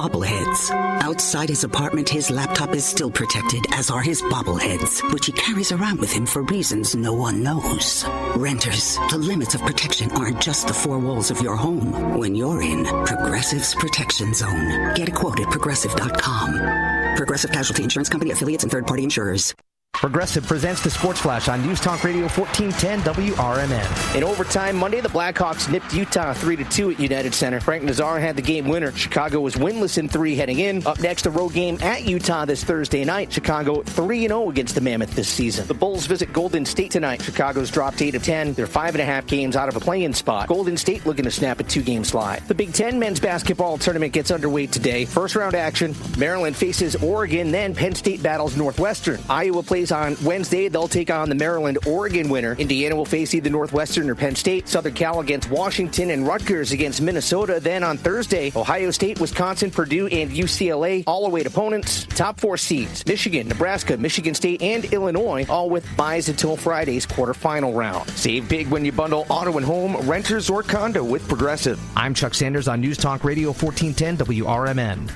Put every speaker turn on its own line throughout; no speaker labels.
bobbleheads. Outside his apartment, his laptop is still protected, as are his bobbleheads, which he carries around with him for reasons no one knows. Renters, the limits of protection aren't just the four walls of your home. When you're in Progressive's Protection Zone. Get a quote at Progressive.com. Progressive Casualty Insurance Company, affiliates, and third-party insurers.
Progressive presents the Sports Flash on News Talk Radio 1410 WRMN.
In overtime Monday, the Blackhawks nipped Utah 3-2 at United Center. Frank Nazar had the game winner. Chicago was winless in 3 heading in. Up next, a road game at Utah this Thursday night. Chicago 3-0 against the Mammoth this season. The Bulls visit Golden State tonight. Chicago's dropped 8 of 10. They're 5.5 games out of a play-in spot. Golden State looking to snap a 2-game slide. The Big Ten men's basketball tournament gets underway today. First round action, Maryland faces Oregon, then Penn State battles Northwestern. Iowa plays on Wednesday. They'll take on the Maryland-Oregon winner. Indiana will face either Northwestern or Penn State. Southern Cal against Washington, and Rutgers against Minnesota. Then on Thursday, Ohio State, Wisconsin, Purdue, and UCLA, all await opponents. Top 4 seeds, Michigan, Nebraska, Michigan State, and Illinois, all with byes until Friday's quarterfinal round. Save big when you bundle auto and home, renters, or condo with Progressive.
I'm Chuck Sanders on News Talk Radio 1410 WRMN.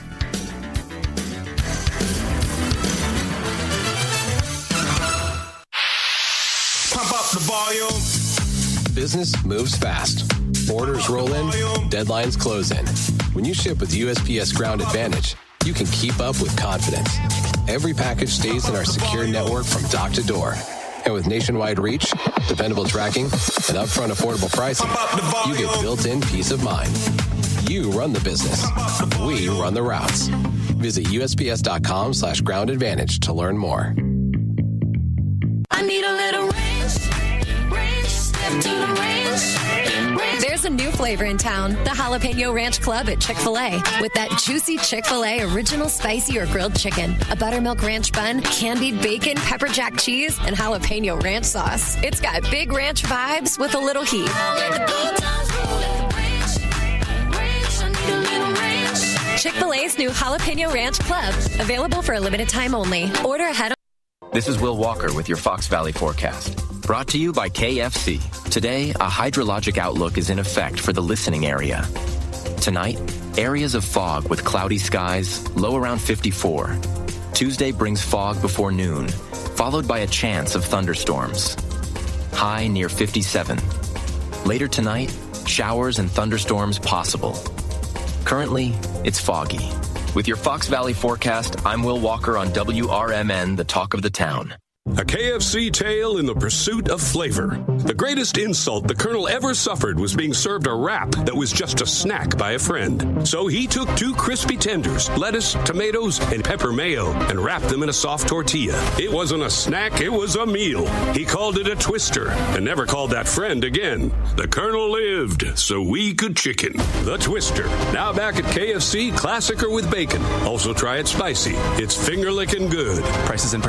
The volume.
Business moves fast. Orders roll in, deadlines close in. When you ship with USPS Ground Advantage, you can keep up with confidence. Every package stays in our secure network from dock to door. And with nationwide reach, dependable tracking, and upfront affordable pricing, you get built-in peace of mind. You run the business. We run the routes. Visit USPS.com/Ground Advantage to learn more.
I need a little There's a new flavor in town, the Jalapeno Ranch Club at Chick-fil-A. With that juicy Chick-fil-A original spicy or grilled chicken, a buttermilk ranch bun, candied bacon, pepper jack cheese, and jalapeno ranch sauce. It's got big ranch vibes with a little heat. Chick-fil-A's new Jalapeno Ranch Club, available for a limited time only. Order ahead.
This is Will Walker with your Fox Valley forecast. Brought to you by KFC. Today, a hydrologic outlook is in effect for the listening area. Tonight, areas of fog with cloudy skies, low around 54. Tuesday brings fog before noon, followed by a chance of thunderstorms. High near 57. Later tonight, showers and thunderstorms possible. Currently, it's foggy. With your Fox Valley forecast, I'm Will Walker on WRMN, the talk of the town.
A KFC tale in the pursuit of flavor. The greatest insult the Colonel ever suffered was being served a wrap that was just a snack by a friend. So he took 2 crispy tenders, lettuce, tomatoes, and pepper mayo, and wrapped them in a soft tortilla. It wasn't a snack, it was a meal. He called it a twister, and never called that friend again. The Colonel lived, so we could chicken. The Twister. Now back at KFC, classic or with bacon. Also try it spicy. It's finger-licking good.
Prices and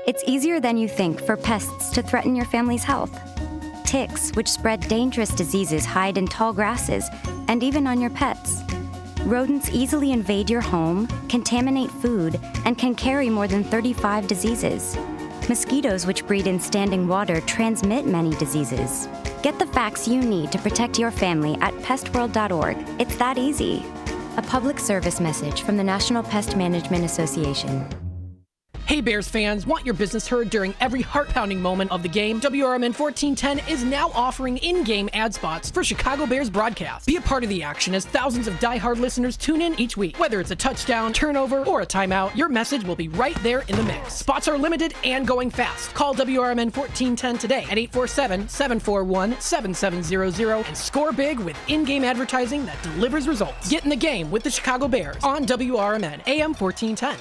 It's easier than you think for pests to threaten your family's health. Ticks, which spread dangerous diseases, hide in tall grasses and even on your pets. Rodents easily invade your home, contaminate food, and can carry more than 35 diseases. Mosquitoes, which breed in standing water, transmit many diseases. Get the facts you need to protect your family at pestworld.org. It's that easy. A public service message from the National Pest Management Association.
Hey Bears fans, want your business heard during every heart-pounding moment of the game? WRMN 1410 is now offering in-game ad spots for Chicago Bears broadcasts. Be a part of the action as thousands of die-hard listeners tune in each week. Whether it's a touchdown, turnover, or a timeout, your message will be right there in the mix. Spots are limited and going fast. Call WRMN 1410 today at 847-741-7700 and score big with in-game advertising that delivers results. Get in the game with the Chicago Bears on WRMN AM 1410.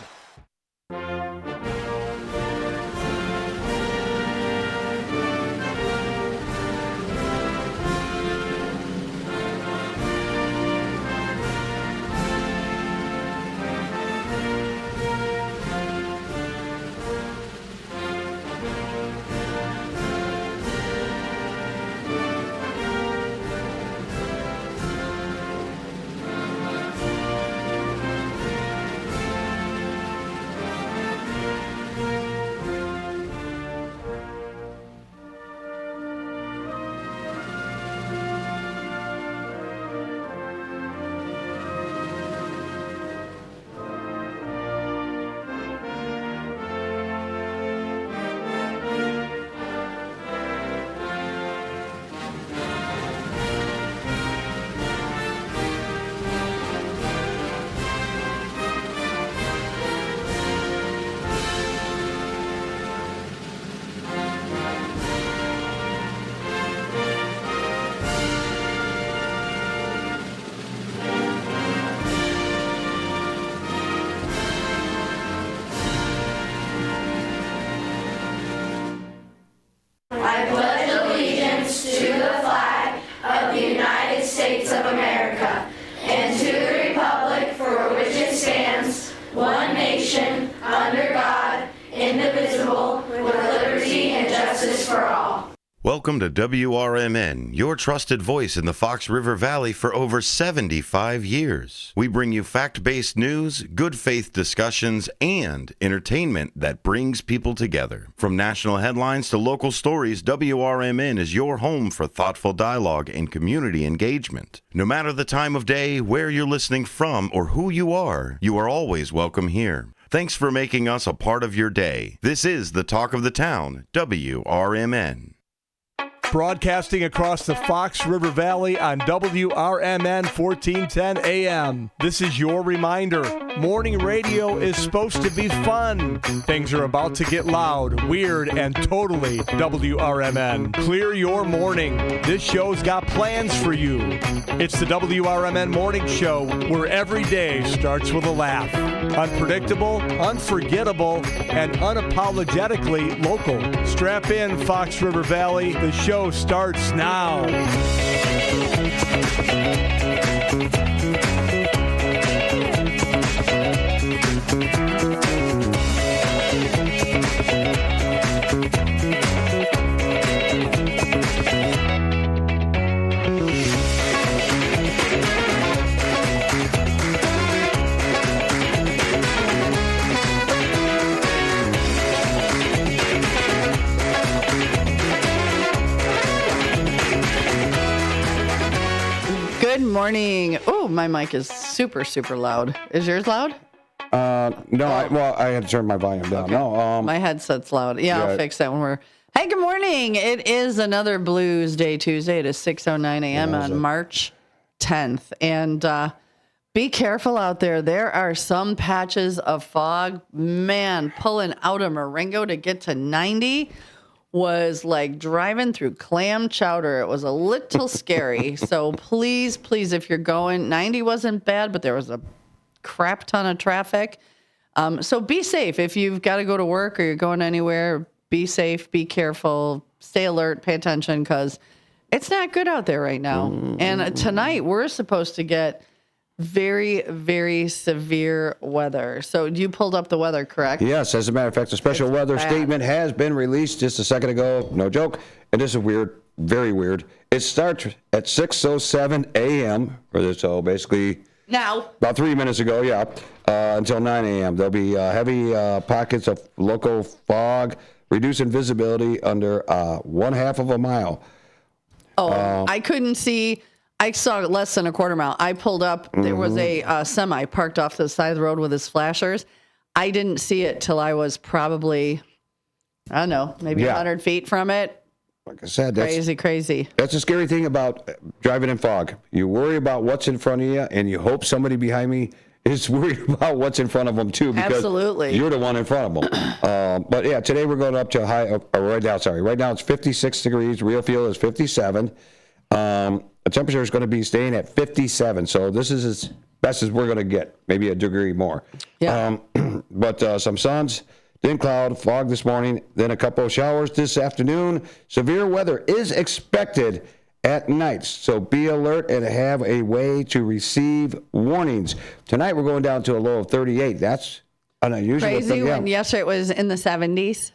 for all.
Welcome to WRMN, your trusted voice in the Fox River Valley for over 75 years. We bring you fact-based news, good faith discussions, and entertainment that brings people together. From national headlines to local stories, WRMN is your home for thoughtful dialogue and community engagement. No matter the time of day, where you're listening from, or who you are always welcome here. Thanks for making us a part of your day. This is the Talk of the Town, WRMN.
Broadcasting across the Fox River Valley on WRMN 1410 AM. This is your reminder. Morning radio is supposed to be fun. Things are about to get loud, weird, and totally WRMN. Clear your morning. This show's got plans for you. It's the WRMN Morning Show, where every day starts with a laugh. Unpredictable, unforgettable, and unapologetically local. Strap in, Fox River Valley. The show starts now.
Good morning. Oh, my mic is super, super loud. Is yours loud?
No, I had to turn my volume down.
Okay.
No,
my headset's loud. Yeah, I'll fix that when we're... Hey, good morning. It is another Blues Day Tuesday. It is 6:09 a.m. on March 10th. And be careful out there. There are some patches of fog. Man, pulling out of Marengo to get to 90 was like driving through clam chowder. It was a little scary. So please, if you're going, 90 wasn't bad, but there was a crap ton of traffic. So be safe. If you've got to go to work or you're going anywhere, be safe, be careful, stay alert, pay attention, because it's not good out there right now. And tonight we're supposed to get very, very severe weather. So you pulled up the weather, correct?
Yes, as a matter of fact, a special weather statement has been released just a second ago. No joke. And this is weird, very weird. It starts at 6:07 a.m. So basically
now,
about 3 minutes ago, until 9 a.m. There'll be heavy pockets of local fog, reducing visibility under 1/2 of a mile.
I couldn't see. I saw less than a quarter mile. I pulled up. There was a semi parked off the side of the road with his flashers. I didn't see it till I was probably, I don't know, maybe 100 feet from it.
Like I said,
crazy.
That's the scary thing about driving in fog. You worry about what's in front of you, and you hope somebody behind me is worried about what's in front of them too, because
absolutely
you're the one in front of them. But yeah, today we're going up to a high. Right now it's 56 degrees. Real feel is 57. The temperature is going to be staying at 57, so this is as best as we're going to get, maybe a degree more.
Yeah.
But some suns, thin cloud, fog this morning, then a couple of showers this afternoon. Severe weather is expected at night, so be alert and have a way to receive warnings. Tonight we're going down to a low of 38. That's unusual.
Crazy when yesterday it was in the 70s.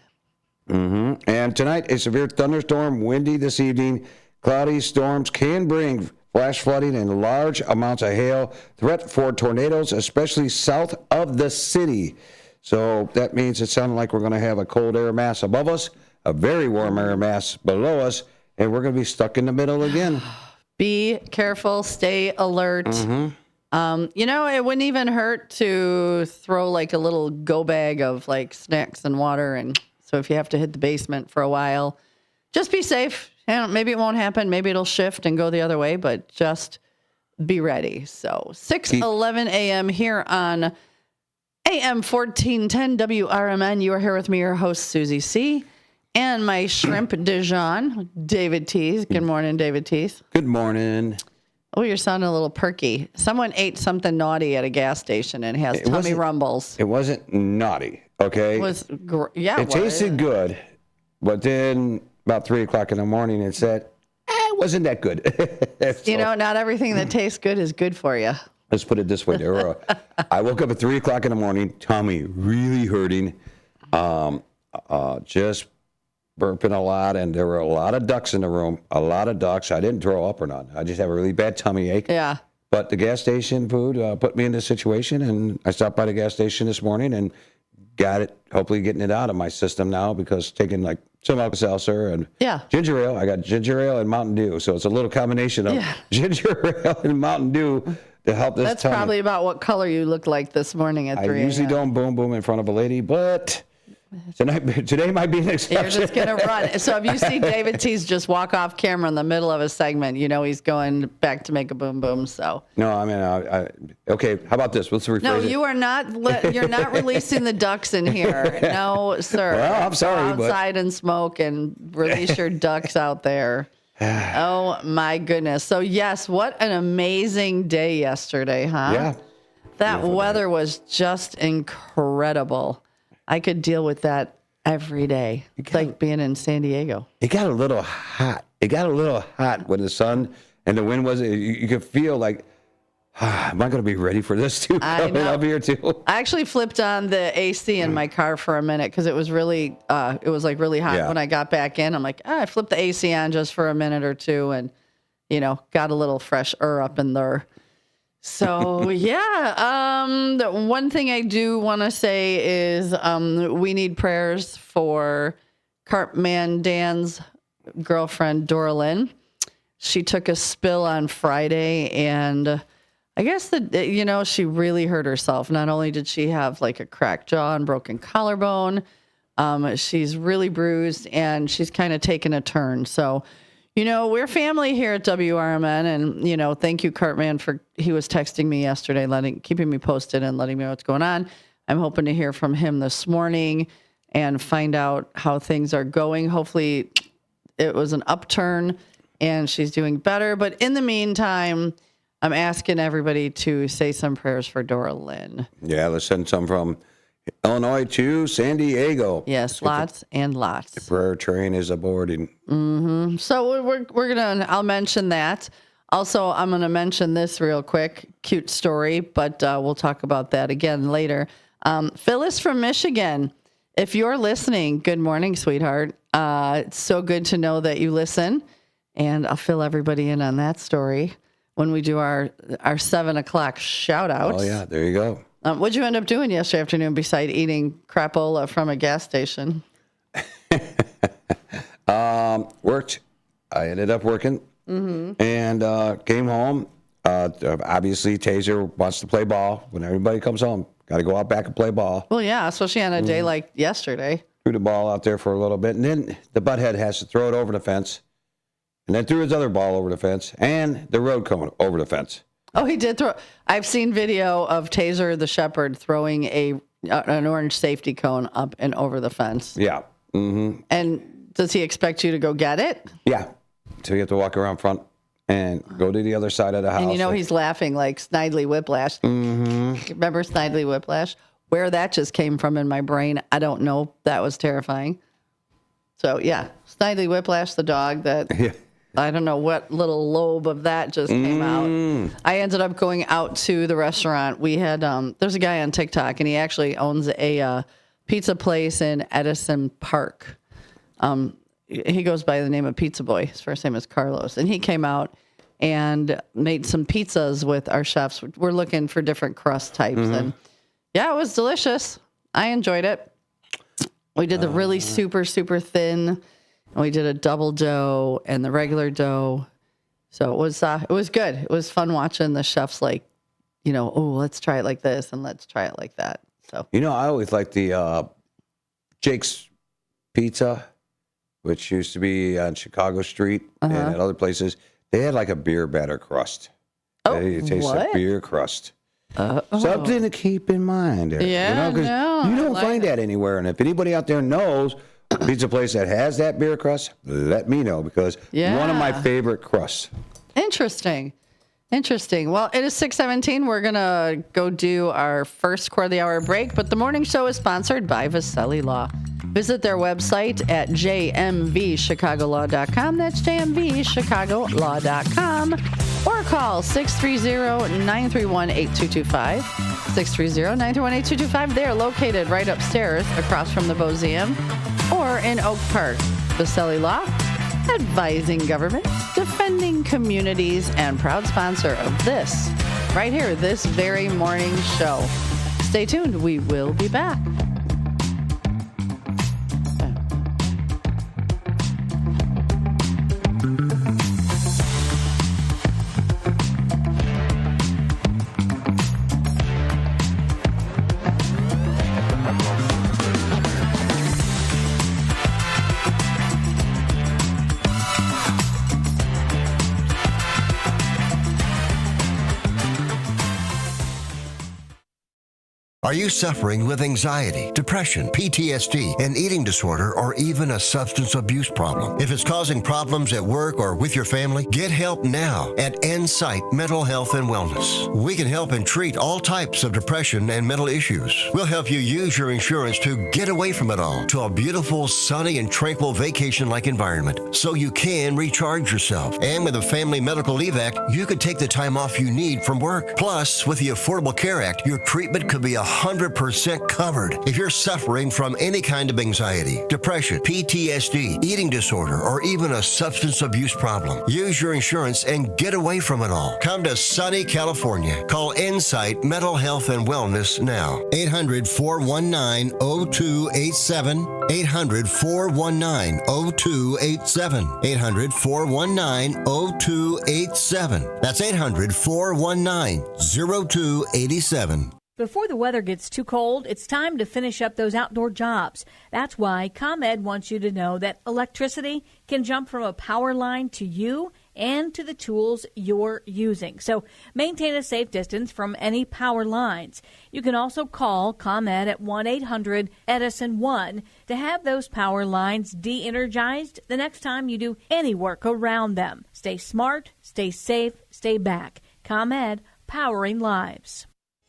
And tonight, a severe thunderstorm, windy this evening. Cloudy storms can bring flash flooding and large amounts of hail. Threat for tornadoes, especially south of the city. So that means it sounds like we're going to have a cold air mass above us, a very warm air mass below us, and we're going to be stuck in the middle again.
Be careful. Stay alert. It wouldn't even hurt to throw like a little go bag of like snacks and water. And so if you have to hit the basement for a while, just be safe. Maybe it won't happen. Maybe it'll shift and go the other way, but just be ready. So 6:11 a.m. here on AM 1410 WRMN. You are here with me, your host, Susie C., and my shrimp Dijon, David Tees. Good morning, David Tees.
Good morning.
Oh, you're sounding a little perky. Someone ate something naughty at a gas station and has tummy rumbles.
It wasn't naughty, okay? It tasted good, but then about 3 o'clock in the morning, it said, it wasn't that good. So,
not everything that tastes good is good for you.
Let's put it this way. I woke up at 3 o'clock in the morning, tummy really hurting, just burping a lot, and there were a lot of ducks in the room. A lot of ducks. I didn't throw up or none. I just have a really bad tummy ache.
Yeah.
But the gas station food put me in this situation, and I stopped by the gas station this morning and got it, hopefully getting it out of my system now, because taking like some Alka-Seltzer and ginger ale. I got ginger ale and Mountain Dew. So it's a little combination of ginger ale and Mountain Dew to help this
That's
tummy.
probably about what color you looked like this morning at 3
I usually don't boom in front of a lady, but today might be an exception.
You're just going to run. So if you see David Tease just walk off camera in the middle of a segment, you know he's going back to make a boom boom. So
no, I mean, okay. How about this? Let's rephrase
no,
it.
You are not. You're not releasing the ducks in here. No, sir.
Well, I'm sorry,
Go outside and smoke and release your ducks out there. Oh my goodness. So yes, what an amazing day yesterday, huh?
Yeah.
That weather was just incredible. I could deal with that every day. It's like being in San Diego.
It got a little hot. It got a little hot when the sun and the wind was. You could feel like, am I going to be ready for this too? Coming up here too.
I actually flipped on the AC in my car for a minute because it was really, really hot.
Yeah.
When I got back in, I'm like, I flipped the AC on just for a minute or two, and got a little fresh air up in there. So the one thing I do want to say is we need prayers for Cartman Dan's girlfriend Dora Lynn. She took a spill on Friday, and I guess she really hurt herself. Not only did she have like a cracked jaw and broken collarbone, she's really bruised, and she's kind of taken a turn. So. We're family here at WRMN, and, thank you, Cartman, he was texting me yesterday, keeping me posted and letting me know what's going on. I'm hoping to hear from him this morning and find out how things are going. Hopefully it was an upturn and she's doing better. But in the meantime, I'm asking everybody to say some prayers for Dora Lynn.
Yeah, let's send some from Illinois to San Diego.
Yes, lots and lots.
The prayer train is aboarding.
Mm-hmm. So I'll mention that. Also, I'm gonna mention this real quick, cute story, but we'll talk about that again later. Phyllis from Michigan, if you're listening, good morning, sweetheart. It's so good to know that you listen, and I'll fill everybody in on that story when we do our 7:00 shout outs.
Oh yeah, there you go.
What'd you end up doing yesterday afternoon besides eating crapola from a gas station?
Worked. I ended up working and came home. Obviously, Taser wants to play ball. When everybody comes home, got to go out back and play ball.
Well, yeah, especially on a day like yesterday.
Threw the ball out there for a little bit, and then the butthead has to throw it over the fence, and then threw his other ball over the fence, and the road cone over the fence.
Oh, he did throw. I've seen video of Taser the Shepherd throwing an orange safety cone up and over the fence.
Yeah. Mm-hmm.
And does he expect you to go get it?
Yeah. So you have to walk around front and go to the other side of the house.
And he's laughing like Snidely Whiplash.
Mm-hmm.
Remember Snidely Whiplash? Where that just came from in my brain, I don't know. That was terrifying. So, yeah, Snidely Whiplash, the dog that...
Yeah.
I don't know what little lobe of that just came out. I ended up going out to the restaurant. We had, there's a guy on TikTok, and he actually owns a pizza place in Edison Park. He goes by the name of Pizza Boy. His first name is Carlos. And he came out and made some pizzas with our chefs. We're looking for different crust types. And yeah, it was delicious. I enjoyed it. We did the really super, super thin. And we did a double dough and the regular dough. So it was good. It was fun watching the chefs let's try it like this and let's try it like that. So
I always like the Jake's Pizza, which used to be on Chicago Street and at other places. They had like a beer batter crust. It tastes like beer crust. Something to keep in mind there.
Yeah,
you don't find that anywhere. And if anybody out there knows a pizza place that has that beer crust, let me know, because one of my favorite crusts.
Interesting. Well, it is 6:17. We're going to go do our first quarter of the hour break, but the morning show is sponsored by Vasselli Law. Visit their website at jmvchicagolaw.com. That's jmvchicagolaw.com. Or call 630-931-8225. 630-931-8225. They are located right upstairs across from the Bozeum or in Oak Park. Baselli Law, advising government, defending communities, and proud sponsor of this, right here, this very morning show. Stay tuned. We will be back.
Are you suffering with anxiety, depression, PTSD, an eating disorder, or even a substance abuse problem? If it's causing problems at work or with your family, get help now at Insight Mental Health and Wellness. We can help and treat all types of depression and mental issues. We'll help you use your insurance to get away from it all to a beautiful, sunny, and tranquil vacation-like environment so you can recharge yourself. And with a Family Medical Leave Act, you could take the time off you need from work. Plus, with the Affordable Care Act, your treatment could be 100% covered if you're suffering from any kind of anxiety, depression, PTSD, eating disorder, or even a substance abuse problem. Use your insurance and get away from it all. Come to sunny California. Call Insight Mental Health and Wellness now. 800-419-0287. 800-419-0287. 800-419-0287. That's 800-419-0287.
Before the weather gets too cold, it's time to finish up those outdoor jobs. That's why ComEd wants you to know that electricity can jump from a power line to you and to the tools you're using. So maintain a safe distance from any power lines. You can also call ComEd at 1-800-EDISON-1 to have those power lines de-energized the next time you do any work around them. Stay smart, stay safe, stay back. ComEd, powering lives.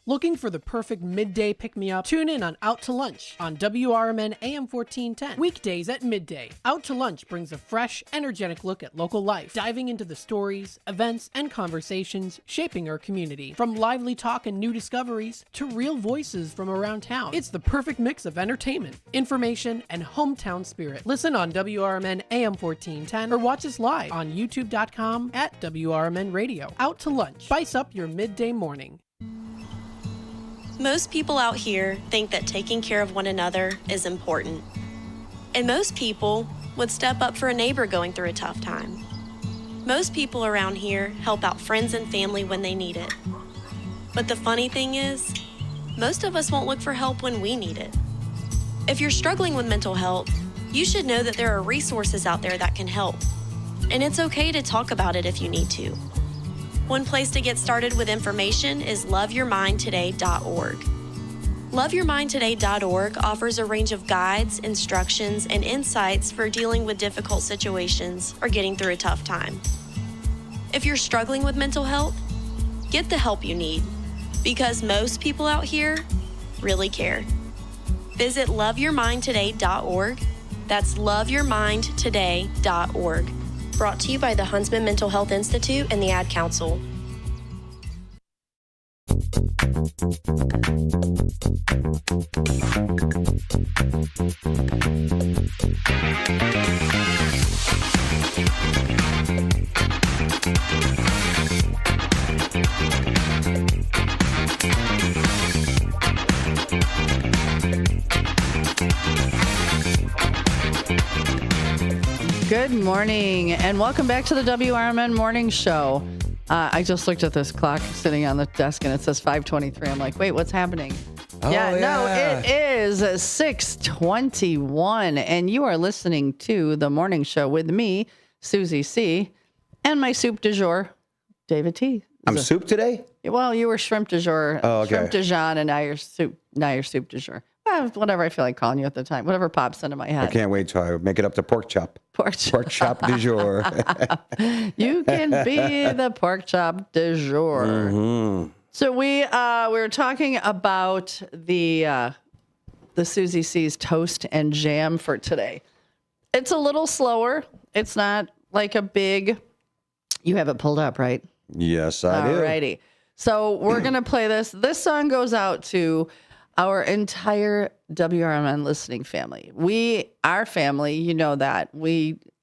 Looking for the perfect midday pick-me-up? Tune in on Out to Lunch on WRMN AM 1410. Weekdays at midday. Out to Lunch brings a fresh, energetic look at local life, diving into the stories, events, and conversations shaping our community. From lively talk and new discoveries to real voices from around town. It's the perfect mix of entertainment, information, and hometown spirit. Listen on WRMN AM 1410 or watch us live on youtube.com at WRMN Radio. Out to Lunch. Spice up your midday morning.
Most people out here think that taking care of one another is important. And most people would step up for a neighbor going through a tough time. Most people around here help out friends and family when they need it. But the funny thing is, most of us won't look for help when we need it. If you're struggling with mental health, you should know that there are resources out there that can help. And it's okay to talk about it if you need to. One place to get started with information is loveyourmindtoday.org. Loveyourmindtoday.org offers a range of guides, instructions, and insights for dealing with difficult situations or getting through a tough time. If you're struggling with mental health, get the help you need, because most people out here really care. Visit loveyourmindtoday.org. That's loveyourmindtoday.org. Brought to you by the Huntsman Mental Health Institute and the Ad Council.
Good morning, and welcome back to the WRMN Morning Show. I just looked at this clock sitting on the desk, and it says 5:23. I'm like, wait, what's happening? No, it is 6:21, and you are listening to the Morning Show with me, Susie C., and my soup du jour, David T.
I'm soup today?
Well, you were shrimp du jour,
okay.
Shrimp Dijon, and now you're soup du jour. Whatever I feel like calling you at the time. Whatever pops into my head.
I can't wait till I make it up to pork chop. Pork chop du jour.
You can be the pork chop du jour.
Mm-hmm.
So we were talking about the Susie C's toast and jam for today. It's a little slower. It's not like a big. You have it pulled up, right?
Yes, I do.
Alrighty. So we're gonna play this. This song goes out to our entire WRMN listening family. Our family, you know that.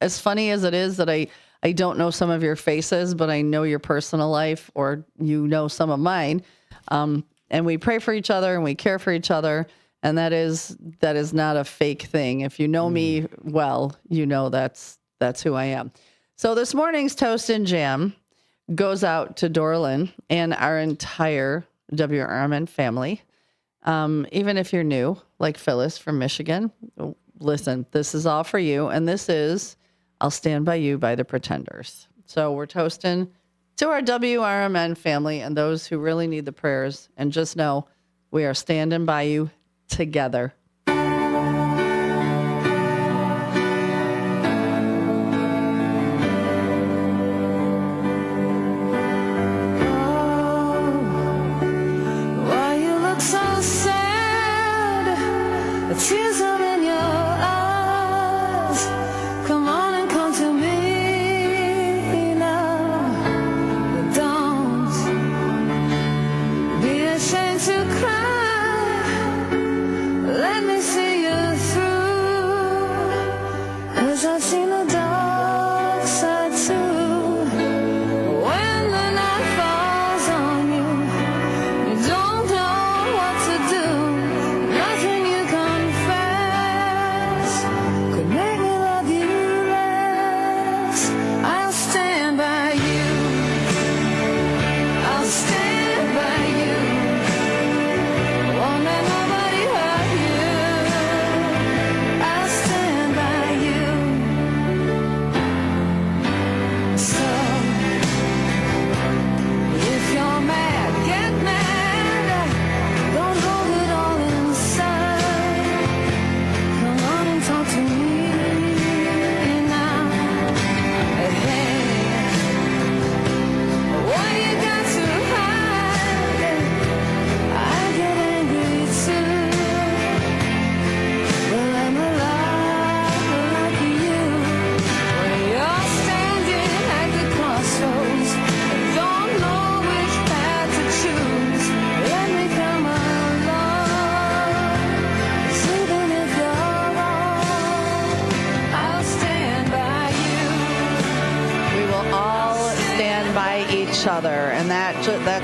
As funny as it is that I don't know some of your faces, but I know your personal life, or you know some of mine. And we pray for each other and we care for each other. And that is not a fake thing. If you know me well, you know that's who I am. So this morning's Toast and Jam goes out to Dorlin and our entire WRMN family. Even if you're new, like Phyllis from Michigan, listen, this is all for you. And this is I'll Stand By You by the Pretenders. So we're toasting to our WRMN family and those who really need the prayers. And just know we are standing by you together.
Tears are in your eyes. Come on and come to me now. But don't be ashamed to cry. Let me see you through. 'Cause I've seen the dark side too. When the night falls on you, you don't know what to do. Nothing you could make me love you less. I'll stand by you. I'll stand by you. Won't let nobody hurt you. I'll stand by you. So if you're mad, get mad. Don't hold it all inside. Come on and talk to me now. Hey, what you got to hide? I get angry too, but I'm alive like you. When you're standing at the crossroads and don't know which path to choose, let me come along. 'Cause even if you're wrong, I'll stand by you.
We will all stand by each other. And that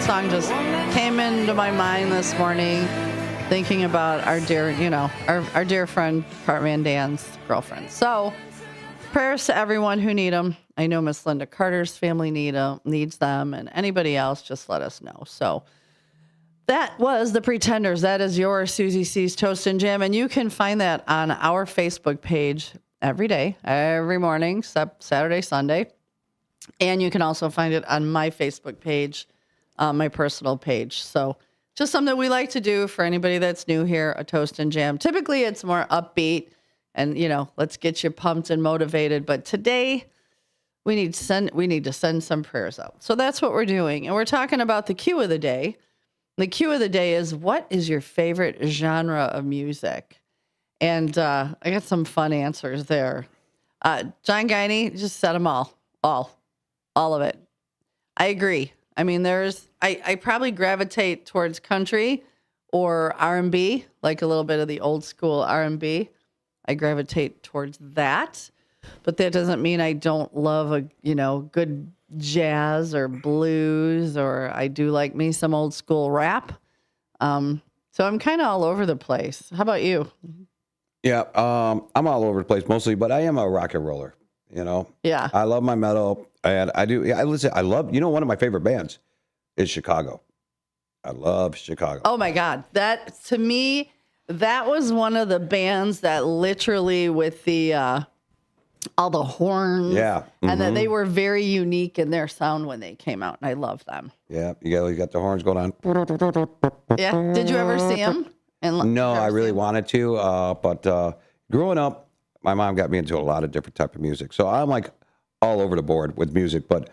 song just came into my mind this morning, thinking about our dear, our dear friend, Cartman Dan's girlfriend. So prayers to everyone who need them. I know Miss Linda Carter's family needs them, and anybody else, just let us know. So that was the Pretenders. That is your Susie C's Toast and Jam, and you can find that on our Facebook page every day, every morning, except Saturday, Sunday. And you can also find it on my Facebook page, my personal page. So just something we like to do for anybody that's new here, a Toast and Jam. Typically, it's more upbeat and, let's get you pumped and motivated. But today, we need to send some prayers out. So that's what we're doing. And we're talking about the cue of the day. The cue of the day is, what is your favorite genre of music? And I got some fun answers there. John Guiney just said them all of it. I agree. I mean, I probably gravitate towards country or R&B, like a little bit of the old school R&B. I gravitate towards that, but that doesn't mean I don't love a good jazz or blues, or I do like me some old school rap. So I'm kind of all over the place. How about you?
Yeah, I'm all over the place mostly, but I am a rock and roller.
Yeah.
I love my metal, and I do. I listen. I love. One of my favorite bands is Chicago. I love Chicago.
Oh my God, that to me, that was one of the bands that literally with the all the horns.
Yeah,
and that they were very unique in their sound when they came out, and I love them.
Yeah, you got the horns going on.
Yeah. Did you ever see them?
No, I really wanted to, but growing up, my mom got me into a lot of different type of music. So I'm like all over the board with music, but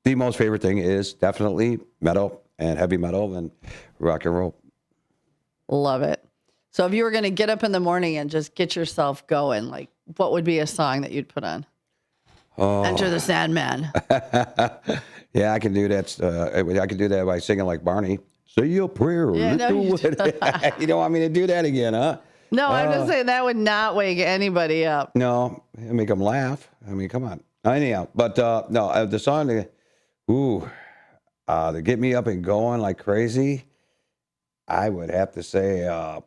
the most favorite thing is definitely metal and heavy metal and rock and roll.
Love it. So if you were going to get up in the morning and just get yourself going, like what would be a song that you'd put on?
Oh.
Enter the Sandman.
Yeah, I can do that. I can do that by singing like Barney. Say your prayer.
Yeah, no,
you don't want me to do that again, huh?
No, I'm just saying that would not wake anybody up.
No, it'd make them laugh. I mean, come on. Anyhow, but no, the song, to get me up and going like crazy, I would have to say, God,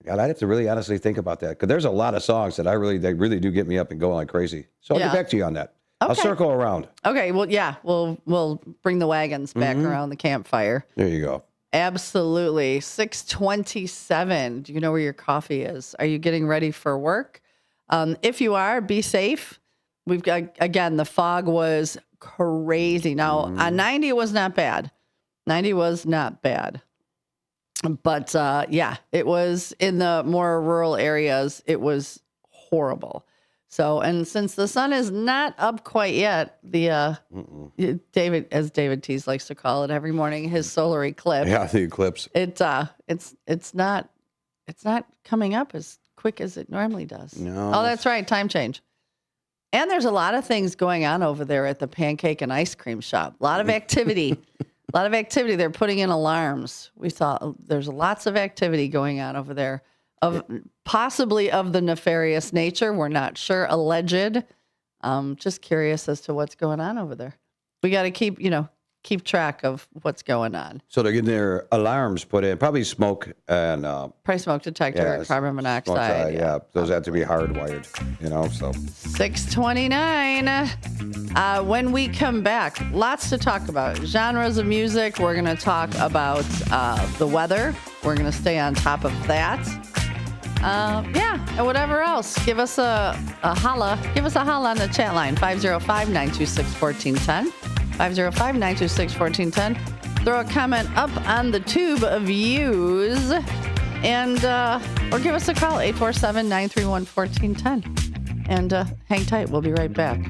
I'd have to really honestly think about that, because there's a lot of songs that they really do get me up and going like crazy. So I'll get back to you on that. Okay. I'll circle around.
Okay, well, yeah, we'll bring the wagons back around the campfire.
There you go.
Absolutely. 6:27. Do you know where your coffee is? Are you getting ready for work? If you are, be safe. We've got, again, the fog was crazy. Now, on 90, it was not bad. 90 was not bad. But, yeah, it was in the more rural areas. It was horrible. So, and since the sun is not up quite yet, the David Tease likes to call it every morning, his solar eclipse.
Yeah, the eclipse.
It's not coming up as quick as it normally does.
No.
Oh, that's right, time change. And there's a lot of things going on over there at the pancake and ice cream shop. A lot of activity. They're putting in alarms. We saw there's lots of activity going on over there. Possibly of the nefarious nature. We're not sure. Alleged. Just curious as to what's going on over there. We got to keep track of what's going on.
So they're getting their alarms put in, probably smoke and
probably smoke detector, carbon monoxide.
Yeah, those have to be hardwired. So
6:29. When we come back, lots to talk about. Genres of music. We're going to talk about the weather. We're going to stay on top of that. And whatever else. Give us a holla. Give us a holla on the chat line, 505-926-1410. 505-926-1410. Throw a comment up on the tube of views, and or give us a call, 847-931-1410. And hang tight. We'll be right back.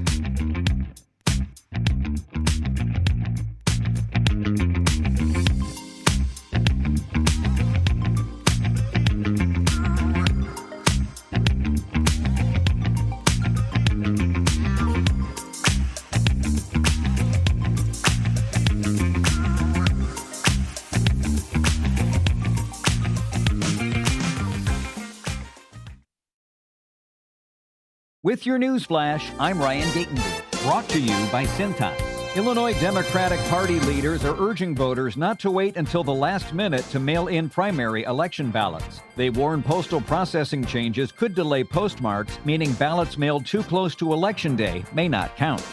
With your news flash, I'm Ryan Gatenby, brought to you by Cintas. Illinois Democratic Party leaders are urging voters not to wait until the last minute to mail in primary election ballots. They warn postal processing changes could delay postmarks, meaning ballots mailed too close to Election Day may not count.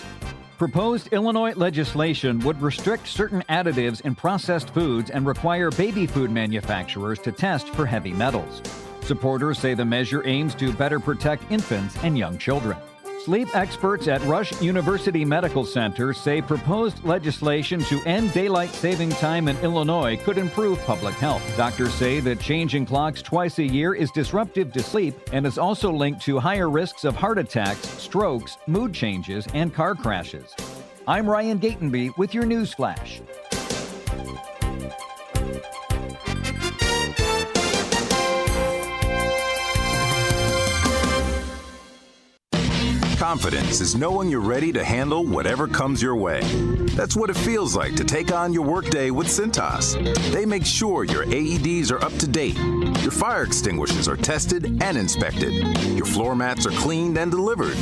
Proposed Illinois legislation would restrict certain additives in processed foods and require baby food manufacturers to test for heavy metals. Supporters say the measure aims to better protect infants and young children. Sleep experts at Rush University Medical Center say proposed legislation to end daylight saving time in Illinois could improve public health. Doctors say that changing clocks twice a year is disruptive to sleep and is also linked to higher risks of heart attacks, strokes, mood changes, and car crashes. I'm Ryan Gatenby with your news flash.
Confidence is knowing you're ready to handle whatever comes your way. That's what it feels like to take on your workday with Cintas. They make sure your AEDs are up to date, your fire extinguishers are tested and inspected, your floor mats are cleaned and delivered,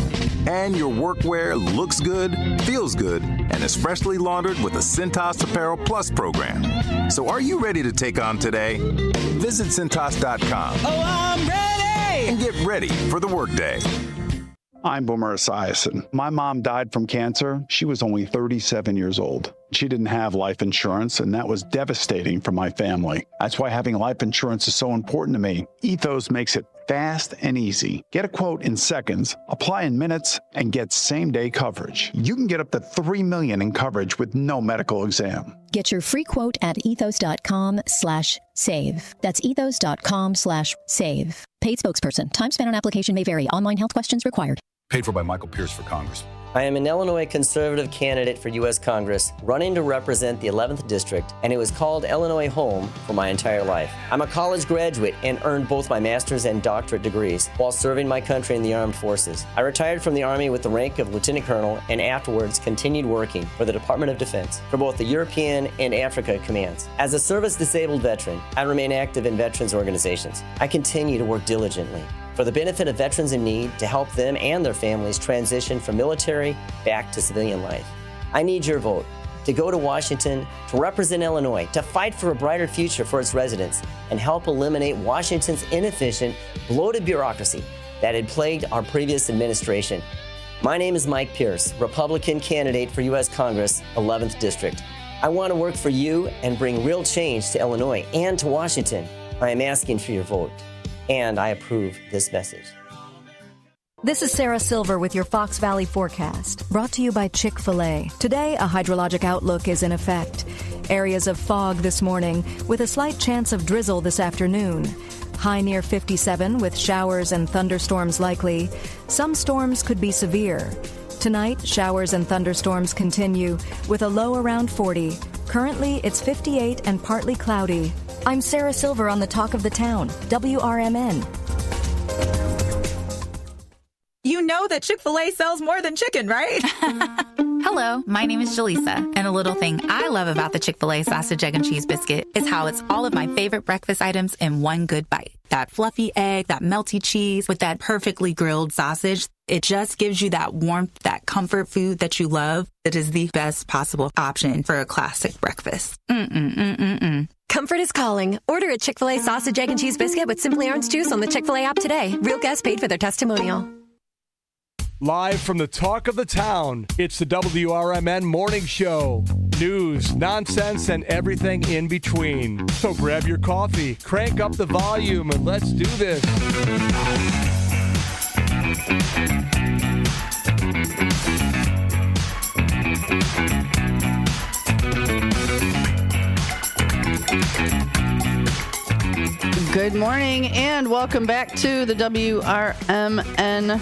and your workwear looks good, feels good, and is freshly laundered with the Cintas Apparel Plus program. So are you ready to take on today? Visit Cintas.com.
Oh, I'm ready!
And get ready for the workday.
I'm Boomer Esiason. My mom died from cancer. She was only 37 years old. She didn't have life insurance, and that was devastating for my family. That's why having life insurance is so important to me. Ethos makes it fast and easy. Get a quote in seconds, apply in minutes, and get same-day coverage. You can get up to $3 million in coverage with no medical exam.
Get your free quote at ethos.com/save. That's ethos.com/save. Paid spokesperson. Time spent on application may vary. Online health questions required.
Paid for by Michael Pierce for Congress.
I am an Illinois conservative candidate for U.S. Congress running to represent the 11th District, and it was called Illinois home for my entire life. I'm a college graduate and earned both my master's and doctorate degrees while serving my country in the armed forces. I retired from the Army with the rank of Lieutenant Colonel and afterwards continued working for the Department of Defense for both the European and Africa commands. As a service-disabled veteran, I remain active in veterans organizations. I continue to work diligently for the benefit of veterans in need to help them and their families transition from military back to civilian life. I need your vote to go to Washington to represent Illinois, to fight for a brighter future for its residents, and help eliminate Washington's inefficient, bloated bureaucracy that had plagued our previous administration. My name is Mike Pierce, Republican candidate for U.S. Congress, 11th District. I want to work for you and bring real change to Illinois and to Washington. I am asking for your vote. And I approve this message.
This is Sarah Silver with your Fox Valley forecast, brought to you by Chick-fil-A. Today, a hydrologic outlook is in effect. Areas of fog this morning, with a slight chance of drizzle this afternoon. High near 57 with showers and thunderstorms likely. Some storms could be severe. Tonight, showers and thunderstorms continue with a low around 40. Currently, it's 58 and partly cloudy. I'm Sarah Silver on the Talk of the Town, WRMN.
You know that Chick-fil-A sells more than chicken, right?
Hello, my name is Jaleesa, and a little thing I love about the Chick-fil-A sausage, egg, and cheese biscuit is how it's all of my favorite breakfast items in one good bite. That fluffy egg, that melty cheese with that perfectly grilled sausage. It just gives you that warmth, that comfort food that you love. That is the best possible option for a classic breakfast.
Comfort is calling. Order a Chick-fil-A sausage, egg, and cheese biscuit with Simply Orange Juice on the Chick-fil-A app today. Real guests paid for their testimonial.
Live from the Talk of the Town, it's the WRMN Morning Show. News, nonsense, and everything in between. So grab your coffee, crank up the volume, and let's do this.
Good morning and welcome back to the WRMN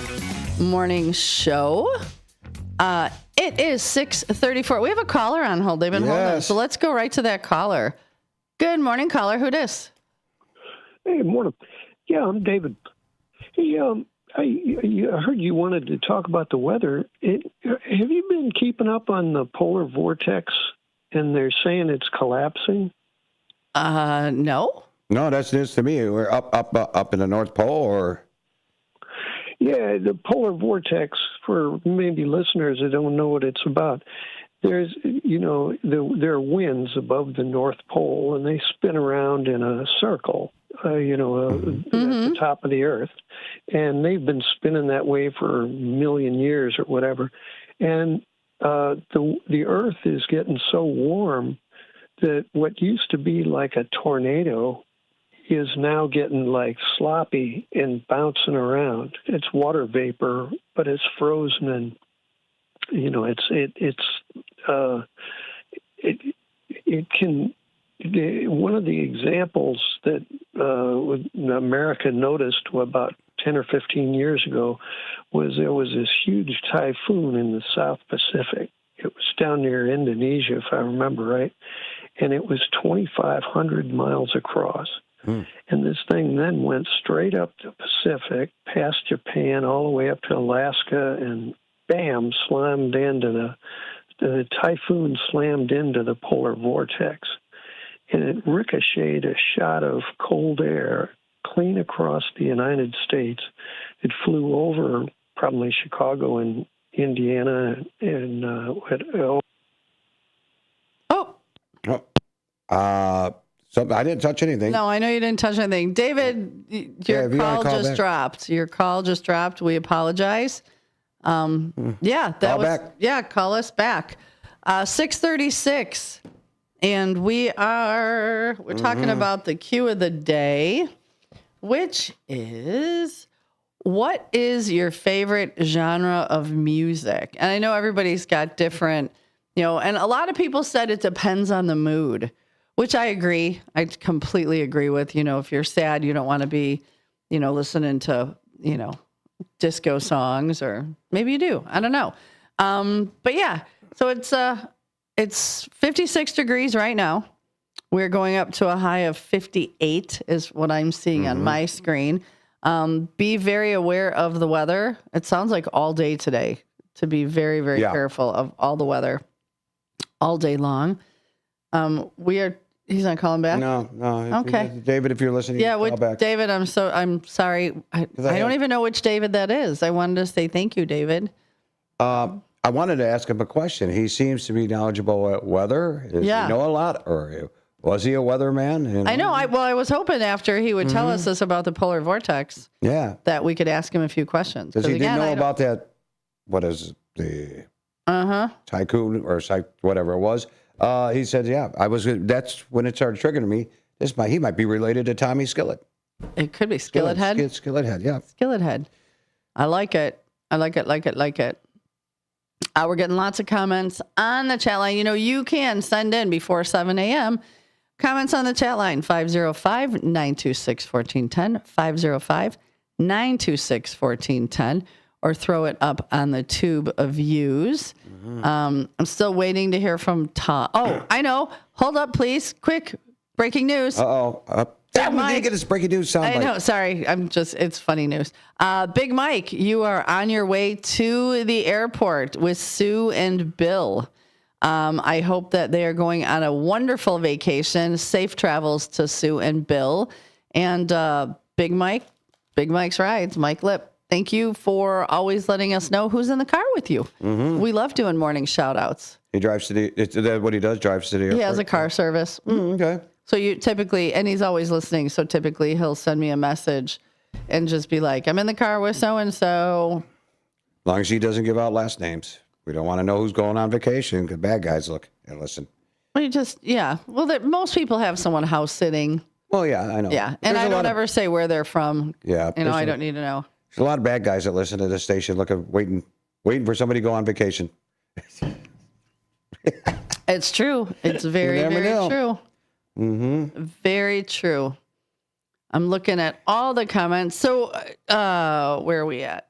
Morning Show. It is 6:34. We have a caller on hold. They've been holding. So let's go right to that caller. Good morning, caller. Who dis?
Hey, morning. Yeah, I'm David. Hey, I heard you wanted to talk about the weather. Have you been keeping up on the polar vortex? And they're saying it's collapsing.
No.
No, that's news to me. We're up in the North Pole, or.
Yeah, the polar vortex, for maybe listeners that don't know what it's about, there's, there are winds above the North Pole, and they spin around in a circle, at the top of the Earth. And they've been spinning that way for a million years or whatever. And the Earth is getting so warm that what used to be like a tornado is now getting like sloppy and bouncing around. It's water vapor, but it's frozen, and it can. One of the examples that America noticed about 10 or 15 years ago was there was this huge typhoon in the South Pacific. It was down near Indonesia, if I remember right, and it was 2,500 miles across. And this thing then went straight up the Pacific, past Japan, all the way up to Alaska, and bam, slammed into the typhoon slammed into the polar vortex. And it ricocheted a shot of cold air clean across the United States. It flew over probably Chicago and Indiana and
So I didn't touch anything.
No, I know you didn't touch anything. David, your call just dropped. Your call just dropped. We apologize. Yeah, that was back. Yeah, call us back. 6:36. And we're talking about the cue of the day, which is, what is your favorite genre of music? And I know everybody's got different, and a lot of people said it depends on the mood, which I agree. I completely agree with. If you're sad, you don't want to be, listening to, disco songs, or maybe you do. I don't know. But yeah, so it's 56 degrees right now. We're going up to a high of 58 is what I'm seeing on my screen. Be very aware of the weather. It sounds like all day today to be very, very careful of all the weather all day long. He's not calling back?
No.
Okay.
David, if you're listening, call back.
David, I'm sorry. I don't even know which David that is. I wanted to say thank you, David.
I wanted to ask him a question. He seems to be knowledgeable at weather. Does he know a lot? Or was he a weatherman? You know?
I know. I was hoping after he would tell us this about the polar vortex that we could ask him a few questions.
Because he didn't know about that, what is the tycoon or whatever it was. He said, that's when it started triggering me. He might be related to Tommy Skillet.
It could be Skillet Head.
Skillet Head, yeah.
Skillet Head. I like it. Like it. We're getting lots of comments on the chat line. You can send in before 7 a.m. Comments on the chat line, 505-926-1410, 505-926-1410, or throw it up on the tube of views. I'm still waiting to hear from Tom. Oh, I know. Hold up, please. Quick. Breaking news.
We didn't get this breaking news soundbite.
I know. Sorry. It's funny news. Big Mike, you are on your way to the airport with Sue and Bill. I hope that they are going on a wonderful vacation. Safe travels to Sue and Bill. And Big Mike's Rides, Mike Lip. Thank you for always letting us know who's in the car with you. We love doing morning shout outs.
He drives to is that what he does? Drives to the airport?
He has a car service.
Okay.
So you typically, and he's always listening. So typically he'll send me a message and just be like, I'm in the car with so-and-so.
As long as he doesn't give out last names. We don't want to know who's going on vacation because bad guys look and listen.
Well, most people have someone house sitting.
Well, yeah, I know.
Yeah. And I don't ever say where they're from.
Yeah.
I don't need to know.
There's a lot of bad guys that listen to this station waiting for somebody to go on vacation.
It's true. It's very, very true. Very true. I'm looking at all the comments. So, where are we at?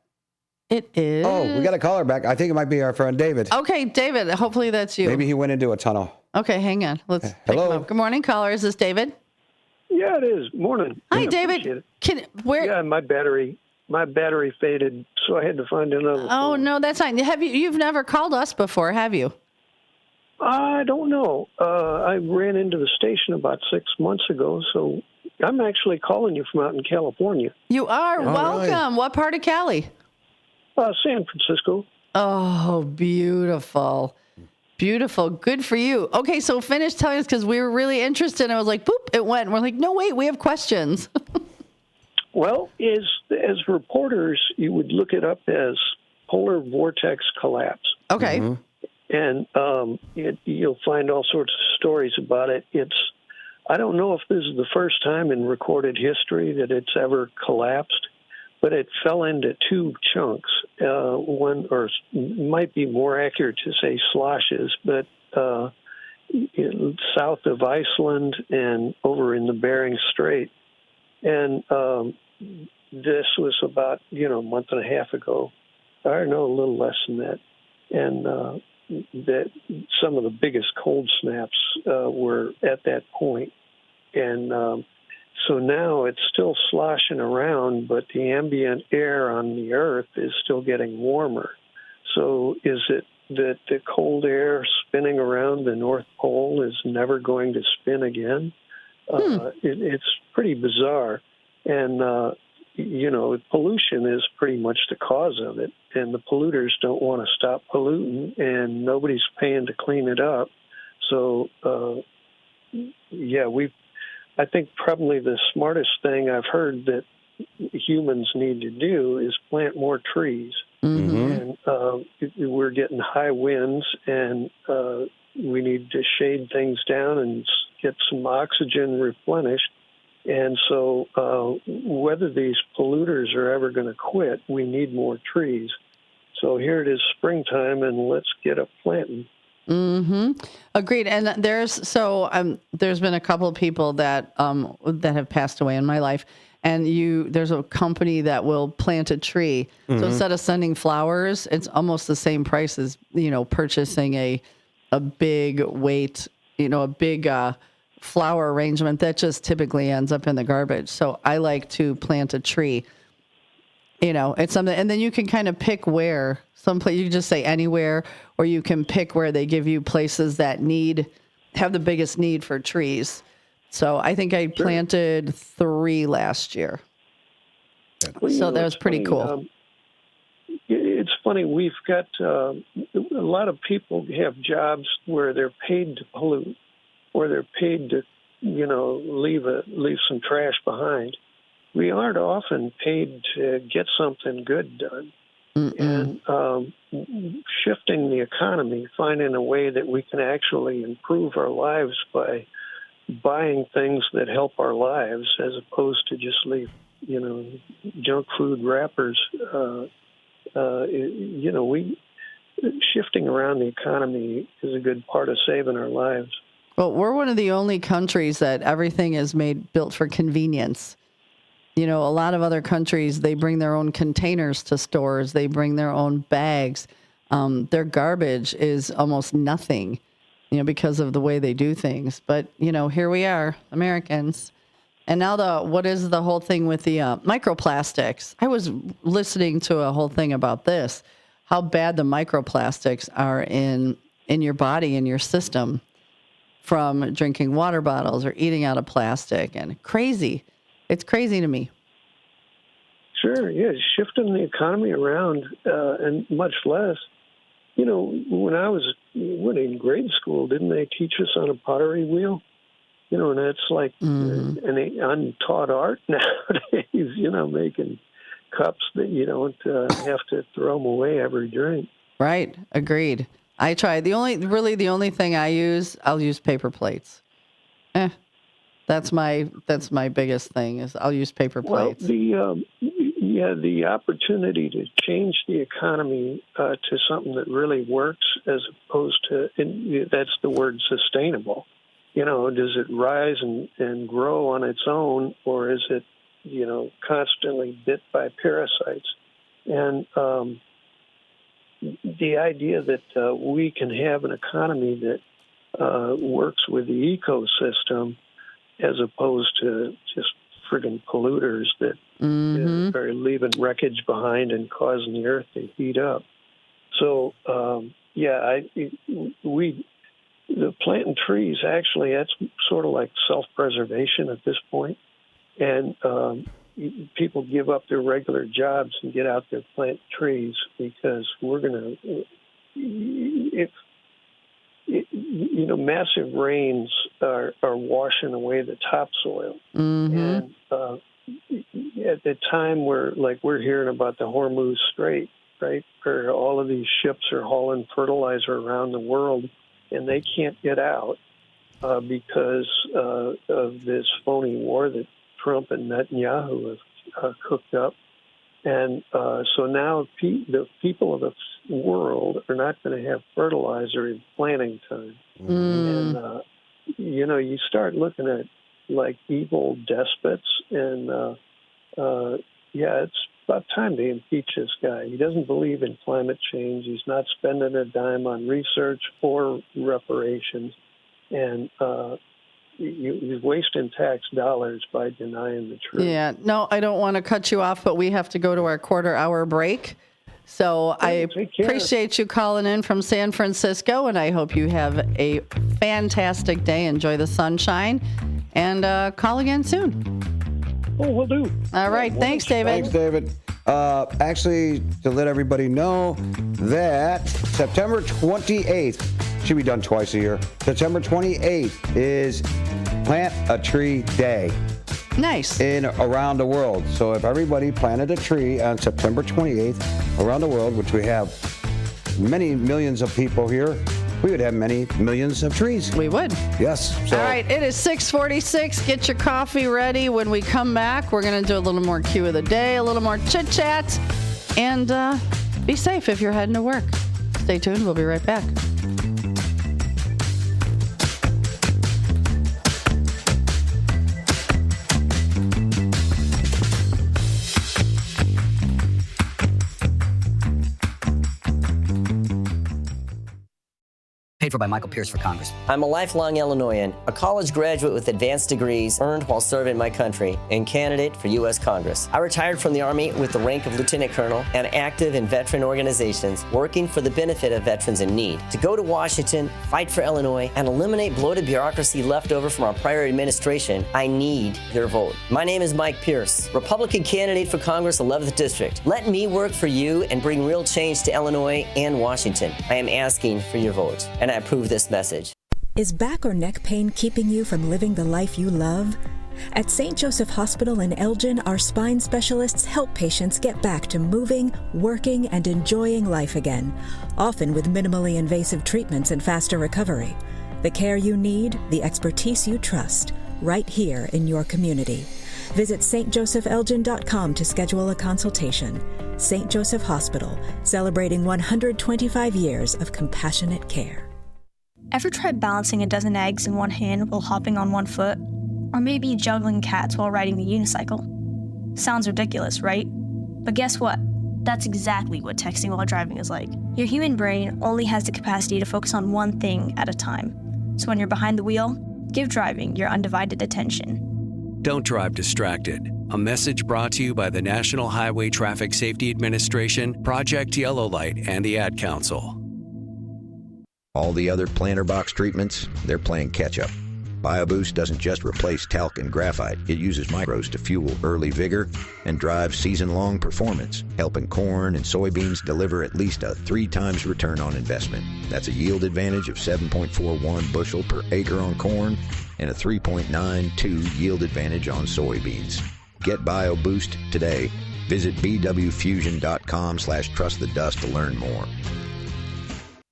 It is.
Oh, we got a caller back. I think it might be our friend David.
Okay, David. Hopefully that's you.
Maybe he went into a tunnel.
Okay, hang on. Let's pick him up. Good morning, caller. Is this David?
Yeah, it is. Morning.
Hi, David.
Yeah, my battery faded, so I had to find another.
Oh
phone.
no, that's fine. You've never called us before, have you?
I don't know. I ran into the station about 6 months ago, so I'm actually calling you from out in California.
You are? Welcome. Right. What part of Cali?
San Francisco.
Oh, beautiful. Beautiful. Good for you. Okay, so finish telling us because we were really interested. I was like, boop, it went. And we're like, no, wait, we have questions.
Well, as reporters, you would look it up as polar vortex collapse.
Okay.
And you'll find all sorts of stories about it. I don't know if this is the first time in recorded history that it's ever collapsed, but it fell into two chunks. One, or might be more accurate to say sloshes, but south of Iceland and over in the Bering Strait. And this was about, a month and a half ago. I know a little less than that. And that some of the biggest cold snaps were at that point. And so now it's still sloshing around, but the ambient air on the Earth is still getting warmer. So is it that the cold air spinning around the North Pole is never going to spin again? It's pretty bizarre. And, pollution is pretty much the cause of it. And the polluters don't want to stop polluting, and nobody's paying to clean it up. So, I think probably the smartest thing I've heard that humans need to do is plant more trees. And we're getting high winds, and we need to shade things down and get some oxygen replenished. And so whether these polluters are ever going to quit, we need more trees. So here it is springtime, and let's get up planting.
Agreed. And there's been a couple of people that have passed away in my life, and there's a company that will plant a tree. So instead of sending flowers, it's almost the same price as, purchasing a big weight, a big flower arrangement that just typically ends up in the garbage. So I like to plant a tree. It's something, and then you can kind of pick where. Some place you can just say anywhere, or you can pick where they give you places that have the biggest need for trees. So I think I planted 3 last year. So that was pretty cool.
It's funny. We've got a lot of people have jobs where they're paid to pollute, or they're paid to, leave some trash behind. We aren't often paid to get something good done. And shifting the economy, finding a way that we can actually improve our lives by buying things that help our lives, as opposed to just leave, junk food wrappers. Shifting around the economy is a good part of saving our lives.
Well, we're one of the only countries that everything is built for convenience. A lot of other countries, they bring their own containers to stores. They bring their own bags. Their garbage is almost nothing, because of the way they do things. But, here we are, Americans. And now what is the whole thing with the microplastics? I was listening to a whole thing about this, how bad the microplastics are in your body, in your system, from drinking water bottles or eating out of plastic. And crazy. It's crazy to me.
Sure, yeah, shifting the economy around, and much less. When I was in grade school, didn't they teach us on a pottery wheel? And that's like an untaught art nowadays. Making cups that you don't have to throw them away every drink.
Right, agreed. I try. The only thing I'll use paper plates. That's my biggest thing is I'll use paper plates.
Well, the opportunity to change the economy to something that really works, as opposed to, and that's the word sustainable. Does it rise and grow on its own, or is it, constantly bit by parasites? And the idea that we can have an economy that works with the ecosystem, as opposed to just friggin' polluters that are leaving wreckage behind and causing the earth to heat up. So, the planting trees, actually, that's sort of like self-preservation at this point. And people give up their regular jobs and get out there, plant trees, because we're going to, massive rains are washing away the topsoil. And at the time we're hearing about the Hormuz Strait, right, where all of these ships are hauling fertilizer around the world, and they can't get out because of this phony war that Trump and Netanyahu have cooked up. And so now the people of the world are not going to have fertilizer in planting time. And, you start looking at like evil despots, and it's about time to impeach this guy. He doesn't believe in climate change. He's not spending a dime on research or reparations. And he's wasting tax dollars by denying the truth.
Yeah, no, I don't want to cut you off, but we have to go to our quarter-hour break. So I appreciate you calling in from San Francisco, and I hope you have a fantastic day. Enjoy the sunshine, and call again soon.
Oh, we'll do.
All right. Thanks, David.
Thanks, David. Actually, to let everybody know that September 28th, should be done twice a year. September 28th is Plant a Tree Day.
Nice.
Around the world. So if everybody planted a tree on September 28th around the world, which we have many millions of people here, we would have many millions of trees.
We would.
Yes. So.
All right, it is 6:46. Get your coffee ready. When we come back, we're going to do a little more Q of the day, a little more chit-chat, and be safe if you're heading to work. Stay tuned. We'll be right back.
paid for by Michael Pierce for Congress.
I'm a lifelong Illinoisan, a college graduate with advanced degrees earned while serving my country, and candidate for U.S. Congress. I retired from the Army with the rank of Lieutenant Colonel and active in veteran organizations working for the benefit of veterans in need. To go to Washington, fight for Illinois, and eliminate bloated bureaucracy left over from our prior administration, I need your vote. My name is Mike Pierce, Republican candidate for Congress 11th District. Let me work for you and bring real change to Illinois and Washington. I am asking for your vote, and I approve this message.
Is back or neck pain keeping you from living the life you love? At St. Joseph Hospital in Elgin, our spine specialists help patients get back to moving, working, and enjoying life again, often with minimally invasive treatments and faster recovery. The care you need, the expertise you trust, right here in your community. Visit stjosephelgin.com to schedule a consultation. St. Joseph Hospital, celebrating 125 years of compassionate care.
Ever tried balancing a dozen eggs in one hand while hopping on one foot? Or maybe juggling cats while riding the unicycle? Sounds ridiculous, right? But guess what? That's exactly what texting while driving is like. Your human brain only has the capacity to focus on one thing at a time. So when you're behind the wheel, give driving your undivided attention.
Don't drive distracted. A message brought to you by the National Highway Traffic Safety Administration, Project Yellow Light, and the Ad Council.
All the other planter box treatments, they're playing catch-up. BioBoost doesn't just replace talc and graphite. It uses microbes to fuel early vigor and drive season-long performance, helping corn and soybeans deliver at least a 3 times return on investment. That's a yield advantage of 7.41 bushel per acre on corn and a 3.92 yield advantage on soybeans. Get BioBoost today. Visit bwfusion.com/trustthedust to learn more.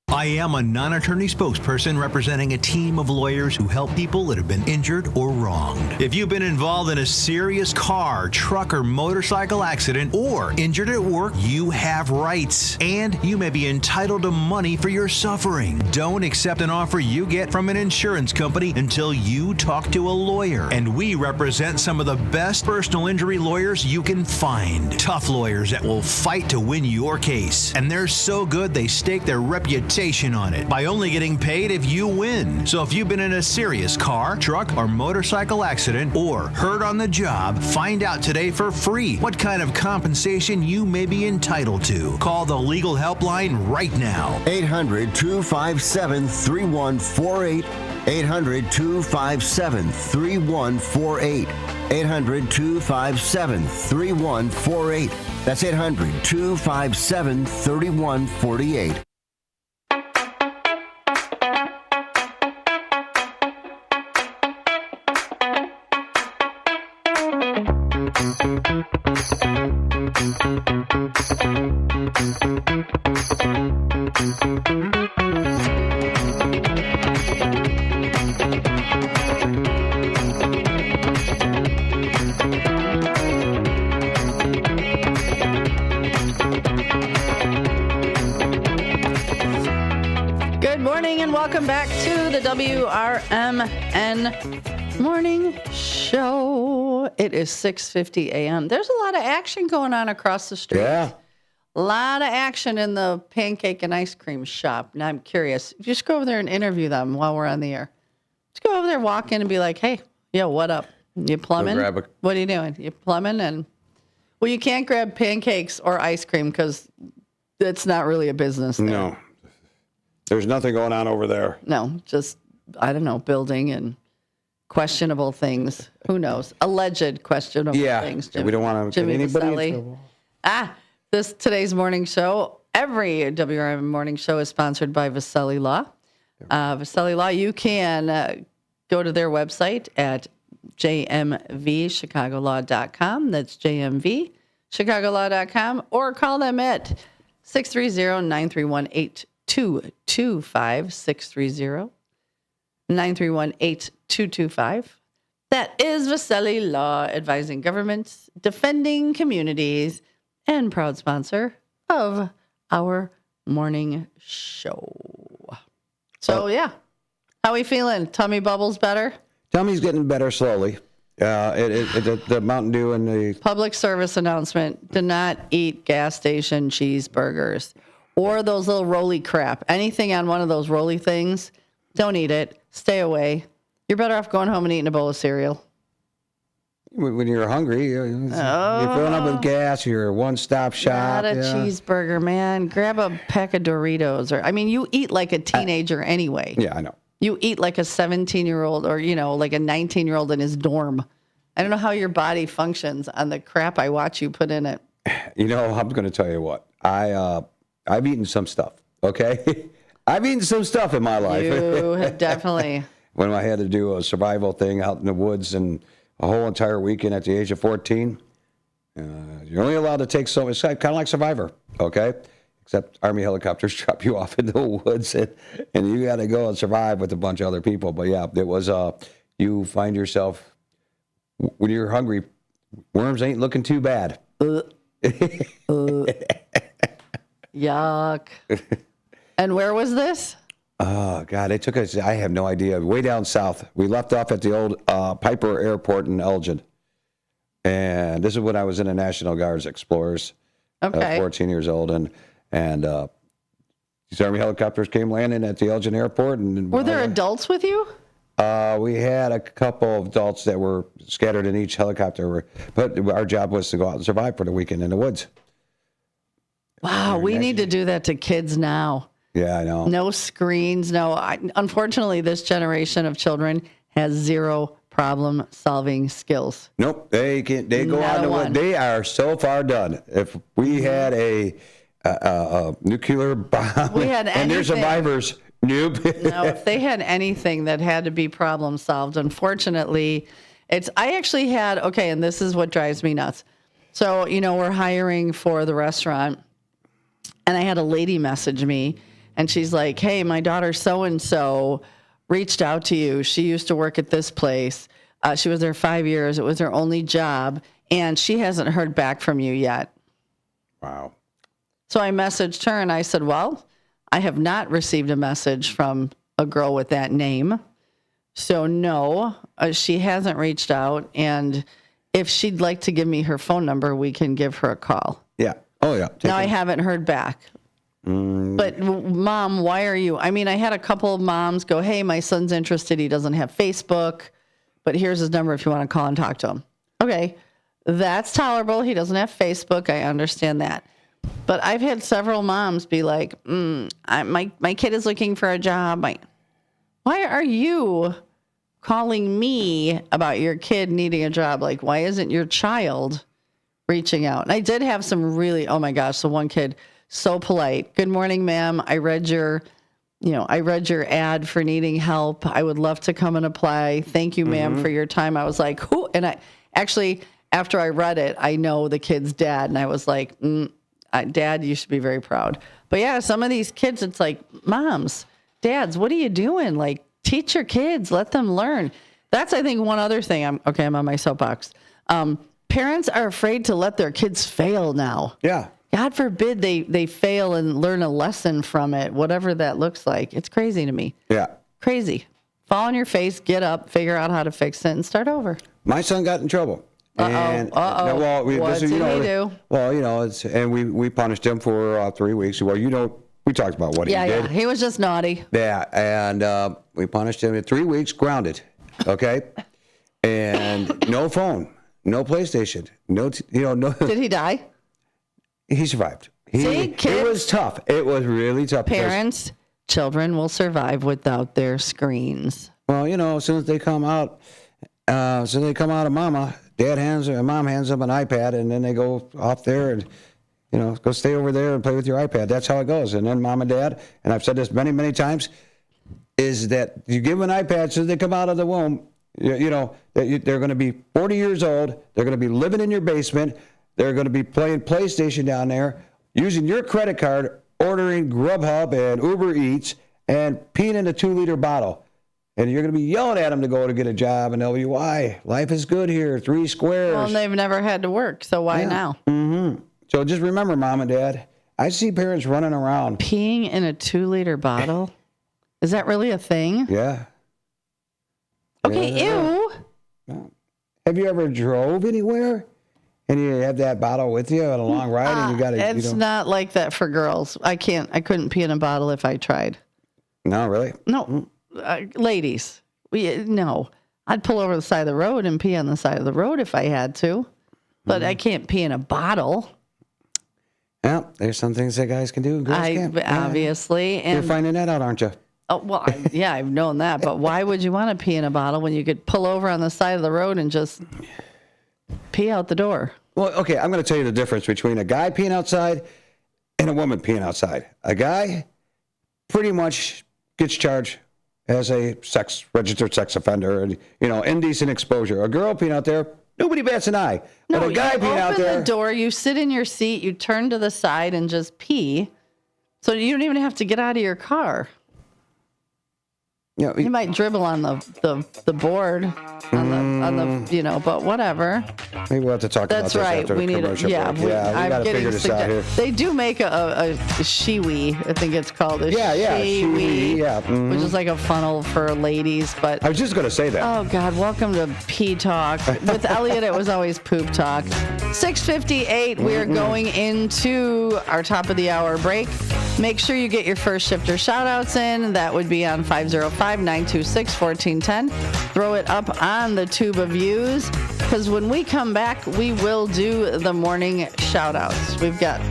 I am a non-attorney spokesperson representing a team of lawyers who help people that have been injured or wronged. If you've been involved in a serious car, truck, or motorcycle accident or injured at work, you have rights, and you may be entitled to money for your suffering. Don't accept an offer you get from an insurance company until you talk to a lawyer. And we represent some of the best personal injury lawyers you can find. Tough lawyers that will fight to win your case. And they're so good they stake their reputation on it by only getting paid if you win. So if you've been in a serious car, truck, or motorcycle accident or hurt on the job, find out today for free what kind of compensation you may be entitled to. Call the legal helpline right now.
800-257-3148. 800-257-3148. 800-257-3148. That's 800-257-3148.
Good morning and welcome back to the WRMN Morning Show. It is 6:50 a.m. There's a lot of action going on across the street.
Yeah.
A lot of action in the pancake and ice cream shop. And I'm curious. Just go over there and interview them while we're on the air. Just go over there, walk in and be like, hey, yo, what up? You plumbing? What are you doing? You plumbing? And well, you can't grab pancakes or ice cream because it's not really a business there.
No. There's nothing going on over there.
No, just, I don't know, building and questionable things. Who knows? Alleged questionable things.
We don't want to get anybody in trouble.
Today's morning show, every WRMN morning show is sponsored by Vaselli Law. Vaselli Law, you can go to their website at jmvchicagolaw.com. That's jmvchicagolaw.com, or call them at 630-931-8225, 630-931-8225. That is Vaselli Law, advising governments, defending communities, and proud sponsor of our morning show. So, how we feeling? Tummy bubbles better?
Tummy's getting better slowly. The Mountain Dew and the...
Public service announcement. Do not eat gas station cheeseburgers or those little roly crap. Anything on one of those roly things, don't eat it. Stay away. You're better off going home and eating a bowl of cereal.
When you're hungry, you're filling up with gas. You're a one-stop shop.
Not a cheeseburger, man. Grab a pack of Doritos. You eat like a teenager anyway.
Yeah, I know.
You eat like a 17-year-old or, like a 19-year-old in his dorm. I don't know how your body functions on the crap I watch you put in it.
I'm going to tell you what. I've eaten some stuff, okay? I've eaten some stuff in my life.
You have definitely.
When I had to do a survival thing out in the woods and a whole entire weekend at the age of 14, you're only allowed to take so much. It's kind of like Survivor, okay? Except Army helicopters drop you off in the woods and you got to go and survive with a bunch of other people. But yeah, it was, you find yourself, when you're hungry, worms ain't looking too bad.
Yuck. And where was this?
Oh, God, they took us, I have no idea, way down south. We left off at the old Piper Airport in Elgin. And this is when I was in the National Guards Explorers.
Okay.
I was 14 years old. And these Army helicopters came landing at the Elgin Airport. And
were there adults with you?
We had a couple of adults that were scattered in each helicopter. But our job was to go out and survive for the weekend in the woods.
Wow, we need to do that to kids now.
Yeah, I know.
No screens, unfortunately, this generation of children has zero problem-solving skills.
Nope, they can't. They go out in the woods. They are so far done. If we had a nuclear bomb and their survivors, nope.
No, if they had anything that had to be problem solved, unfortunately, I actually had, and this is what drives me nuts. So, we're hiring for the restaurant, and I had a lady message me. And she's like, hey, my daughter so-and-so reached out to you. She used to work at this place. She was there 5 years. It was her only job. And she hasn't heard back from you yet.
Wow.
So I messaged her and I said, well, I have not received a message from a girl with that name. So no, she hasn't reached out. And if she'd like to give me her phone number, we can give her a call.
Yeah. Oh, yeah.
I haven't heard back. But Mom, why are you? I mean, I had a couple of moms go, hey, my son's interested. He doesn't have Facebook, but here's his number if you want to call and talk to him. Okay, that's tolerable. He doesn't have Facebook. I understand that. But I've had several moms be like, my kid is looking for a job. Why are you calling me about your kid needing a job? Like, why isn't your child reaching out? And I did have some really, oh my gosh, so one kid, so polite. Good morning, ma'am. I read your ad for needing help. I would love to come and apply. Thank you, ma'am, for your time. I was like, who? And I actually, after I read it, I know the kid's dad. And I was like, Dad, you should be very proud. But yeah, some of these kids, it's like, moms, dads, what are you doing? Like, teach your kids, let them learn. That's, I think, one other thing. I'm on my soapbox. Parents are afraid to let their kids fail now.
Yeah.
God forbid they fail and learn a lesson from it, whatever that looks like. It's crazy to me.
Yeah.
Crazy. Fall on your face, get up, figure out how to fix it, and start over.
My son got in trouble. And,
what did he do?
Well, and we punished him for 3 weeks. Well, we talked about what he did.
Yeah, he was just naughty.
Yeah, and we punished him in 3 weeks, grounded, okay? And no phone, no PlayStation, no.
Did he die?
He survived. It was tough. It was really tough.
Parents, children will survive without their screens.
Well, as soon as they come out, of mama, mom hands them an iPad, and then they go off there and, go stay over there and play with your iPad. That's how it goes. And then mom and dad, and I've said this many, many times, is that you give them an iPad as soon as they come out of the womb, they're going to be 40 years old. They're going to be living in your basement. They're going to be playing PlayStation down there, using your credit card, ordering Grubhub and Uber Eats, and peeing in a 2-liter bottle. And you're going to be yelling at them to go to get a job, and they'll be, why? Life is good here, 3 squares.
Well, they've never had to work, so why now?
Mm-hmm. So just remember, Mom and Dad, I see parents running around.
Peeing in a 2-liter bottle? Is that really a thing?
Yeah.
Okay, ew.
Have you ever drove anywhere And you have that bottle with you on a long ride, and you got to.
It's not like that for girls. I couldn't pee in a bottle if I tried.
No, really?
No, ladies. No, I'd pull over the side of the road and pee on the side of the road if I had to, but I can't pee in a bottle.
Yeah, there's some things that guys can do. Girls can't.
Obviously, and
you're finding that out, aren't you?
Oh well, I've known that. But why would you want to pee in a bottle when you could pull over on the side of the road and just pee out the door?
Well, okay, I'm going to tell you the difference between a guy peeing outside and a woman peeing outside. A guy pretty much gets charged as a registered sex offender, and indecent exposure. A girl peeing out there, nobody bats an eye.
No,
but a guy peeing out there,
you open the door, you sit in your seat, you turn to the side, and just pee. So you don't even have to get out of your car. You might dribble on the board, on the but whatever.
Maybe we'll have to talk about this after the commercial break. We got to figure this out here.
They do make a shiwi, I think it's called. Shiwi, which is like a funnel for ladies. But
I was just going to say that.
Oh, God, welcome to Pee Talk. With Elliot, it was always Poop Talk. 6:58, we are going into our top of the hour break. Make sure you get your first shifter shout-outs in. That would be on 505-926-1410. Throw it up on the tube of views, because when we come back, we will do the morning shout-outs. We've got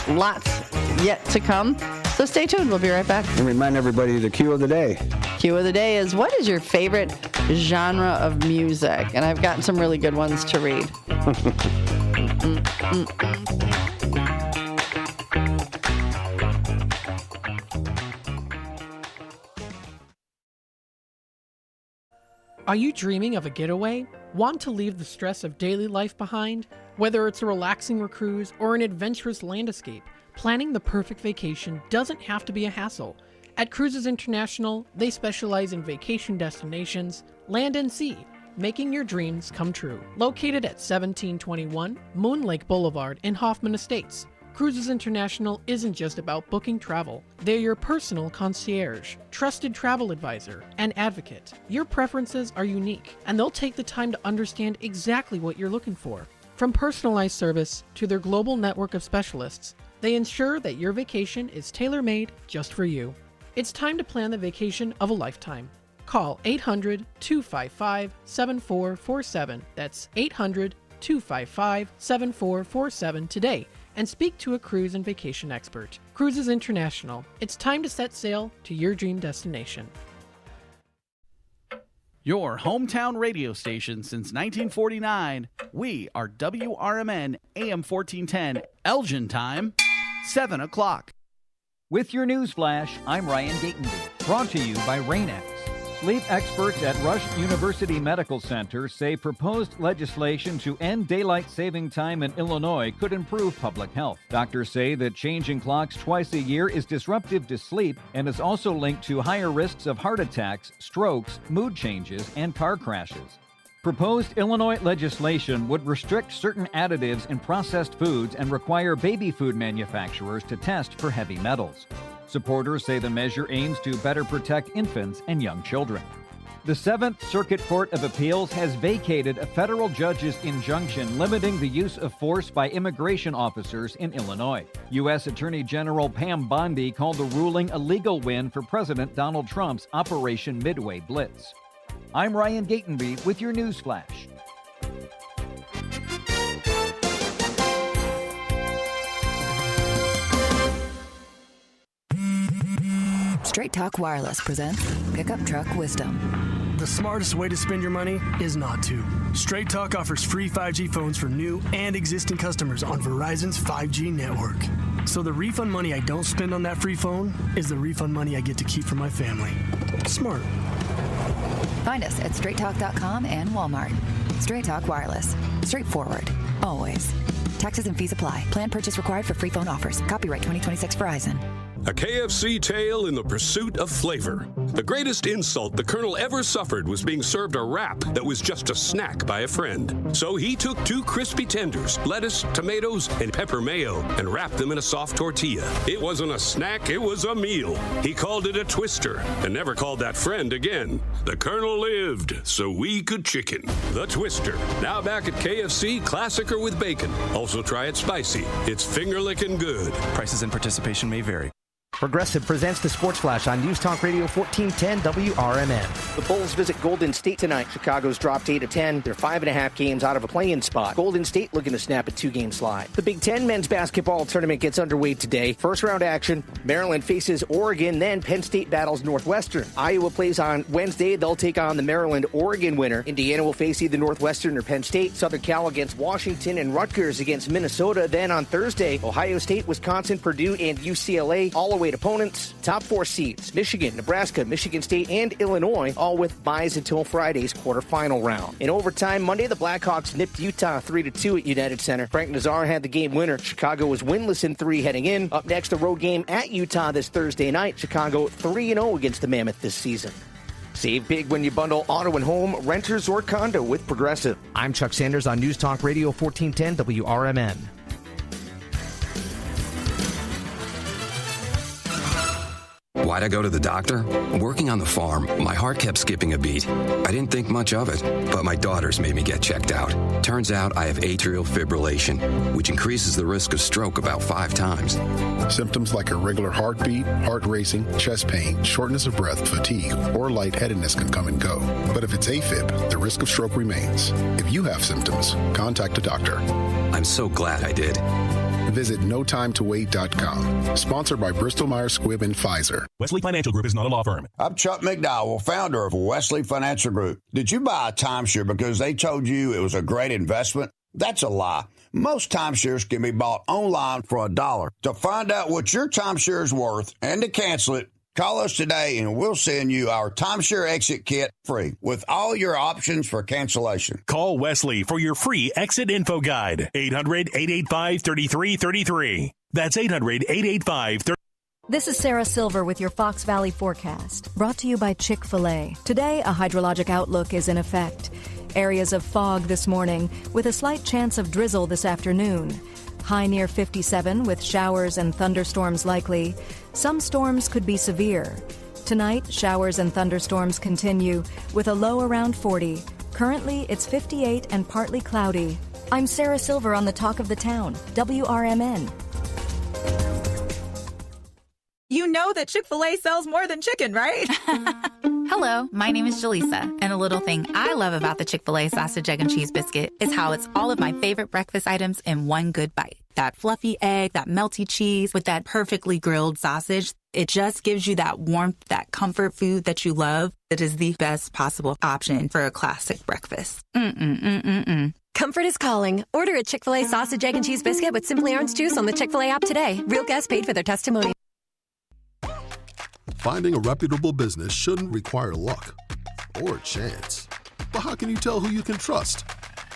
lots yet to come, so stay tuned. We'll be right back.
And remind everybody the cue of the day.
Cue of the day is, what is your favorite genre of music? And I've got some really good ones to read.
Are you dreaming of a getaway? Want to leave the stress of daily life behind? Whether it's a relaxing cruise or an adventurous land escape, planning the perfect vacation doesn't have to be a hassle. At Cruises International, they specialize in vacation destinations, land and sea, making your dreams come true. Located at 1721 Moon Lake Boulevard in Hoffman Estates, Cruises International isn't just about booking travel. They're your personal concierge, trusted travel advisor, and advocate. Your preferences are unique, and they'll take the time to understand exactly what you're looking for. From personalized service to their global network of specialists, they ensure that your vacation is tailor-made just for you. It's time to plan the vacation of a lifetime. Call 800-255-7447. That's 800-255-7447 today. And speak to a cruise and vacation expert. Cruises International. It's time to set sail to your dream destination.
Your hometown radio station since 1949. We are WRMN AM 1410, Elgin time, 7 o'clock.
With your news flash, I'm Ryan Gatenby. Brought to you by Rain-X. Sleep experts at Rush University Medical Center say proposed legislation to end daylight saving time in Illinois could improve public health. Doctors say that changing clocks twice a year is disruptive to sleep and is also linked to higher risks of heart attacks, strokes, mood changes, and car crashes. Proposed Illinois legislation would restrict certain additives in processed foods and require baby food manufacturers to test for heavy metals. Supporters say the measure aims to better protect infants and young children. The 7th Circuit Court of Appeals has vacated a federal judge's injunction limiting the use of force by immigration officers in Illinois. U.S. Attorney General Pam Bondi called the ruling a legal win for President Donald Trump's Operation Midway Blitz. I'm Ryan Gatenby with your news flash.
Straight Talk Wireless presents Pickup Truck Wisdom.
The smartest way to spend your money is not to. Straight Talk offers free 5G phones for new and existing customers on Verizon's 5G network. So the refund money I don't spend on that free phone is the refund money I get to keep for my family. Smart.
Find us at straighttalk.com and Walmart. Straight Talk Wireless. Straightforward. Always. Taxes and fees apply. Plan purchase required for free phone offers. Copyright 2026 Verizon.
A KFC tale in the pursuit of flavor. The greatest insult the Colonel ever suffered was being served a wrap that was just a snack by a friend. So he took 2 crispy tenders, lettuce, tomatoes, and pepper mayo, and wrapped them in a soft tortilla. It wasn't a snack, it was a meal. He called it a twister, and never called that friend again. The Colonel lived, so we could chicken. The Twister, now back at KFC, classic or with bacon. Also try it spicy. It's finger-licking good.
Prices and participation may vary.
Progressive presents the Sports Flash on News Talk Radio 1410 WRMN. The Bulls visit Golden State tonight. Chicago's dropped 8 of 10. They're 5.5 games out of a play-in spot. Golden State looking to snap a 2-game slide. The Big Ten men's basketball tournament gets underway today. First round action, Maryland faces Oregon, then Penn State battles Northwestern. Iowa plays on Wednesday. They'll take on the Maryland-Oregon winner. Indiana will face either Northwestern or Penn State. Southern Cal against Washington, and Rutgers against Minnesota. Then on Thursday, Ohio State, Wisconsin, Purdue, and UCLA all await opponents. Top 4 seeds, Michigan, Nebraska, Michigan State, and Illinois, all with byes until Friday's quarterfinal round. In overtime Monday, the Blackhawks nipped Utah 3-2 at United Center. Frank Nazar had the game winner. Chicago was winless in 3 heading in. Up next, the road game at Utah this Thursday night. Chicago 3-0 against the Mammoth this season. Save big when you bundle auto and home, renters, or condo with Progressive. I'm Chuck Sanders on News Talk Radio 1410 WRMN.
Why'd I go to the doctor? Working on the farm, my heart kept skipping a beat. I didn't think much of it, but my daughters made me get checked out. Turns out I have atrial fibrillation, which increases the risk of stroke about 5 times.
Symptoms like irregular heartbeat, heart racing, chest pain, shortness of breath, fatigue, or lightheadedness can come and go. But if it's AFib, the risk of stroke remains. If you have symptoms, contact a doctor.
I'm so glad I did.
Visit notimetowait.com. Sponsored by Bristol-Myers Squibb and Pfizer.
Wesley Financial Group is not a law firm.
I'm Chuck McDowell, founder of Wesley Financial Group. Did you buy a timeshare because they told you it was a great investment? That's a lie. Most timeshares can be bought online for $1. To find out what your timeshare is worth and to cancel it, call us today and we'll send you our timeshare exit kit free with all your options for cancellation.
Call Wesley for your free exit info guide. 800-885-3333. That's 800-885-3333.
This is Sarah Silver with your Fox Valley forecast, brought to you by Chick-fil-A. Today, a hydrologic outlook is in effect. Areas of fog this morning, with a slight chance of drizzle this afternoon. High near 57 with showers and thunderstorms likely. Some storms could be severe. Tonight, showers and thunderstorms continue with a low around 40. Currently, it's 58 and partly cloudy. I'm Sarah Silver on the Talk of the Town, WRMN.
You know that Chick-fil-A sells more than chicken, right?
Hello, my name is Jaleesa, and a little thing I love about the Chick-fil-A sausage, egg, and cheese biscuit is how it's all of my favorite breakfast items in one good bite. That fluffy egg, that melty cheese with that perfectly grilled sausage. It just gives you that warmth, that comfort food that you love. It is the best possible option for a classic breakfast.
Comfort is calling. Order a Chick-fil-A sausage, egg, and cheese biscuit with Simply Orange Juice on the Chick-fil-A app today. Real guests paid for their testimony.
Finding a reputable business shouldn't require luck or chance. But how can you tell who you can trust?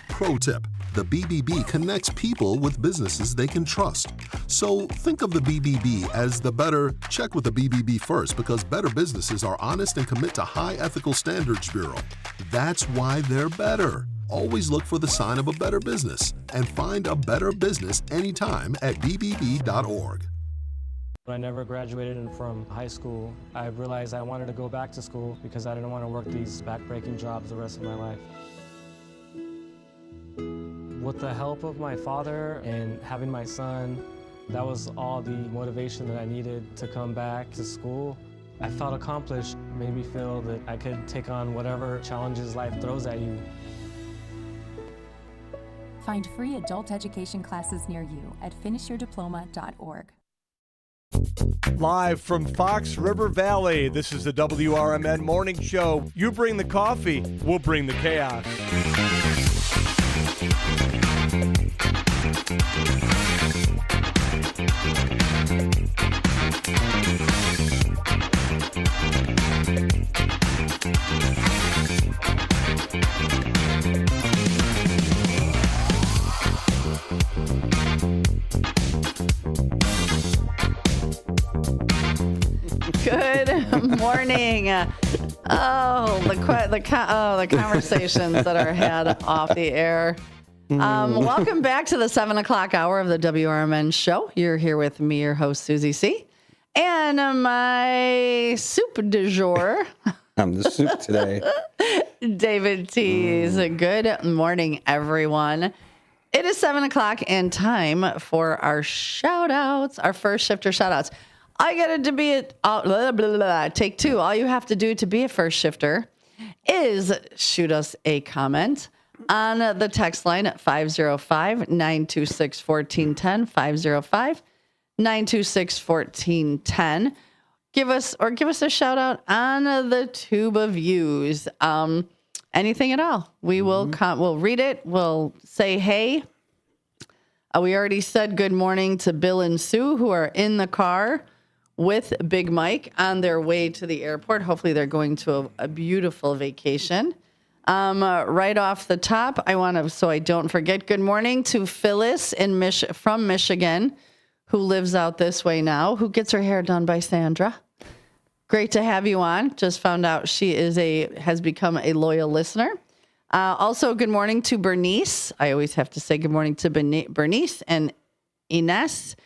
Pro tip, the BBB connects people with businesses they can trust. So think of the BBB as the better, check with the BBB first, because better businesses are honest and commit to high ethical standards bureau. That's why they're better. Always look for the sign of a better business and find a better business anytime at bbb.org.
When I never graduated from high school, I realized I wanted to go back to school because I didn't want to work these back-breaking jobs the rest of my life. With the help of my father and having my son, that was all the motivation that I needed to come back to school. I felt accomplished, made me feel that I could take on whatever challenges life throws at you.
Find free adult education classes near you at finishyourdiploma.org.
Live from Fox River Valley, this is the WRMN Morning Show. You bring the coffee, we'll bring the chaos.
morning. The conversations that are had off the air. Welcome back to the 7 o'clock hour of the WRMN show. You're here with me, your host, Susie C. And my soup du jour.
I'm the soup today.
David Tees. Good morning, everyone. It is 7 o'clock and time for our shout outs, our first shifter shout outs. I got it to be take two. All you have to do to be a first shifter is shoot us a comment on the text line at 505-926-1410, 505-926-1410. Give us a shout out on the tube of views. Anything at all. We will we'll read it. We'll say hey. We already said good morning to Bill and Sue, who are in the car with Big Mike on their way to the airport. Hopefully they're going to a beautiful vacation. Right off the top, I want to, so I don't forget, good morning to Phyllis from Michigan, who lives out this way now, who gets her hair done by Sandra. Great to have you on. Just found out she has become a loyal listener. Also, good morning to Bernice. I always have to say good morning to Bernice and Ines.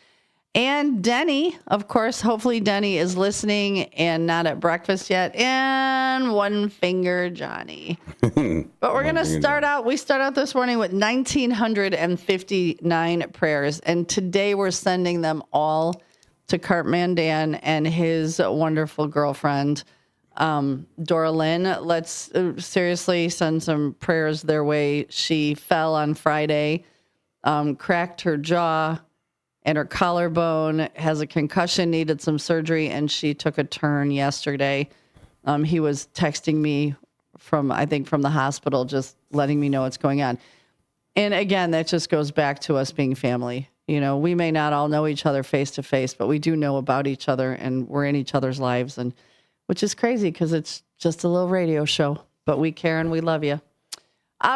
And Denny, of course. Hopefully Denny is listening and not at breakfast yet. And One Finger Johnny. But we're going to start out. We start out this morning with 1,959 prayers. And today we're sending them all to Cartman Dan and his wonderful girlfriend, Dora Lynn. Let's seriously send some prayers their way. She fell on Friday, cracked her jaw and her collarbone, has a concussion, needed some surgery, and she took a turn yesterday. He was texting me from the hospital, just letting me know what's going on. And again, that just goes back to us being family. You know, we may not all know each other face to face, but we do know about each other, and we're in each other's lives, and which is crazy because it's just a little radio show, but we care and we love you.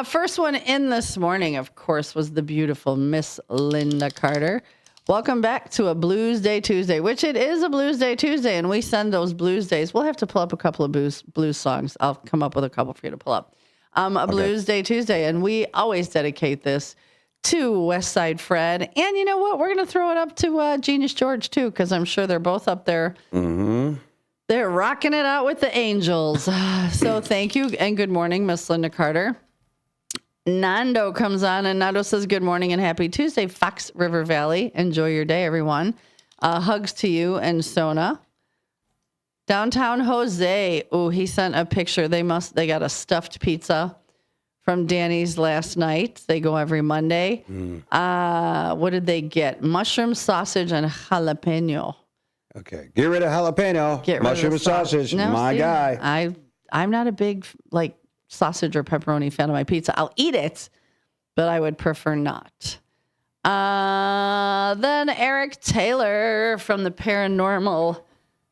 First one in this morning, of course, was the beautiful Miss Linda Carter. Welcome back to a Blues Day Tuesday, which it is a Blues Day Tuesday, and we send those Blues Days. We'll have to pull up a couple of blues songs. I'll come up with a couple for you to pull up. Blues Day Tuesday, and we always dedicate this to West Side Fred. And you know what? We're going to throw it up to Genius George, too, because I'm sure they're both up there. Mm-hmm. They're rocking it out with the Angels. So thank you, and good morning, Miss Linda Carter. Nando comes on, and Nando says, good morning and happy Tuesday, Fox River Valley. Enjoy your day, everyone. Hugs to you and Sona. Downtown Jose. Oh, he sent a picture. They got a stuffed pizza from Danny's last night. They go every Monday. What did they get? Mushroom sausage and jalapeno.
Okay. Get rid of jalapeno. Mushroom and sausage.
No,
my guy.
I'm not a big, sausage or pepperoni fan of my pizza. I'll eat it, but I would prefer not. Then Eric Taylor from the Paranormal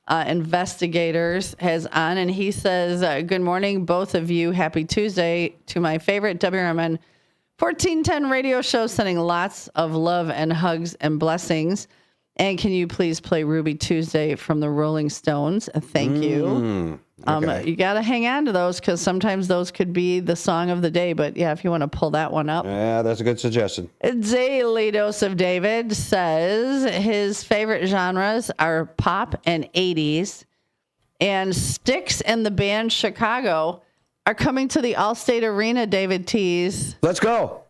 Investigators has on, and he says, good morning, both of you. Happy Tuesday to my favorite WRMN 1410 radio show, sending lots of love and hugs and blessings. And can you please play Ruby Tuesday from the Rolling Stones? Thank you. Okay. You got to hang on to those because sometimes those could be the song of the day. But yeah, if you want to pull that one up.
Yeah, that's a good suggestion.
Daily Dose of David says his favorite genres are pop and 80s. And Styx and the band Chicago are coming to the Allstate Arena, David Tees.
Let's go.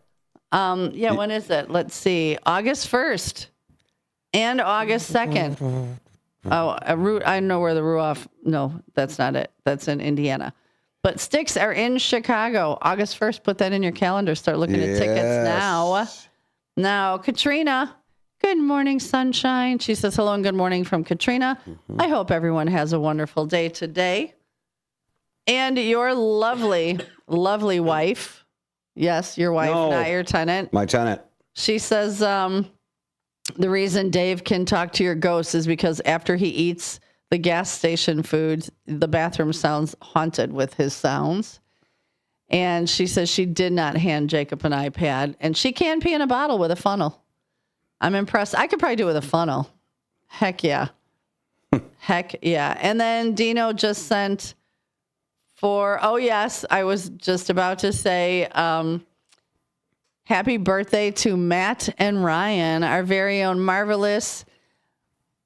When is it? Let's see. August 1st. And August 2nd. I know where the Ruoff. No, that's not it. That's in Indiana. But Styx are in Chicago. August 1st. Put that in your calendar. Start looking at tickets now. Now, Katrina. Good morning, sunshine. She says hello and good morning from Katrina. I hope everyone has a wonderful day today. And your lovely, lovely wife. Yes, your wife, not your tenant.
My tenant.
She says, the reason Dave can talk to your ghost is because after he eats the gas station food, the bathroom sounds haunted with his sounds. And she says she did not hand Jacob an iPad, and she can pee in a bottle with a funnel. I'm impressed. I could probably do it with a funnel. Heck yeah. Heck yeah. And then Dino just sent oh yes, I was just about to say, happy birthday to Matt and Ryan, our very own marvelous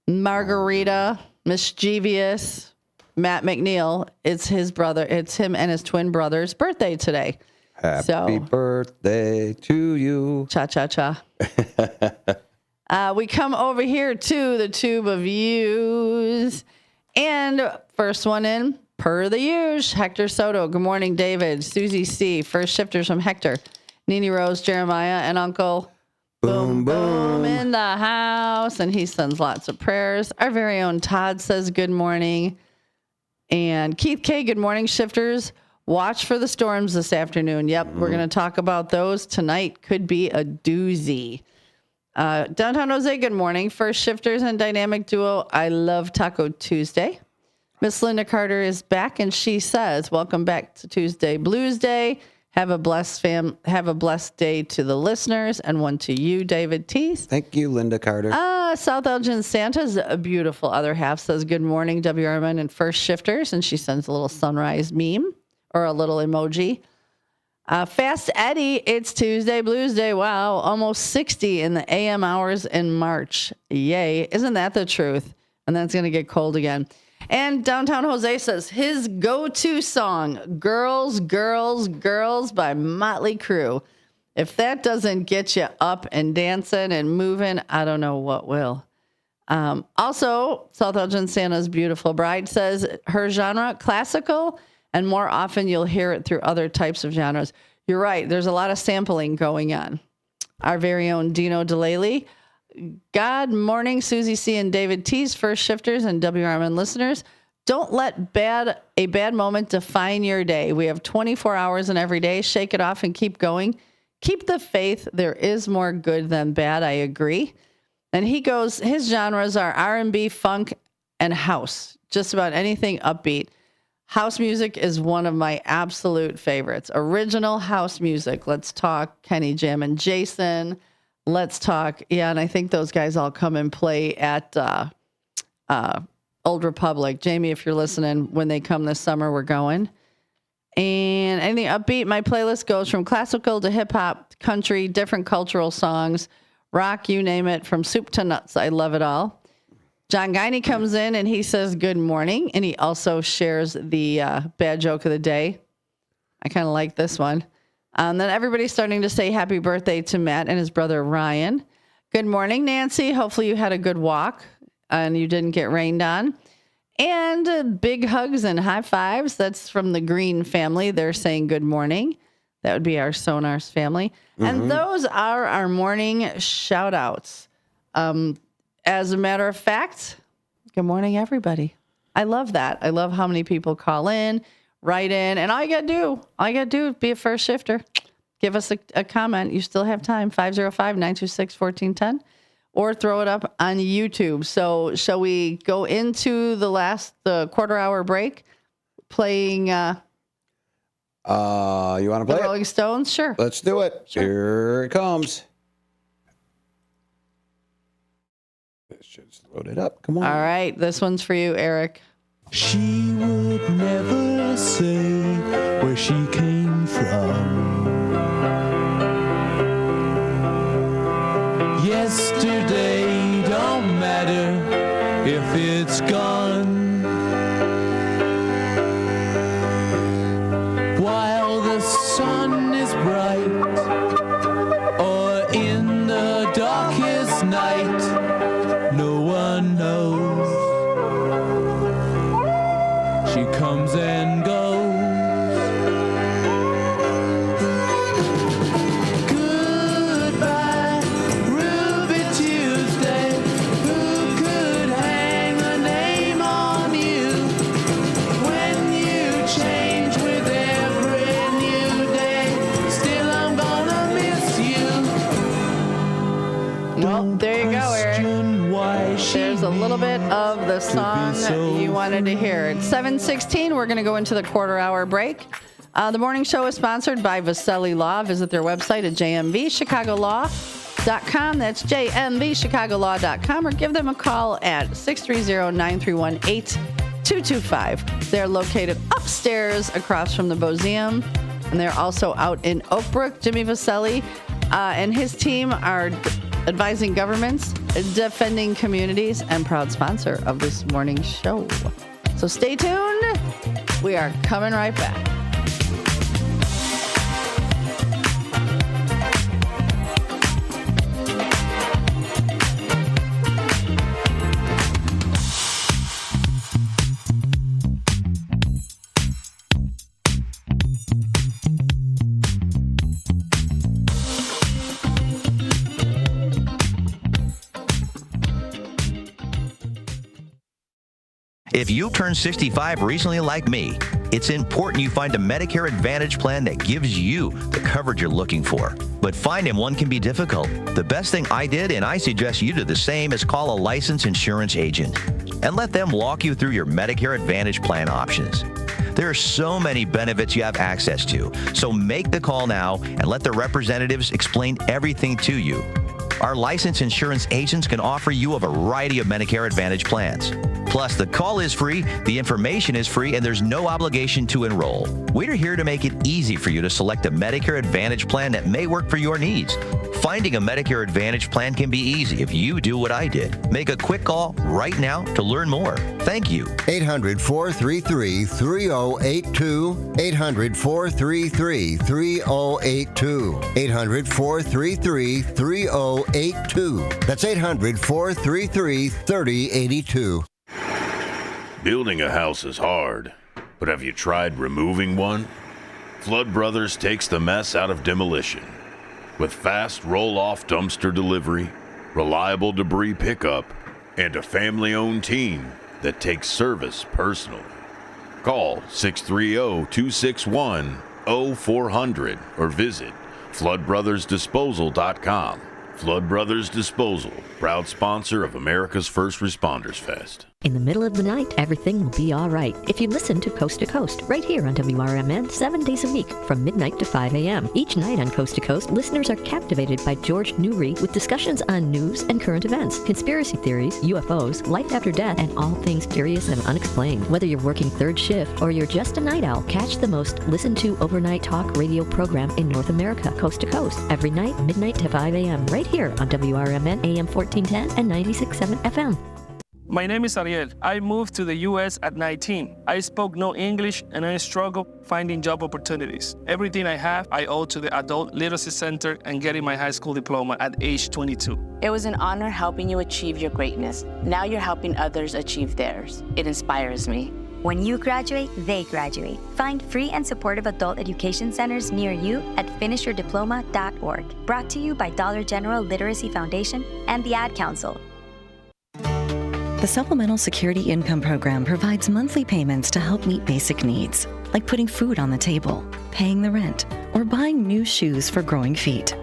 Margarita, mischievous Matt McNeil. It's his brother. It's him and his twin brother's birthday today.
Happy birthday to you.
Cha-cha-cha. We come over here to the tube of views. And first one in, per the usual, Hector Soto. Good morning, David. Susie C. First shifters from Hector. Nene Rose, Jeremiah, and Uncle Boom Boom in the house. And he sends lots of prayers. Our very own Todd says good morning. And Keith K., good morning, shifters. Watch for the storms this afternoon. Yep, we're going to talk about those tonight. Could be a doozy. Downtown Jose, good morning. First shifters and dynamic duo. I love Taco Tuesday. Miss Linda Carter is back, and she says, welcome back to Tuesday Blues Day. Have a blessed day to the listeners, and one to you, David Teese.
Thank you, Linda Carter.
South Elgin Santa's a beautiful other half says, good morning, WRMN and first shifters, and she sends a little sunrise meme or a little emoji. Fast Eddie, it's Tuesday Blues Day. Wow, almost 60 in the AM hours in March. Yay. Isn't that the truth? And then it's going to get cold again. And Downtown Jose says his go-to song, Girls, Girls, Girls by Motley Crue. If that doesn't get you up and dancing and moving, I don't know what will. Also, South Elgin Santa's Beautiful Bride says her genre, classical, and more often you'll hear it through other types of genres. You're right. There's a lot of sampling going on. Our very own Dino DeLaley. God morning, Susie C. and David T's first shifters and WRMN listeners. Don't let a bad moment define your day. We have 24 hours in every day. Shake it off and keep going. Keep the faith. There is more good than bad. I agree. And he goes, his genres are R&B, funk, and house. Just about anything upbeat. House music is one of my absolute favorites. Original house music. Let's talk Kenny Jam and Jason. Let's talk. Yeah, and I think those guys all come and play at Old Republic. Jamie, if you're listening, when they come this summer, we're going. And anything upbeat, my playlist goes from classical to hip-hop, country, different cultural songs, rock, you name it, from soup to nuts. I love it all. John Guiney comes in and he says good morning, and he also shares the bad joke of the day. I kind of like this one. Then everybody's starting to say happy birthday to Matt and his brother Ryan. Good morning, Nancy. Hopefully you had a good walk and you didn't get rained on. And big hugs and high fives. That's from the Green family. They're saying good morning. That would be our Sonars family. Mm-hmm. And those are our morning shout outs. As a matter of fact, good morning, everybody. I love that. I love how many people call in, write in, and all you gotta do is be a first shifter. Give us a comment. You still have time, 505-926-1410, or throw it up on YouTube. So shall we go into the quarter hour break playing
you want to play
the Rolling Stones? Sure.
Let's do it. Sure. Here it comes. Let's just load it up. Come on.
All right. This one's for you, Eric.
She would never say where she came from. Yesterday don't matter if it's gone. While the sun is bright or in the darkest night, no one knows. She comes and goes. Goodbye, Ruby Tuesday. Who could hang a name on you when you change with every new day? Still, I'm gonna miss you.
Well, there you go, Eric. There's a little bit of the song that you wanted to hear. It's 7:16. We're going to go into the quarter hour break. The morning show is sponsored by Vasselli Law. Visit their website at JMV Chicago Law. That's jmvchicagolaw.com, or give them a call at 630-931-8225. They're located upstairs across from the Boseum, and they're also out in Oakbrook. Jimmy Vaselli and his team are advising governments, defending communities, and proud sponsor of this morning's show. So stay tuned. We are coming right back.
If you turned 65 recently like me, it's important you find a Medicare Advantage plan that gives you the coverage you're looking for. But finding one can be difficult. The best thing I did, and I suggest you do the same, is call a licensed insurance agent and let them walk you through your Medicare Advantage plan options. There are so many benefits you have access to, so make the call now and let the representatives explain everything to you. Our licensed insurance agents can offer you a variety of Medicare Advantage plans. Plus, the call is free, the information is free, and there's no obligation to enroll. We're here to make it easy for you to select a Medicare Advantage plan that may work for your needs. Finding a Medicare Advantage plan can be easy if you do what I did. Make a quick call right now to learn more. Thank you.
800-433-3082. 800-433-3082. 800-433-3082. That's 800-433-3082.
Building a house is hard, but have you tried removing one? Flood Brothers takes the mess out of demolition. With fast roll-off dumpster delivery, reliable debris pickup, and a family-owned team that takes service personally. Call 630-261-0400 or visit floodbrothersdisposal.com. Flood Brothers Disposal, proud sponsor of America's First Responders Fest.
In the middle of the night, everything will be all right if you listen to Coast to Coast right here on WRMN 7 days a week from midnight to 5 a.m. Each night on Coast to Coast, listeners are captivated by George Newry with discussions on news and current events, conspiracy theories, UFOs, life after death, and all things curious and unexplained. Whether you're working third shift or you're just a night owl, catch the most listened to overnight talk radio program in North America, Coast to Coast, every night, midnight to 5 a.m. right here on WRMN AM 1410 and 96.7 FM.
My name is Ariel. I moved to the U.S. at 19. I spoke no English and I struggled finding job opportunities. Everything I have, I owe to the Adult Literacy Center and getting my high school diploma at age 22.
It was an honor helping you achieve your greatness. Now you're helping others achieve theirs. It inspires me.
When you graduate, they graduate. Find free and supportive adult education centers near you at finishyourdiploma.org. Brought to you by Dollar General Literacy Foundation and the Ad Council.
The Supplemental Security Income Program provides monthly payments to help meet basic needs, like putting food on the table, paying the rent, or buying new shoes for growing feet.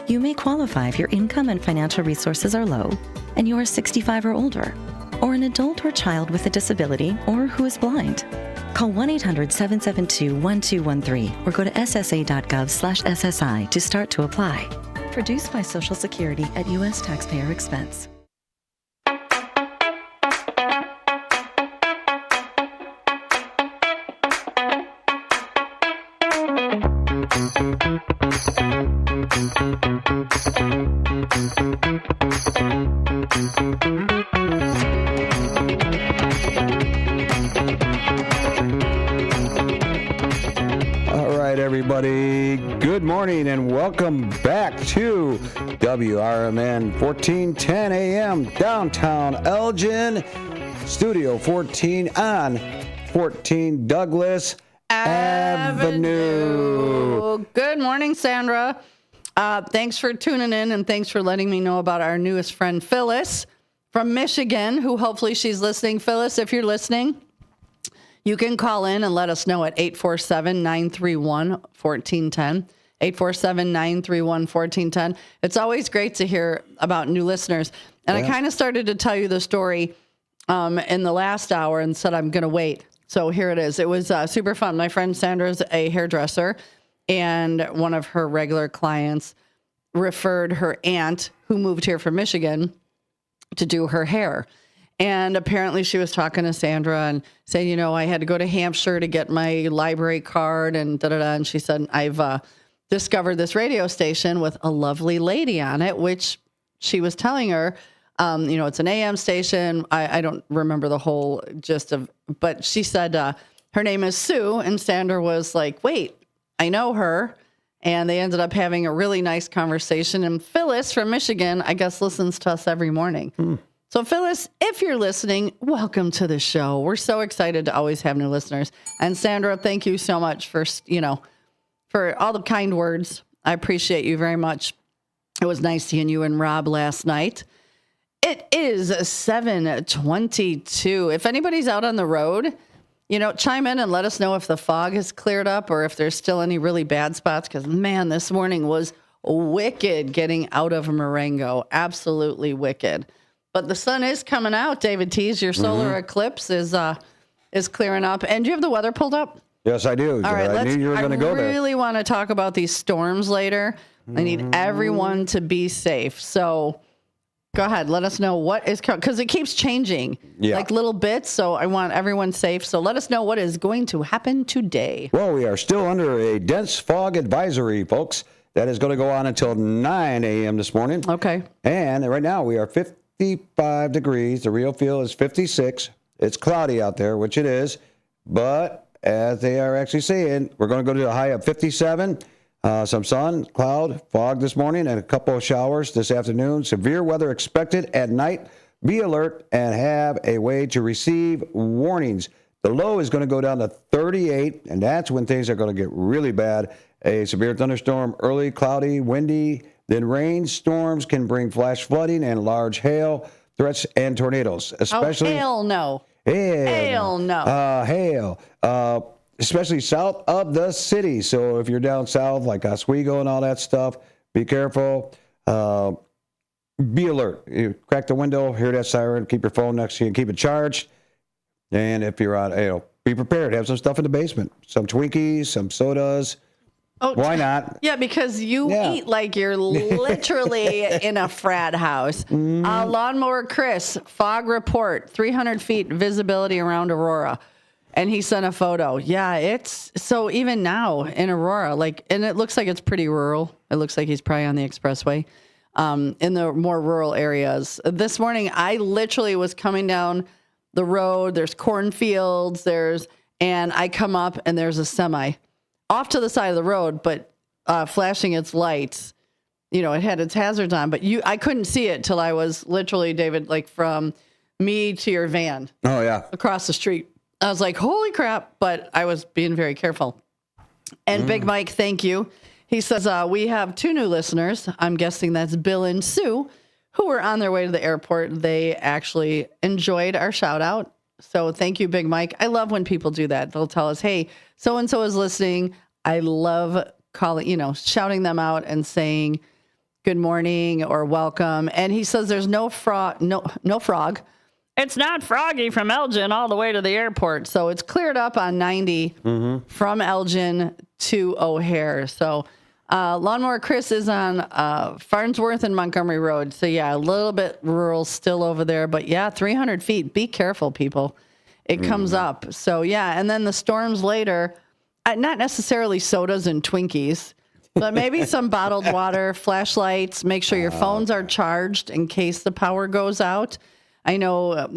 You may qualify if your income and financial resources are low, and you are 65 or older, or an adult or child with a disability, or who is blind. Call 1-800-772-1213 or go to ssa.gov/SSI to start to apply. Produced by Social Security at U.S. taxpayer expense.
All right, everybody. Good morning and welcome back to WRMN 1410 AM downtown Elgin, Studio 14 on 14 Douglas Avenue.
Good morning, Sandra. Thanks for tuning in and thanks for letting me know about our newest friend, Phyllis from Michigan, who hopefully she's listening. Phyllis, if you're listening, you can call in and let us know at 847-931-1410. 847-931-1410. It's always great to hear about new listeners. And I kind of started to tell you the story in the last hour and said I'm going to wait. So here it is. It was super fun. My friend Sandra's a hairdresser, and one of her regular clients referred her aunt, who moved here from Michigan, to do her hair. And apparently she was talking to Sandra and saying, I had to go to Hampshire to get my library card and da-da-da. And she said, I've discovered this radio station with a lovely lady on it, which she was telling her, it's an AM station. I don't remember the whole gist of, but she said her name is Sue. And Sandra was like, wait, I know her. And they ended up having a really nice conversation. And Phyllis from Michigan, I guess, listens to us every morning. So Phyllis, if you're listening, welcome to the show. We're so excited to always have new listeners. And Sandra, thank you so much for all the kind words. I appreciate you very much. It was nice seeing you and Rob last night. It is 7:22. If anybody's out on the road, chime in and let us know if the fog has cleared up or if there's still any really bad spots. Because, man, this morning was wicked getting out of Marengo. Absolutely wicked. But the sun is coming out, David Tease. Your solar eclipse is clearing up. And do you have the weather pulled up?
Yes, I do.
All right,
I knew you were going to go there.
I really want to talk about these storms later. I need everyone to be safe. So go ahead. Let us know what is coming, because it keeps changing, like little bits. So I want everyone safe. So let us know what is going to happen today.
Well, we are still under a dense fog advisory, folks. That is going to go on until 9 a.m. this morning.
Okay.
And right now we are 55 degrees. The real feel is 56. It's cloudy out there, which it is. But as they are actually saying, we're going to go to a high of 57. Some sun, cloud, fog this morning, and a couple of showers this afternoon. Severe weather expected at night. Be alert and have a way to receive warnings. The low is going to go down to 38, and that's when things are going to get really bad. A severe thunderstorm, early, cloudy, windy, then rain. Storms can bring flash flooding and large hail threats and tornadoes, especially.
Hail no.
Hail no. Hail. Especially south of the city. So if you're down south, like Oswego and all that stuff, be careful. Be alert. You crack the window, hear that siren, keep your phone next to you, and keep it charged. And if you're out, be prepared. Have some stuff in the basement. Some Twinkies, some sodas.
Oh,
why not?
Yeah, because you eat like you're literally in a frat house. Lawnmower Chris, fog report, 300 feet visibility around Aurora. And he sent a photo. Yeah, it's so even now in Aurora, and it looks like it's pretty rural. It looks like he's probably on the expressway in the more rural areas. This morning, I literally was coming down the road. There's cornfields, and I come up and there's a semi off to the side of the road, but flashing its lights. It had its hazards on, but I couldn't see it till I was literally, David, from me to your van.
Oh, yeah.
Across the street. I was like, holy crap, but I was being very careful. And Big Mike, thank you. He says, we have 2 new listeners. I'm guessing that's Bill and Sue, who were on their way to the airport. They actually enjoyed our shout out. So thank you, Big Mike. I love when people do that. They'll tell us, hey, so-and-so is listening. I love shouting them out and saying good morning or welcome. And he says there's no frog. It's not froggy from Elgin all the way to the airport. So it's cleared up on 90 from Elgin to O'Hare. So Lawnmower Chris is on Farnsworth and Montgomery Road. So, yeah, a little bit rural still over there. But, yeah, 300 feet. Be careful, people. It comes up. So, yeah, and then the storms later, not necessarily sodas and Twinkies, but maybe some bottled water, flashlights. Make sure your phones are charged in case the power goes out. I know,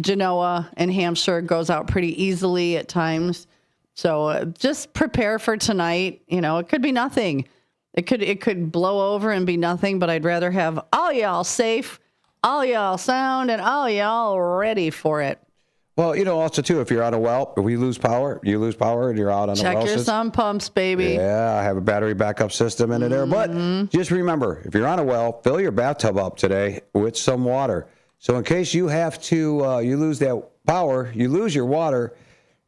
Genoa and Hampshire goes out pretty easily at times. So just prepare for tonight. It could be nothing. It could blow over and be nothing, but I'd rather have all y'all safe, all y'all sound, and all y'all ready for it.
Well, also, too, if you're on a well, if we lose power, you lose power and you're out on a well.
Check your sump pumps, baby.
Yeah, I have a battery backup system in there. But just remember, if you're on a well, fill your bathtub up today with some water. So in case you have to, you lose that power, you lose your water,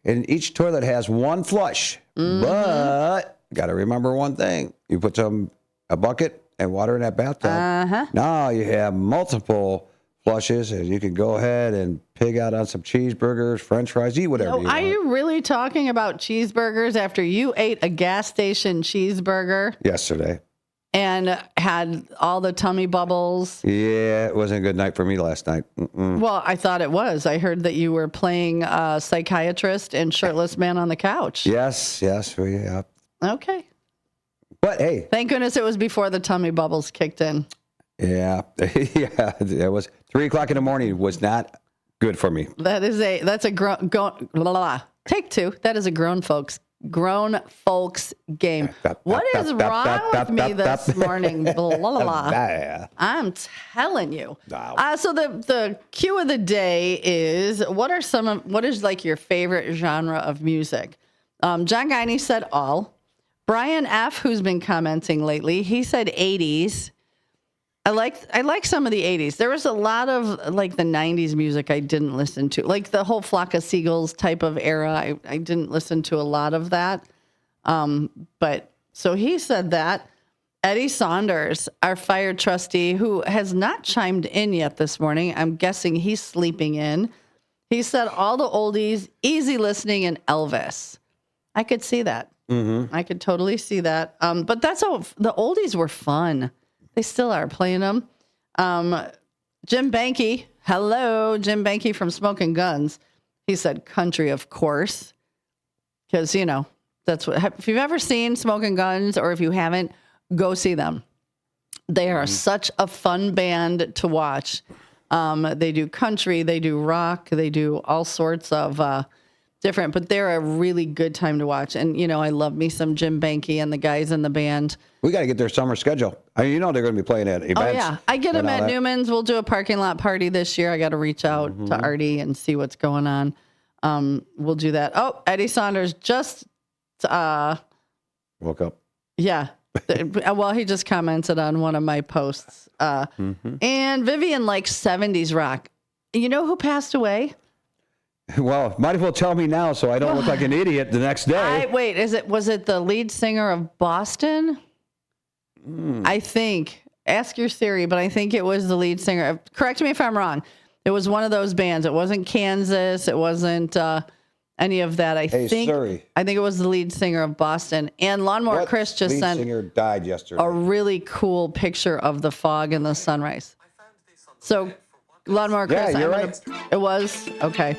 and each toilet has one flush. But got to remember one thing. You put a bucket and water in that bathtub. Now you have multiple flushes, and you can go ahead and pig out on some cheeseburgers, French fries, eat whatever you want.
Are you really talking about cheeseburgers after you ate a gas station cheeseburger
Yesterday.
and had all the tummy bubbles?
Yeah, it wasn't a good night for me last night.
Well, I thought it was. I heard that you were playing psychiatrist and shirtless man on the couch.
Yes, yeah.
Okay.
But hey.
Thank goodness it was before the tummy bubbles kicked in.
Yeah, yeah. It was 3:00 in the morning. Was not good for me.
That's a take two. That is a grown folks game. What is wrong with me this morning? I'm telling you. So the cue of the day is what is like your favorite genre of music? John Guiney said all. Brian F., who's been commenting lately, he said 80s. I like some of the 80s. There was a lot of like the 90s music I didn't listen to. Like the whole Flock of Seagulls type of era. I didn't listen to a lot of that. But so he said that. Eddie Saunders, our fire trustee, who has not chimed in yet this morning. I'm guessing he's sleeping in. He said all the oldies, easy listening, and Elvis. I could see that.
Mm-hmm.
I could totally see that. But that's all. The oldies were fun. They still are playing them. Jim Banky. Hello, Jim Banky from Smoking Guns. He said country, of course. Because, that's what, if you've ever seen Smoking Guns or if you haven't, go see them. They are such a fun band to watch. They do country, they do rock, they do all sorts of different, but they're a really good time to watch. And, I love me some Jim Banky and the guys in the band.
We got to get their summer schedule. I mean, they're going to be playing at events.
Oh, yeah. I get them at Newman's. We'll do a parking lot party this year. I got to reach out to Artie and see what's going on. We'll do that. Oh, Eddie Saunders just
woke up.
Yeah. Well, he just commented on one of my posts. And Vivian likes 70s rock. You know who passed away?
Well, might as well tell me now so I don't look like an idiot the next day.
Was it the lead singer of Boston? I think. Ask your Siri, but I think it was the lead singer. Correct me if I'm wrong. It was one of those bands. It wasn't Kansas. It wasn't any of that. I think it was the lead singer of Boston. And Lawnmower Chris just sent
singer died yesterday.
a really cool picture of the fog and the sunrise. So, Lawnmower Chris,
you're right.
It was? Okay.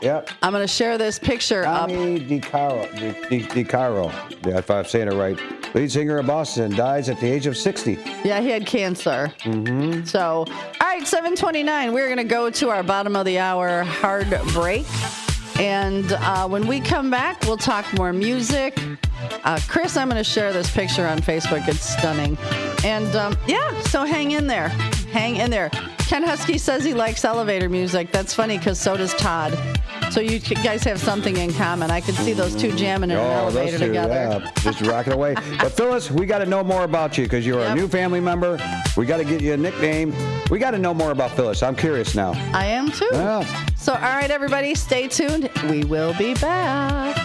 Yep.
I'm going to share this picture
Tommy DiCaro. Yeah, if I'm saying it right. Lead singer of Boston dies at the age of 60.
Yeah, he had cancer.
Mm-hmm.
So, all right, 7:29. We're going to go to our bottom of the hour hard break. And when we come back, we'll talk more music. Chris, I'm going to share this picture on Facebook. It's stunning. And so hang in there. Hang in there. Ken Husky says he likes elevator music. That's funny because so does Todd. So you guys have something in common. I could see those two jamming in an elevator together.
Yeah, just rocking away. But Phyllis, we got to know more about you because you're a new family member. We got to get you a nickname. We got to know more about Phyllis. I'm curious now.
I am too.
Yeah.
So, all right, everybody, stay tuned. We will be back.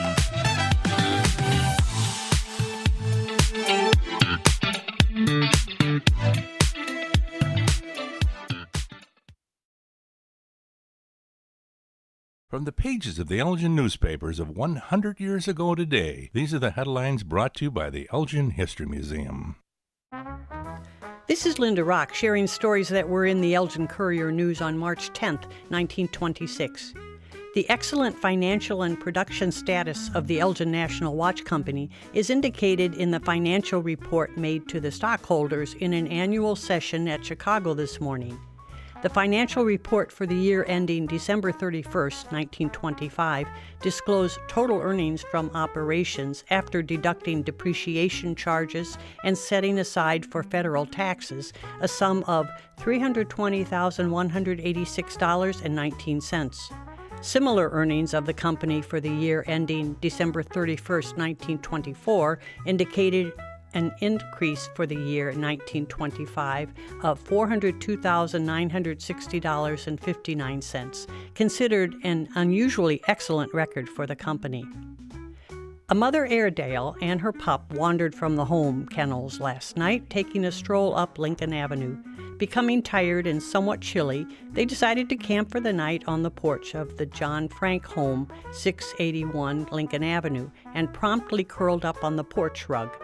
From the pages of the Elgin newspapers of 100 years ago today, these are the headlines brought to you by the Elgin History Museum.
This is Linda Rock sharing stories that were in the Elgin Courier News on March 10th, 1926. The excellent financial and production status of the Elgin National Watch Company is indicated in the financial report made to the stockholders in an annual session at Chicago this morning. The financial report for the year ending December 31st, 1925, disclosed total earnings from operations after deducting depreciation charges and setting aside for federal taxes a sum of $320,186.19. Similar earnings of the company for the year ending December 31st, 1924, indicated an increase for the year 1925 of $402,960.59, considered an unusually excellent record for the company. A mother Airedale and her pup wandered from the home kennels last night, taking a stroll up Lincoln Avenue. Becoming tired and somewhat chilly, they decided to camp for the night on the porch of the John Frank home, 681 Lincoln Avenue, and promptly curled up on the porch rug.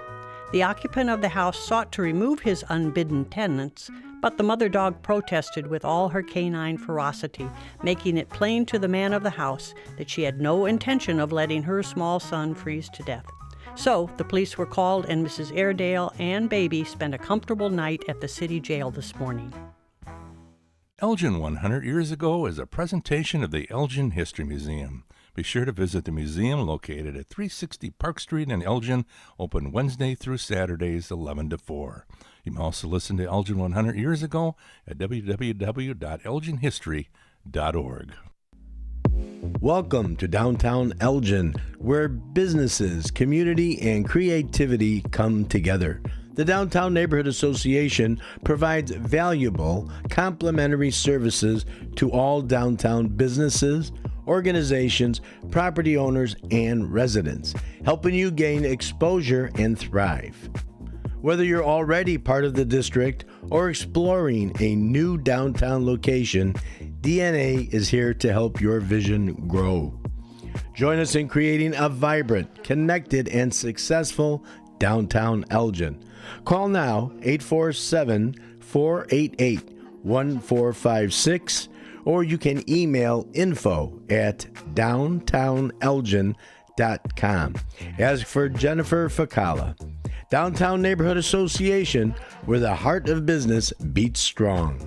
The occupant of the house sought to remove his unbidden tenants, but the mother dog protested with all her canine ferocity, making it plain to the man of the house that she had no intention of letting her small son freeze to death. So the police were called, and Mrs. Airedale and baby spent a comfortable night at the city jail this morning.
Elgin 100 Years Ago is a presentation of the Elgin History Museum. Be sure to visit the museum located at 360 Park Street in Elgin, open Wednesday through Saturdays 11 to 4. You can also listen to Elgin 100 Years Ago at www.elginhistory.org.
Welcome to downtown Elgin, where businesses, community, and creativity come together. The Downtown Neighborhood Association provides valuable, complimentary services to all downtown businesses, organizations, property owners, and residents, helping you gain exposure and thrive. Whether you're already part of the district or exploring a new downtown location, DNA is here to help your vision grow. Join us in creating a vibrant, connected, and successful downtown Elgin. Call now 847-488-1456, or you can email info@downtownelgin.com. Ask for Jennifer Facala. Downtown Neighborhood Association, where the heart of business beats strong.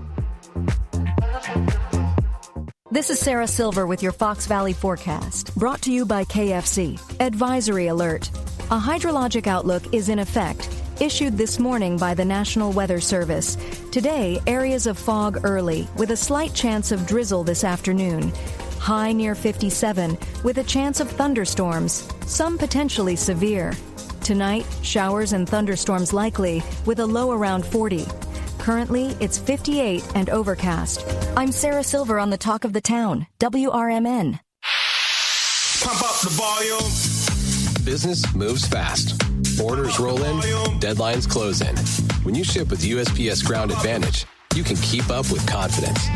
This is Sarah Silver with your Fox Valley forecast, brought to you by KFC. Advisory alert. A hydrologic outlook is in effect, issued this morning by the National Weather Service. Today, areas of fog early, with a slight chance of drizzle this afternoon. High near 57, with a chance of thunderstorms, some potentially severe. Tonight, showers and thunderstorms likely, with a low around 40. Currently, it's 58 and overcast. I'm Sarah Silver on the Talk of the Town, WRMN.
Pump up the volume. Business moves fast. Orders roll in, deadlines close in. When you ship with USPS Ground Advantage, you can keep up with confidence.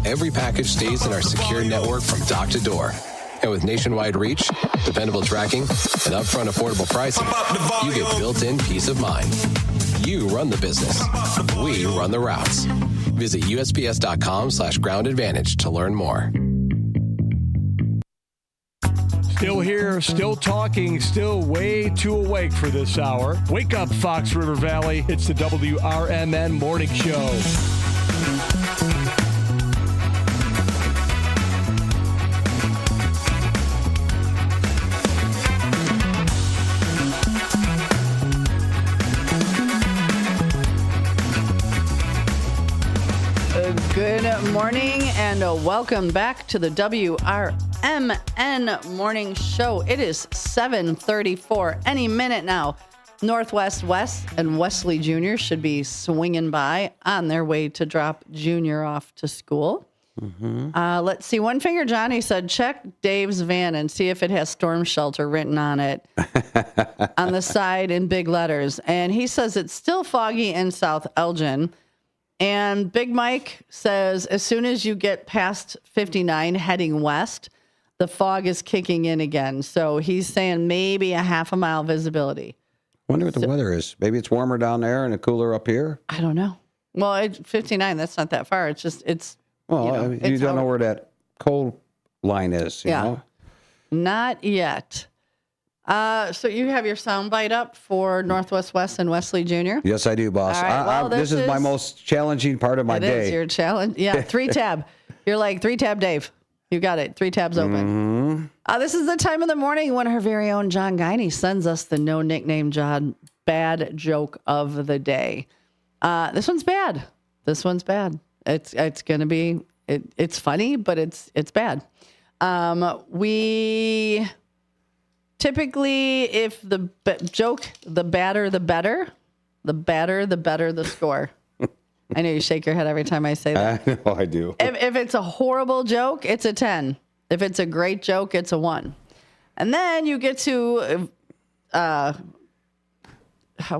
Every package stays in our secure network from dock to door. And with nationwide reach, dependable tracking, and upfront affordable pricing, you get built-in peace of mind. You run the business. We run the routes. Visit USPS.com/Ground Advantage to learn more.
Still here, still talking, still way too awake for this hour. Wake up, Fox River Valley. It's the WRMN Morning Show.
Good morning and welcome back to the WRMN Morning Show. It is 7:34 any minute now. Northwest Wes and Wesley Jr. should be swinging by on their way to drop Junior off to school. Let's see. One Finger Johnny said, check Dave's van and see if it has storm shelter written on it on the side in big letters. And he says it's still foggy in South Elgin. And Big Mike says, as soon as you get past 59 heading west, the fog is kicking in again. So he's saying maybe a half a mile visibility.
Wonder what the weather is. Maybe it's warmer down there and cooler up here.
I don't know. Well, 59, that's not that far. It's just,
well, you don't know where that cold line is, you know?
Not yet. So you have your soundbite up for Northwest West and Wesley Jr.?
Yes, I do, boss.
All right, well,
this is my most challenging part of my day.
It is your challenge. Yeah, 3-tab. You're like 3-tab Dave. You got it. 3 tabs open. This is the time of the morning when our very own John Guiney sends us the no nickname John bad joke of the day. This one's bad. It's going to be, it's funny, but it's bad. We typically, if the joke, the badder, the better, the score. I know you shake your head every time I say that.
I know I do.
If it's a horrible joke, it's a 10. If it's a great joke, it's a 1. And then you get to oh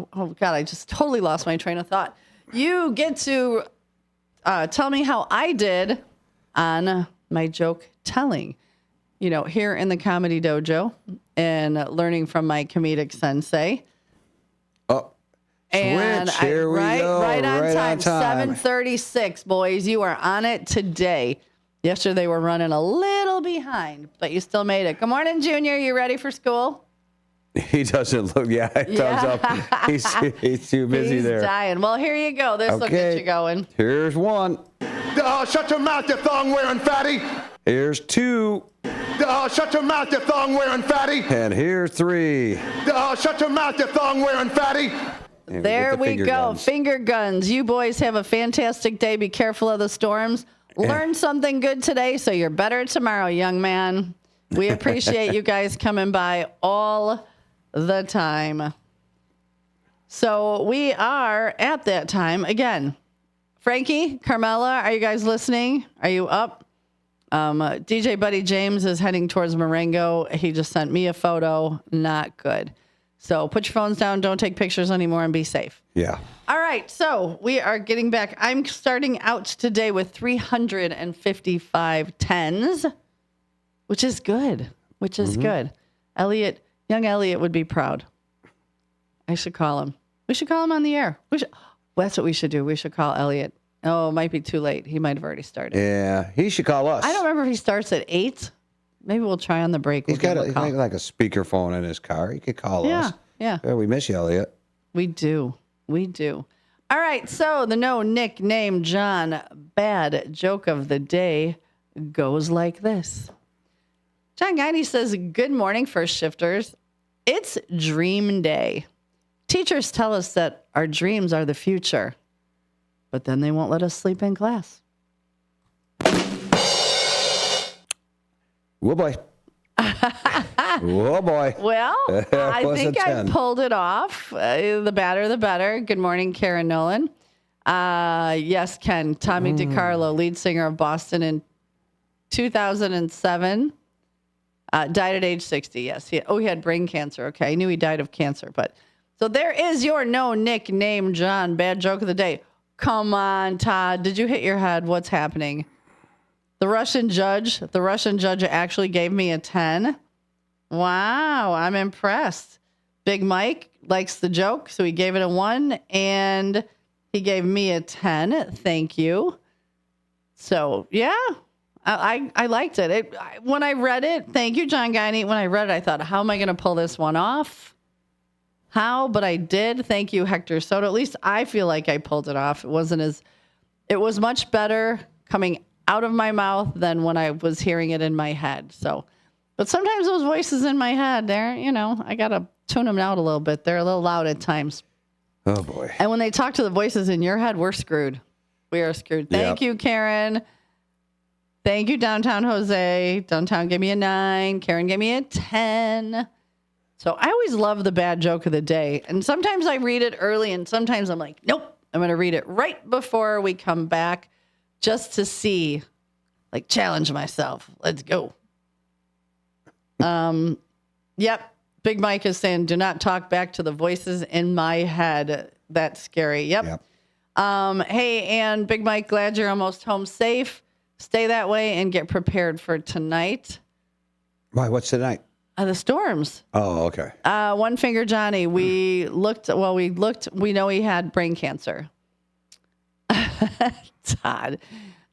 God, I just totally lost my train of thought. You get to tell me how I did on my joke telling. You know, here in the Comedy Dojo and learning from my comedic sensei.
Oh,
and
switch. Here we go.
Right on
Right
time.
on time.
7:36, boys. You are on it today. Yesterday they were running a little behind, but you still made it. Good morning, Junior. You ready for school?
He doesn't look. Yeah, thumbs up. He's too busy
He's
there.
dying. Well, here you go. This will get you going.
Here's one.
Shut your mouth, you thong-wearing fatty.
Here's two.
Shut your mouth, you thong-wearing fatty.
And here's three.
Shut your mouth, you thong-wearing fatty.
And
There
get the
we
finger
go.
guns.
Finger guns. You boys have a fantastic day. Be careful of the storms. Learn something good today so you're better tomorrow, young man. We appreciate you guys coming by all the time. So we are at that time again. Frankie, Carmela, are you guys listening? Are you up? DJ Buddy James is heading towards Marengo. He just sent me a photo. Not good. So put your phones down. Don't take pictures anymore and be safe.
Yeah.
All right. So we are getting back. I'm starting out today with 355 tens, which is good. Good. Elliot, young Elliot would be proud. I should call him. We should call him on the air. That's what we should do. We should call Elliot. Oh, it might be too late. He might have already started.
Yeah, he should call us.
I don't remember if he starts at 8. Maybe we'll try on the break.
He's got like a speakerphone in his car. He could call us.
Yeah.
We miss you, Elliot.
We do. All right. So the no nickname John bad joke of the day goes like this. John Guiney says, "Good morning, first shifters. It's dream day. Teachers tell us that our dreams are the future, but then they won't let us sleep in class."
Whoa, boy. Whoa, boy.
Well, I
Was
think
a
I
10.
pulled it off. The better, the better. Good morning, Karen Nolan. Yes, Ken. Tommy DiCarlo, lead singer of Boston in 2007. Died at age 60, yes. He had brain cancer. Okay, I knew he died of cancer. But so there is your no nickname, John. Bad joke of the day. Come on, Todd. Did you hit your head? What's happening? The Russian judge actually gave me a 10. Wow, I'm impressed. Big Mike likes the joke, so he gave it a 1, and he gave me a 10. Thank you. So, yeah, I liked it. When I read it, thank you, John Guiney. When I read it, I thought, how am I going to pull this one off? How? But I did. Thank you, Hector Soto. At least I feel like I pulled it off. It was much better coming out of my mouth than when I was hearing it in my head. So, but sometimes those voices in my head, I got to tune them out a little bit. They're a little loud at times.
Oh, boy.
And when they talk to the voices in your head, we're screwed. We are screwed. Thank you, Karen. Thank you, Downtown Jose. Downtown gave me a 9. Karen gave me a 10. So I always love the bad joke of the day. And sometimes I read it early, and sometimes I'm like, nope, I'm going to read it right before we come back just to see, challenge myself. Let's go. Yep. Big Mike is saying, do not talk back to the voices in my head. That's scary. Yep. Hey, and Big Mike, glad you're almost home safe. Stay that way and get prepared for tonight.
Why? What's tonight?
The storms.
Oh, okay.
One Finger Johnny. We know he had brain cancer. Todd.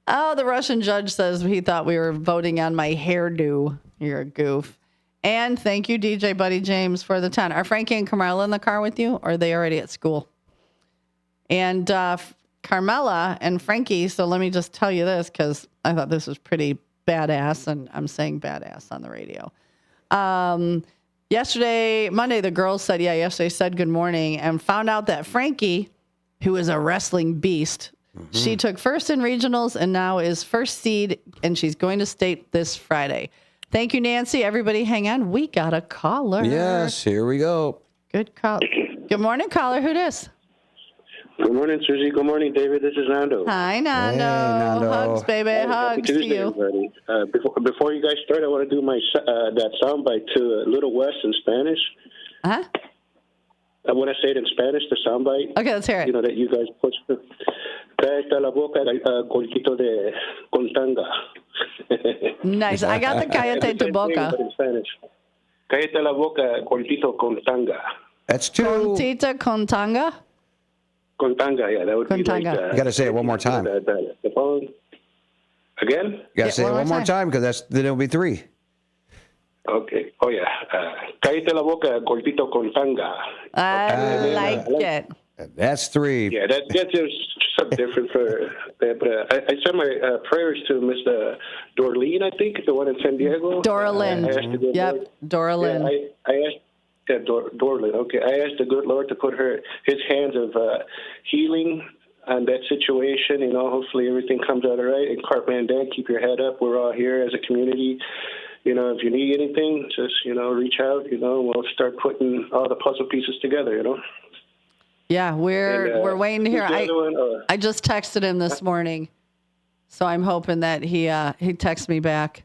Oh, the Russian judge says he thought we were voting on my hairdo. You're a goof. And thank you, DJ Buddy James, for the 10. Are Frankie and Carmela in the car with you, or are they already at school? And Carmela and Frankie, so let me just tell you this, because I thought this was pretty badass, and I'm saying badass on the radio. Monday, the girls said, yesterday said good morning, and found out that Frankie, who is a wrestling beast, she took first in regionals and now is first seed, and she's going to state this Friday. Thank you, Nancy. Everybody hang on. We got a caller.
Yes, here we go.
Good call. Good morning, caller. Who this?
Good morning, Susie. Good morning, David. This is Nando.
Hi, Nando.
Hey, Nando.
Hugs, baby. Hugs to
Tuesday,
you.
everybody. Before you guys start, I want to do my that soundbite to Little West in Spanish.
Huh?
I want to say it in Spanish, the soundbite.
Okay, let's hear it.
You know, that you guys push. Cállate la boca, colquito de con tanga.
Nice. I got the cállate tu boca.
But in Spanish. Cállate la boca, colquito con tanga.
That's two.
Contita con tanga?
Con tanga, yeah, that would be like...
you got to say it one more time.
The phone. Again?
You got to say it one more time because then it'll be three.
Okay. Oh, yeah. Cállate la boca, colquito con tanga.
I like it.
That's three.
Yeah, that's just something different for that. But I sent my prayers to Mr. Dorleen, I think, the one in San Diego.
Doralyn. Yep, Doralyn.
Yeah, I asked Dorlin. Okay, I asked the good Lord to put His hands of healing on that situation. You know, hopefully everything comes out all right. And Cartman Dan, keep your head up. We're all here as a community. You know, if you need anything, just reach out. We'll start putting all the puzzle pieces together.
Yeah, we're waiting to hear.
I
I just texted him this morning, so I'm hoping that he texts me back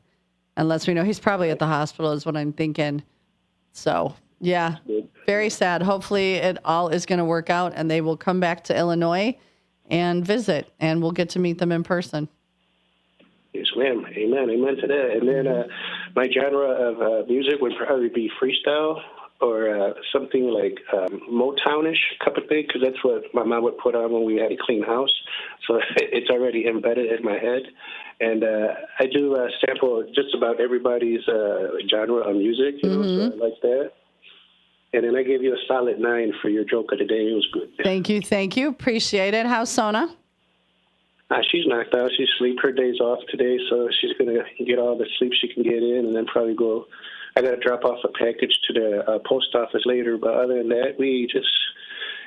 and lets me know. He's probably at the hospital, is what I'm thinking. So. Yeah, very sad. Hopefully it all is going to work out and they will come back to Illinois and visit and we'll get to meet them in person.
Yes, ma'am. Amen. Amen to that. And then my genre of music would probably be freestyle or something like Motownish type of thing because that's what my mom would put on when we had a clean house. So it's already embedded in my head. And I do sample just about everybody's genre of music, so I like that. And then I gave you a solid 9 for your joke of the day. It was good.
Thank you. Appreciate it. How's Sona?
She's knocked out. She's asleep. Her day's off today, so she's going to get all the sleep she can get in and then probably go. I got to drop off a package to the post office later. But other than that, we just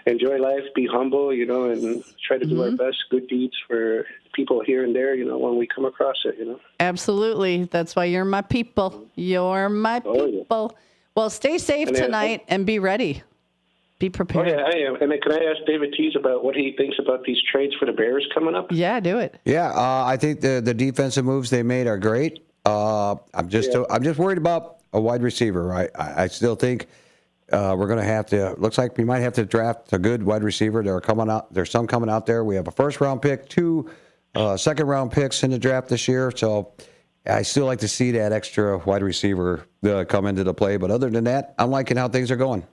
enjoy life, be humble, and try to do our best good deeds for people here and there, when we come across it,
Absolutely. That's why you're my people. You're my people. Yeah. Well, stay safe tonight and be ready. Be prepared.
Oh, yeah, I am. And then can I ask David Tease about what he thinks about these trades for the Bears coming up?
Yeah, do it.
Yeah, I think the defensive moves they made are great. I'm just worried about a wide receiver. I still think we're going to have to. Looks like we might have to draft a good wide receiver. There's some coming out there. We have a first-round pick, 2 second-round picks in the draft this year. So I still like to see that extra wide receiver come into the play. But other than that, I'm liking how things are going.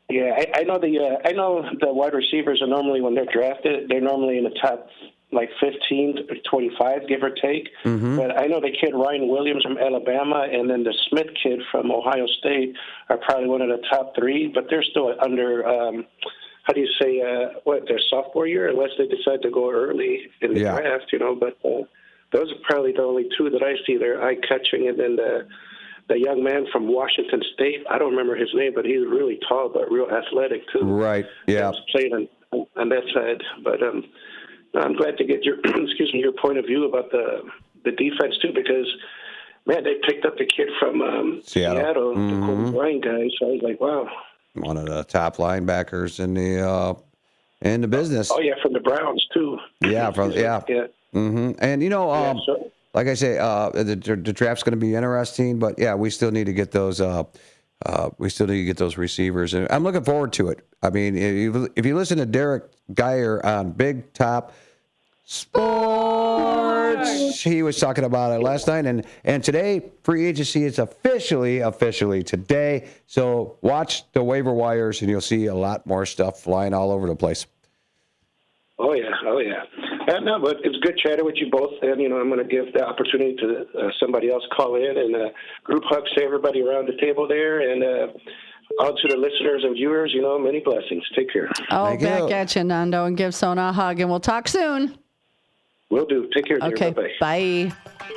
Yeah, I know the wide receivers are normally, when they're drafted, they're normally in the top like 15 to 25, give or take. But I know the kid Ryan Williams from Alabama and then the Smith kid from Ohio State are probably one of the top 3, but they're still under, their sophomore year, unless they decide to go early in the draft, But those are probably the only 2 that I see. They're eye-catching. And then the young man from Washington State, I don't remember his name, but he's really tall but real athletic, too.
Right, yeah.
Playing on that side. But I'm glad to get your your point of view about the defense, too, because, man, they picked up the kid from Seattle, the Kobe Bryant guy. So I was like, wow.
One of the top linebackers in the business.
Oh, yeah, from the Browns, too.
Yeah,
Yeah.
And, like I say, the draft's going to be interesting, but, yeah, we still need to get those receivers. And I'm looking forward to it. I mean, if you listen to Derek Geyer on Big Top Sports, he was talking about it last night. And today, free agency is officially today. So watch the waiver wires, and you'll see a lot more stuff flying all over the place.
Oh, yeah. No, but it's good chatting with you both. And, I'm going to give the opportunity to somebody else call in. And group hugs to everybody around the table there. And all to the listeners and viewers, many blessings. Take care.
Oh, back at you, Nando. And give Sona a hug. And we'll talk soon.
Will do. Take care, dear.
Okay,
Bye-bye.
bye.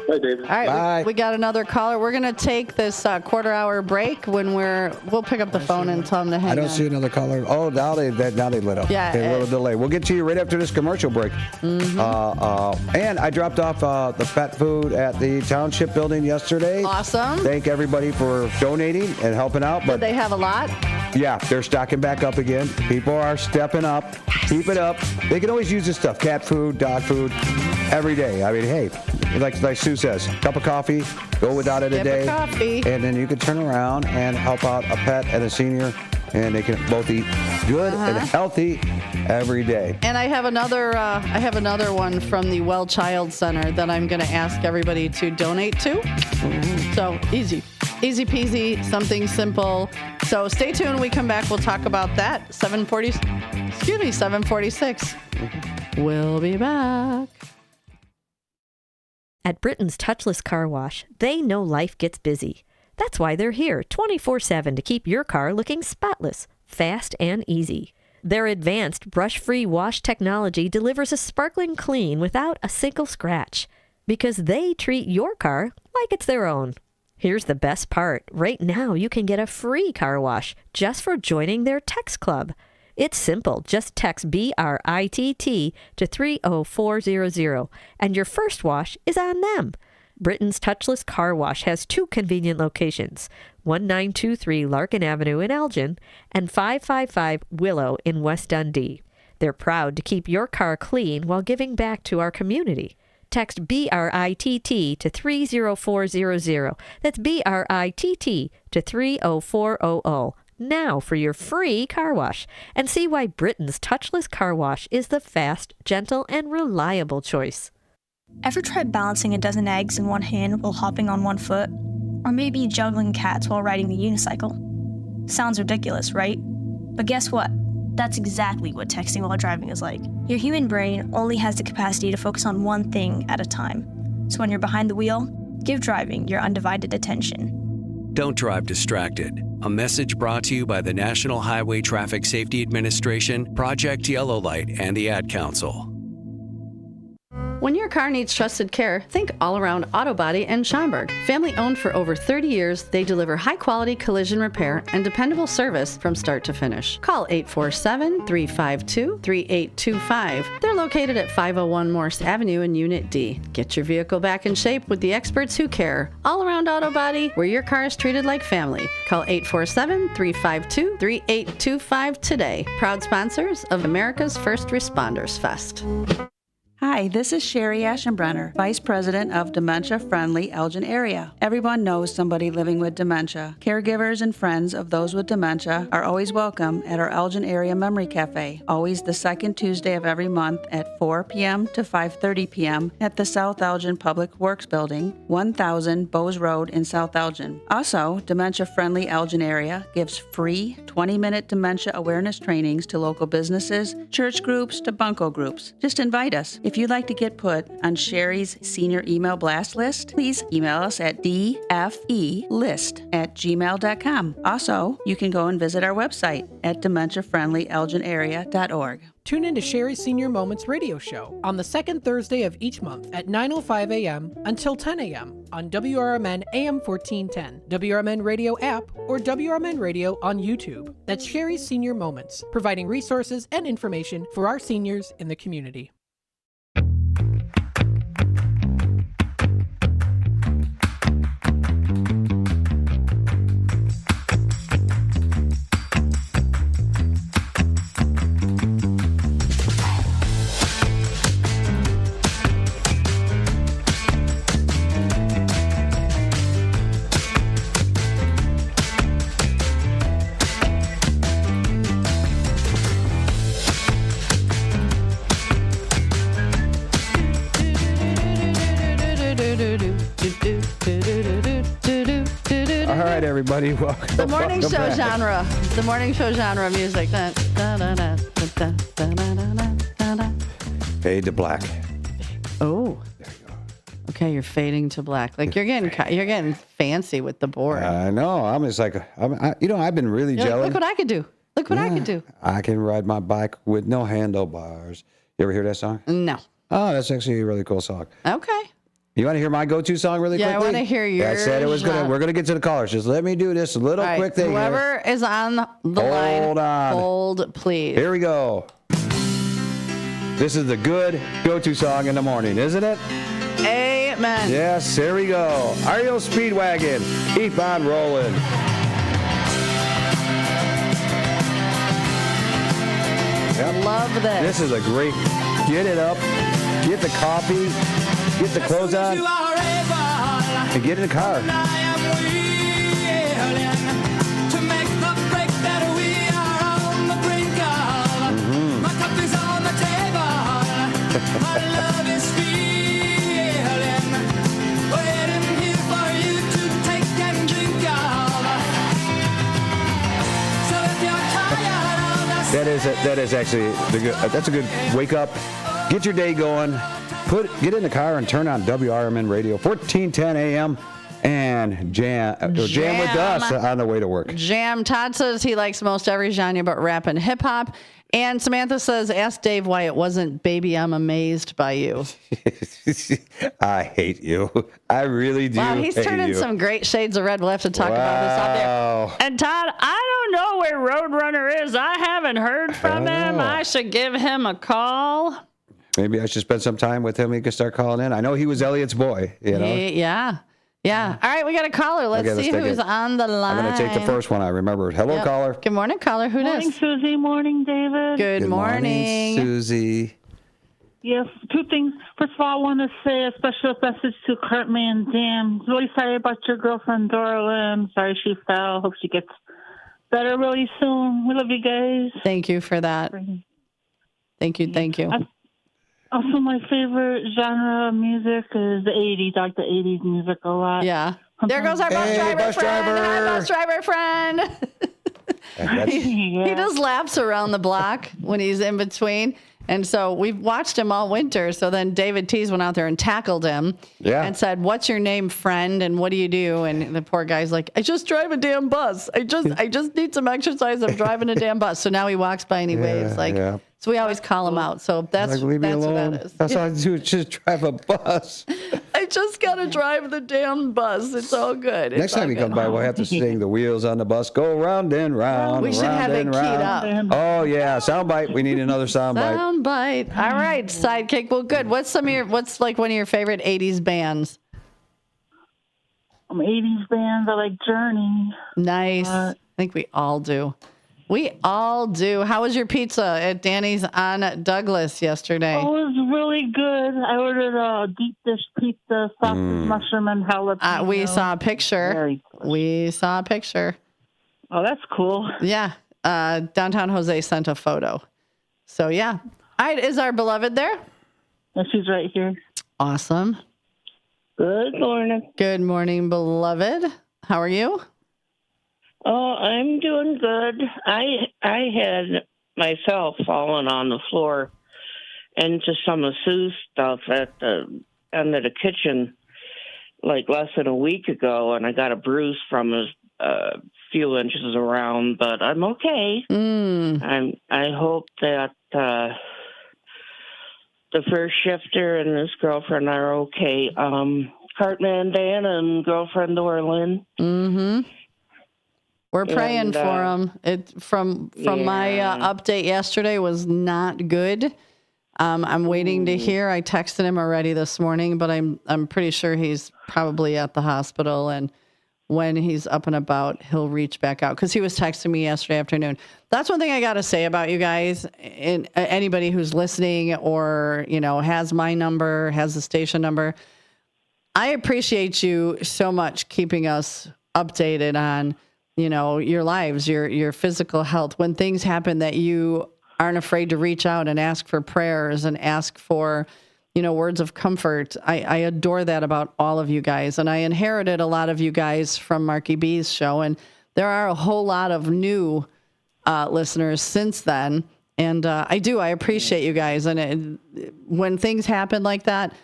Bye, David.
All right,
Bye.
we got another caller. We're going to take this quarter-hour break. We'll pick up the phone and tell them to hang on.
I don't see another caller. Oh, now they lit up.
Yeah.
A little delay. We'll get to you right after this commercial break. And I dropped off the pet food at the township building yesterday.
Awesome.
Thank everybody for donating and helping out. But
did they have a lot?
Yeah, they're stocking back up again. People are stepping up. Keep it up. They can always use this stuff. Cat food, dog food, every day. I mean, hey, like Sue says, cup of coffee, go without it a
Skip a
day.
coffee.
And then you can turn around and help out a pet and a senior, and they can both eat good and healthy every day.
And I have another one from the Well Child Center that I'm going to ask everybody to donate to. So easy peasy, something simple. So stay tuned. When we come back, we'll talk about that. 7:46. We'll be back.
At Britain's Touchless Car Wash, they know life gets busy. That's why they're here 24/7 to keep your car looking spotless, fast, and easy. Their advanced brush-free wash technology delivers a sparkling clean without a single scratch, because they treat your car like it's their own. Here's the best part. Right now, you can get a free car wash just for joining their text club. It's simple. Just text BRITT to 30400, and your first wash is on them. Britain's Touchless Car Wash has 2 convenient locations, 1923 Larkin Avenue in Elgin and 555 Willow in West Dundee. They're proud to keep your car clean while giving back to our community. Text BRITT to 30400. That's BRITT to 30400. Now for your free car wash, and see why Britain's Touchless Car Wash is the fast, gentle, and reliable choice.
Ever tried balancing a dozen eggs in one hand while hopping on one foot? Or maybe juggling cats while riding the unicycle? Sounds ridiculous, right? But guess what? That's exactly what texting while driving is like. Your human brain only has the capacity to focus on one thing at a time. So when you're behind the wheel, give driving your undivided attention.
Don't drive distracted. A message brought to you by the National Highway Traffic Safety Administration, Project Yellow Light, and the Ad Council.
When your car needs trusted care, think All Around Auto Body in Schaumburg. Family owned for over 30 years, they deliver high-quality collision repair and dependable service from start to finish. Call 847-352-3825. They're located at 501 Morse Avenue in Unit D. Get your vehicle back in shape with the experts who care. All Around Auto Body, where your car is treated like family. Call 847-352-3825 today. Proud sponsors of America's First Responders Fest.
Hi, this is Sherry Aschenbrenner, Vice President of Dementia Friendly Elgin Area. Everyone knows somebody living with dementia. Caregivers and friends of those with dementia are always welcome at our Elgin Area Memory Cafe, always the second Tuesday of every month at 4 p.m. to 5:30 p.m. at the South Elgin Public Works Building, 1000 Bowes Road in South Elgin. Also, Dementia Friendly Elgin Area gives free 20-minute dementia awareness trainings to local businesses, church groups, to bunco groups. Just invite us. If you'd like to get put on Sherry's senior email blast list, please email us at dfelist@gmail.com. Also, you can go and visit our website at dementiafriendlyelginarea.org.
Tune in to Sherry's Senior Moments radio show on the second Thursday of each month at 9:05 a.m. until 10 a.m. on WRMN AM 1410, WRMN Radio app, or WRMN Radio on YouTube. That's Sherry's Senior Moments, providing resources and information for our seniors in the community.
All right, everybody, welcome.
The morning
welcome
show
back.
genre. The morning show genre music.
Fade to black.
Oh. Okay, you're fading to black. Like you're getting fancy with the board.
I know. I'm just like, I've been really
You're like,
jealous.
look what I could do. Look what I could do.
I can ride my bike with no handlebars. You ever hear that song?
No.
Oh, that's actually a really cool song.
Okay.
You want to hear my go-to song really
Yeah, I
quickly?
wanna hear
Yeah, I said it was
yours.
we're gonna get to the callers. Just let me do this little
All right,
quick thing.
whoever is on the line,
Hold on.
hold, please.
Here we go. This is the good go-to song in the morning, isn't it?
Amen.
Yes, here we go. REO Speedwagon, keep on rolling.
Love this.
This is a great get it up, get the coffee, get the clothes on, and get in the car. That is actually that's a good wake up. Get your day going. Get in the car and turn on WRMN Radio 1410 AM and jam with us on the way to work.
Jam. Todd says he likes most every genre but rap and hip hop. And Samantha says, ask Dave why it wasn't Baby I'm Amazed by You.
I hate you. I really do.
Wow, he's turning some great shades of red. We'll have to talk about this out there. And Todd, I don't know where Roadrunner is. I haven't heard from him. I should give him a call.
Maybe I should spend some time with him. He could start calling in. I know he was Elliot's boy, you know?
Yeah. All right, we got a caller. Let's see who's on the line.
I'm going to take the first one. I remember. Hello, caller.
Good morning, caller. Who
Morning,
this?
Susie. Morning, David.
Good morning,
Susie.
Yes, two things. First of all, I want to say a special message to Cartman Dan. Really sorry about your girlfriend, Dora Lynn. Sorry she fell. Hope she gets better really soon. We love you guys.
Thank you for that. Thank you.
Also, my favorite genre of music is the 80s. I like the 80s music a lot.
Yeah. There goes our bus driver friend. Hi, bus driver friend. He does laps around the block when he's in between. And so we've watched him all winter. So then David Tees went out there and tackled him and said, what's your name, friend? And what do you do? And the poor guy's like, I just drive a damn bus. I just need some exercise. I'm driving a damn bus. So now he walks by and he waves So we always call him out. So that's
leave me
what
alone.
that is.
That's all I do is just drive a bus.
I just got to drive the damn bus. It's all good.
Next time he comes by, we'll have to sing the wheels on the bus go round and round.
We should have it keyed up.
Oh, yeah. Soundbite. We need another soundbite.
Soundbite. All right, sidekick. Well, good. What's like one of your favorite 80s bands?
80s bands. I like Journey.
Nice. I think we all do. How was your pizza at Danny's on Douglas yesterday?
Oh, it was really good. I ordered a deep dish pizza, sausage, mushroom, and jalapeno.
We saw a picture.
Oh, that's cool.
Yeah. Downtown Jose sent a photo. So, yeah. All right. Is our beloved there?
Yeah, she's right here.
Awesome.
Good morning.
Good morning, beloved. How are you?
Oh, I'm doing good. I had myself fallen on the floor into some of Sue's stuff at the end of the kitchen like less than a week ago, and I got a bruise from a few inches around, but I'm okay. I hope that the first shifter and his girlfriend are okay. Cartman Dan and girlfriend Dora Lynn.
Mm-hmm. We're praying for him. It from my update yesterday was not good. I'm waiting to hear. I texted him already this morning, but I'm pretty sure he's probably at the hospital. And when he's up and about, he'll reach back out because he was texting me yesterday afternoon. That's one thing I got to say about you guys. And anybody who's listening or has my number, has the station number, I appreciate you so much keeping us updated on your lives, your physical health, when things happen that you aren't afraid to reach out and ask for prayers and ask for, words of comfort. I adore that about all of you guys. And I inherited a lot of you guys from Marky B's show. And there are a whole lot of new listeners since then. And I appreciate you guys. And when things happen like that,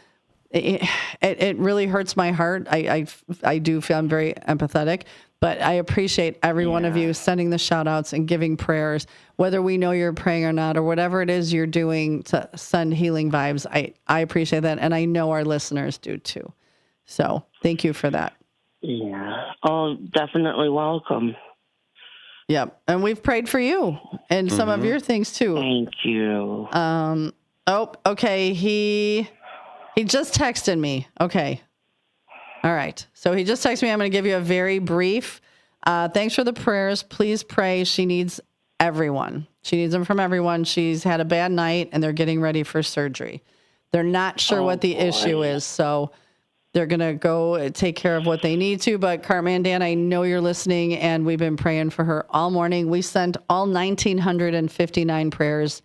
it really hurts my heart. I do feel I'm very empathetic. But I appreciate every one of you sending the shout outs and giving prayers, whether we know you're praying or not, or whatever it is you're doing to send healing vibes. I appreciate that. And I know our listeners do too. So thank you for that.
Yeah. Oh, definitely welcome.
Yep. And we've prayed for you and some of your things too.
Thank you.
Okay. He just texted me. Okay. All right. So he just texted me. I'm going to give you a very brief. Thanks for the prayers. Please pray. She needs everyone. She needs them from everyone. She's had a bad night and they're getting ready for surgery. They're not sure what the issue is, so they're going to go take care of what they need to. But Cartman Dan, I know you're listening, and we've been praying for her all morning. We sent all 1,959 prayers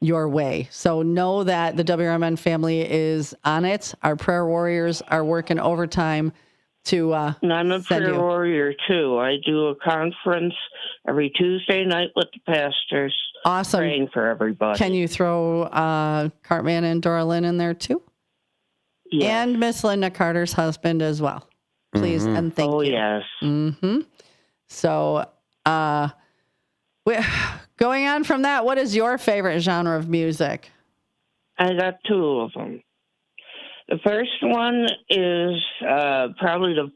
your way. So know that the WRMN family is on it. Our prayer warriors are working overtime to
and I'm a prayer warrior, too. I do a conference every Tuesday night with the pastors.
Awesome.
Praying for everybody.
Can you throw Cartman and Dora Lynn in there, too?
Yes.
And Miss Linda Carter's husband as well. Please and thank you.
Oh, yes.
Mm-hmm. So, going on from that, what is your favorite genre of music?
I got two of them. The first one is probably the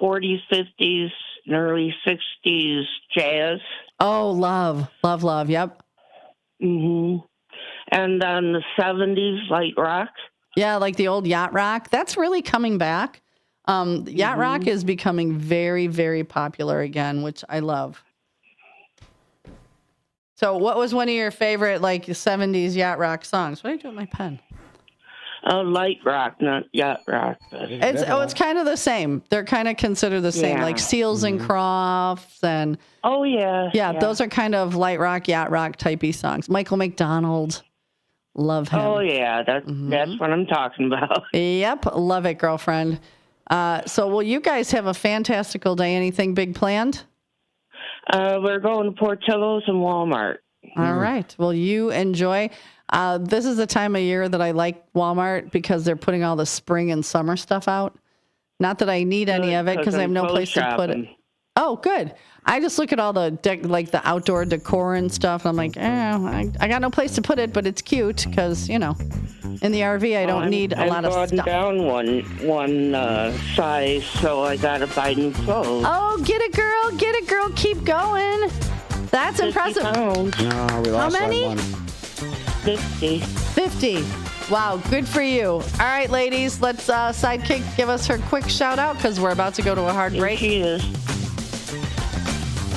40s, 50s, and early 60s jazz.
Oh, love. Yep.
Mm-hmm. And then the 70s light rock.
Yeah, like the old yacht rock. That's really coming back. Yacht rock is becoming very, very popular again, which I love. So what was one of your favorite, like, 70s yacht rock songs? What are you doing with my pen?
Oh, light rock, not yacht rock.
It's kind of the same. They're kind of considered the same, like Seals and Crofts and...
Oh, yeah.
Yeah, those are kind of light rock, yacht rock typey songs. Michael McDonald. Love him.
Oh, yeah. That's what I'm talking about.
Yep. Love it, girlfriend. So will you guys have a fantastical day? Anything big planned?
We're going to Portillo's and Walmart.
All right. Well, you enjoy. This is the time of year that I like Walmart because they're putting all the spring and summer stuff out. Not that I need any of it because I have no place to put it. Oh, good. I just look at all the the outdoor decor and stuff. And I'm like, I got no place to put it, but it's cute because, in the RV, I don't need a lot of stuff.
I'm down one size, so I got to buy new clothes.
Oh, get it, girl. Get it, girl. Keep going. That's impressive.
No, we lost
How many? 50. Wow, good for you. All right, ladies, let's Sidekick give us her quick shout out because we're about to go to a hard break.
She is.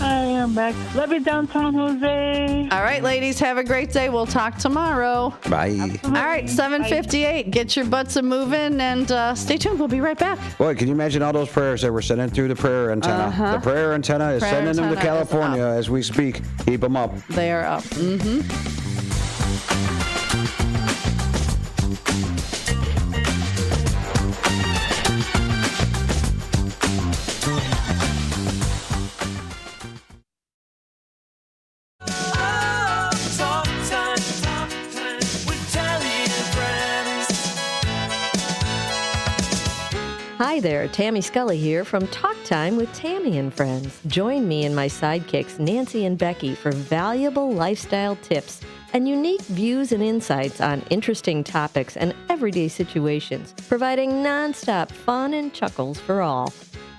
I am back. Love you, downtown Jose.
All right, ladies, have a great day. We'll talk tomorrow.
Bye.
All right, 7:58. Get your butts a moving and stay tuned. We'll be right back.
Boy, can you imagine all those prayers that we're sending through the prayer antenna?
Uh-huh.
The prayer antenna is sending them to California as we speak. Keep them up.
They are up. Mm-hmm.
Hi there, Tammy Scully here from Talk Time with Tammy and Friends. Join me and my sidekicks, Nancy and Becky, for valuable lifestyle tips and unique views and insights on interesting topics and everyday situations, providing nonstop fun and chuckles for all.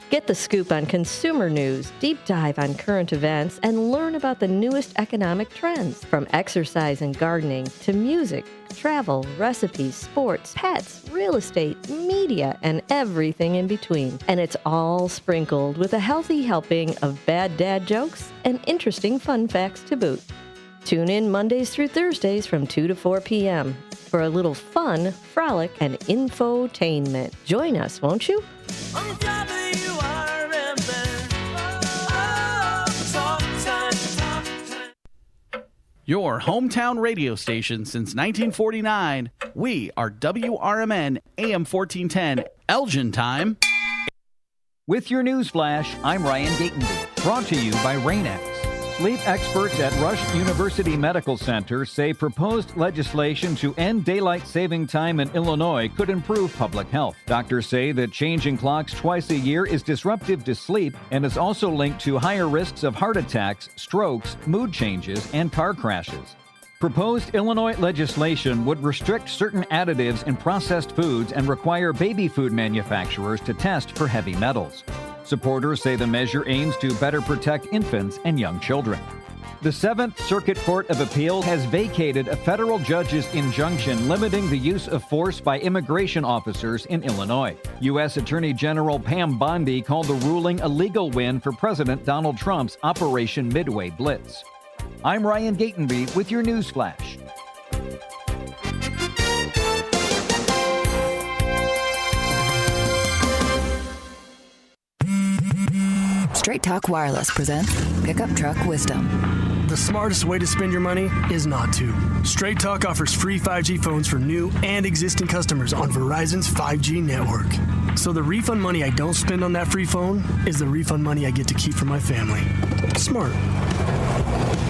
Get the scoop on consumer news, deep dive on current events, and learn about the newest economic trends, from exercise and gardening to music, travel, recipes, sports, pets, real estate, media, and everything in between. And it's all sprinkled with a healthy helping of bad dad jokes and interesting fun facts to boot. Tune in Mondays through Thursdays from 2 to 4 p.m. for a little fun, frolic, and infotainment. Join us, won't you?
Your hometown radio station since 1949. We are WRMN AM 1410 Elgin Time.
With your news flash, I'm Ryan Gatenby. Brought to you by Rain-X. Sleep experts at Rush University Medical Center say proposed legislation to end daylight saving time in Illinois could improve public health. Doctors say that changing clocks twice a year is disruptive to sleep and is also linked to higher risks of heart attacks, strokes, mood changes, and car crashes. Proposed Illinois legislation would restrict certain additives in processed foods and require baby food manufacturers to test for heavy metals. Supporters say the measure aims to better protect infants and young children. The 7th Circuit Court of Appeals has vacated a federal judge's injunction limiting the use of force by immigration officers in Illinois. U.S. Attorney General Pam Bondi called the ruling a legal win for President Donald Trump's Operation Midway Blitz. I'm Ryan Gatenby with your news flash.
Straight Talk Wireless presents Pickup Truck Wisdom.
The smartest way to spend your money is not to. Straight Talk offers free 5G phones for new and existing customers on Verizon's 5G network. So the refund money I don't spend on that free phone is the refund money I get to keep for my family. Smart.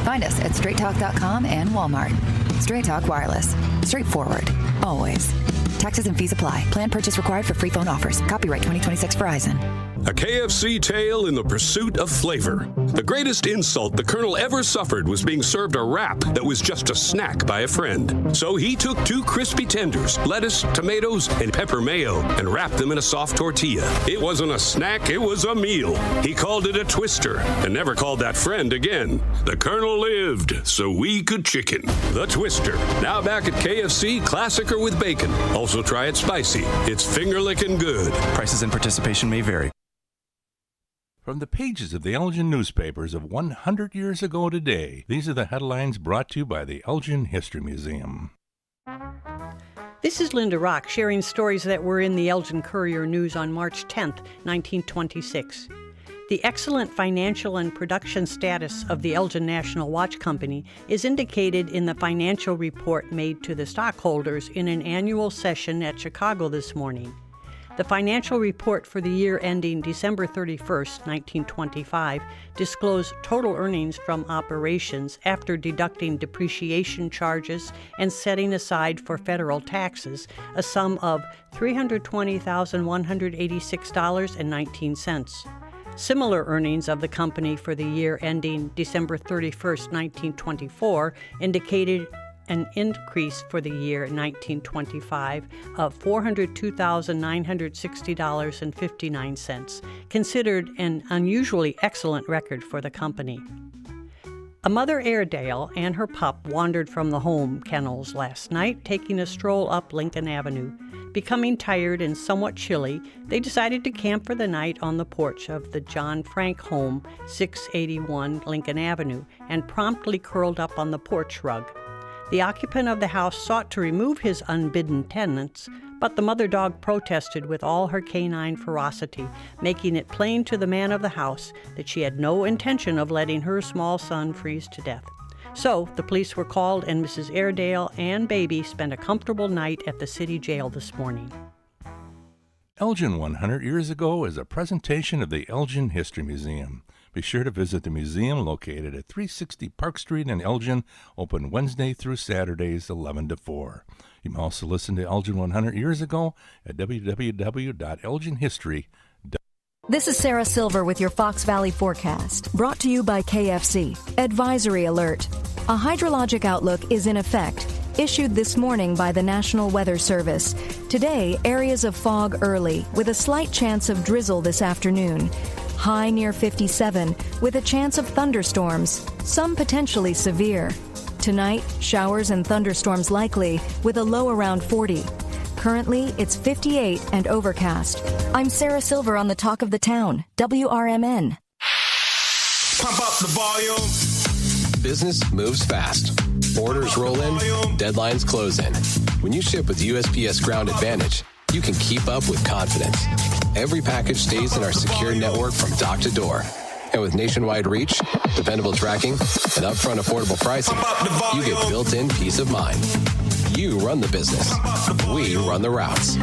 Find us at straighttalk.com and Walmart. Straight Talk Wireless. Straightforward. Always. Taxes and fees apply. Plan purchase required for free phone offers. Copyright 2026 Verizon.
A KFC tale in the pursuit of flavor. The greatest insult the Colonel ever suffered was being served a wrap that was just a snack by a friend. So he took 2 crispy tenders, lettuce, tomatoes, and pepper mayo, and wrapped them in a soft tortilla. It wasn't a snack, it was a meal. He called it a twister, and never called that friend again. The Colonel lived, so we could chicken. The Twister, now back at KFC, classic or with bacon. Also try it spicy. It's finger-licking good.
Prices and participation may vary.
From the pages of the Elgin newspapers of 100 years ago today, these are the headlines brought to you by the Elgin History Museum.
This is Linda Rock sharing stories that were in the Elgin Courier News on March 10th, 1926. The excellent financial and production status of the Elgin National Watch Company is indicated in the financial report made to the stockholders in an annual session at Chicago this morning. The financial report for the year ending December 31st, 1925, disclosed total earnings from operations after deducting depreciation charges and setting aside for federal taxes a sum of $320,186.19. Similar earnings of the company for the year ending December 31st, 1924, indicated an increase for the year 1925 of $402,960.59, considered an unusually excellent record for the company. A mother Airedale and her pup wandered from the home kennels last night, taking a stroll up Lincoln Avenue. Becoming tired and somewhat chilly, they decided to camp for the night on the porch of the John Frank home, 681 Lincoln Avenue, and promptly curled up on the porch rug. The occupant of the house sought to remove his unbidden tenants, but the mother dog protested with all her canine ferocity, making it plain to the man of the house that she had no intention of letting her small son freeze to death. So the police were called, and Mrs. Airedale and baby spent a comfortable night at the city jail this morning.
Elgin 100 years ago is a presentation of the Elgin History Museum. Be sure to visit the museum located at 360 Park Street in Elgin, open Wednesday through Saturdays 11 to 4. You can also listen to Elgin 100 years ago at www.elginhistory.com.
This is Sarah Silver with your Fox Valley forecast, brought to you by KFC. Advisory alert. A hydrologic outlook is in effect, issued this morning by the National Weather Service. Today, areas of fog early, with a slight chance of drizzle this afternoon. High near 57, with a chance of thunderstorms, some potentially severe. Tonight, showers and thunderstorms likely, with a low around 40. Currently, it's 58 and overcast. I'm Sarah Silver on the Talk of the Town, WRMN.
Pump up the volume. Business moves fast. Orders roll in, deadlines close in. When you ship with USPS Ground Advantage, you can keep up with confidence. Every package stays in our secure network from dock to door. And with nationwide reach, dependable tracking, and upfront affordable pricing, you get built-in peace of mind. You run the business. We run the routes.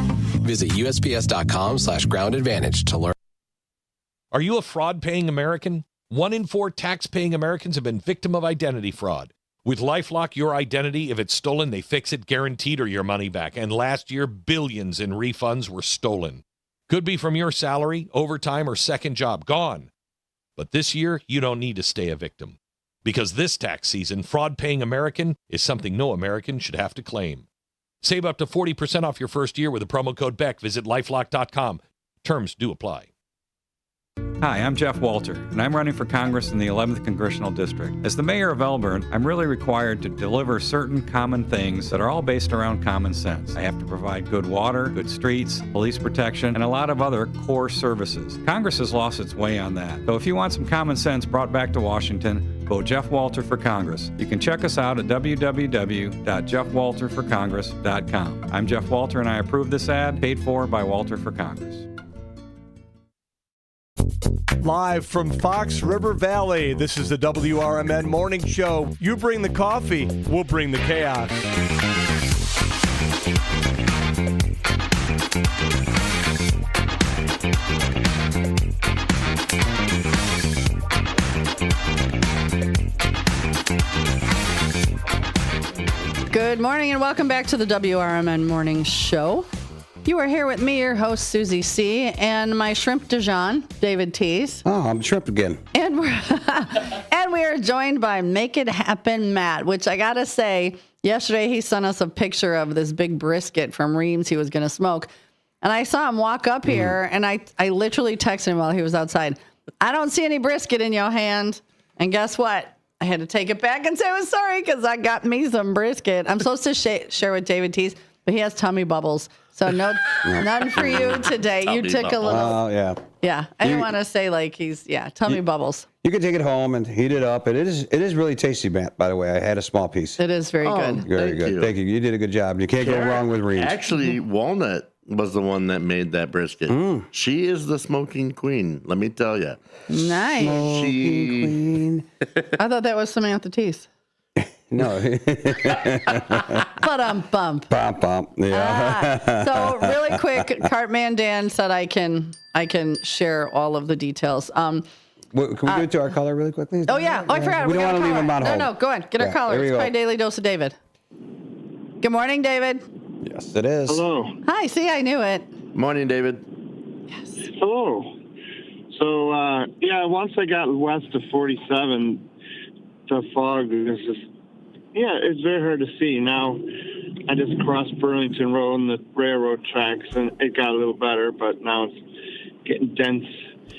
Visit USPS.com/groundadvantage to learn.
Are you a fraud-paying American? 1 in 4 tax-paying Americans have been victim of identity fraud. With LifeLock, your identity, if it's stolen, they fix it guaranteed or your money back. And last year, billions in refunds were stolen. Could be from your salary, overtime, or second job. Gone. But this year, you don't need to stay a victim. Because this tax season, fraud-paying American is something no American should have to claim. Save up to 40% off your first year with the promo code BECK. Visit LifeLock.com. Terms do apply.
Hi, I'm Jeff Walter, and I'm running for Congress in the 11th Congressional District. As the mayor of Elburn, I'm really required to deliver certain common things that are all based around common sense. I have to provide good water, good streets, police protection, and a lot of other core services. Congress has lost its way on that. So if you want some common sense brought back to Washington, vote Jeff Walter for Congress. You can check us out at www.jeffwalterforcongress.com. I'm Jeff Walter, and I approve this ad, paid for by Walter for Congress.
Live from Fox River Valley, this is the WRMN Morning Show. You bring the coffee, we'll bring the chaos.
Good morning and welcome back to the WRMN Morning Show. You are here with me, your host, Susie C., and my shrimp Dijon, David Teese.
Oh, I'm shrimp again.
And we are joined by Make It Happen Matt, which I got to say, yesterday he sent us a picture of this big brisket from Reams he was going to smoke. And I saw him walk up here, and I literally texted him while he was outside. I don't see any brisket in your hand. And guess what? I had to take it back and say I was sorry because I got me some brisket. I'm supposed to share with David Teese, but he has tummy bubbles. So none for you today. You took a little.
Oh, yeah.
Yeah. I didn't want to say like tummy bubbles.
You can take it home and heat it up. It is really tasty, Matt, by the way. I had a small piece.
It is very good.
Very good. Thank you. You did a good job. You can't go wrong with Reams.
Actually, Walnut was the one that made that brisket. She is the smoking queen, let me tell you.
Nice.
Smoking queen.
I thought that was Samantha Teese.
No.
But bump.
Bump. Yeah.
So really quick, Cartman Dan said I can share all of the details.
Can we go to our caller really quickly?
Oh yeah. Oh, I forgot.
We don't want to leave him on hold.
No, go ahead. Get our caller. It's my daily dose of David. Good morning, David.
Yes, it is.
Hello.
Hi. See, I knew it.
Morning, David.
Yes.
Hello. So, once I got west of 47, the fog was just, it's very hard to see. Now, I just crossed Burlington Road and the railroad tracks, and it got a little better, but now it's getting dense.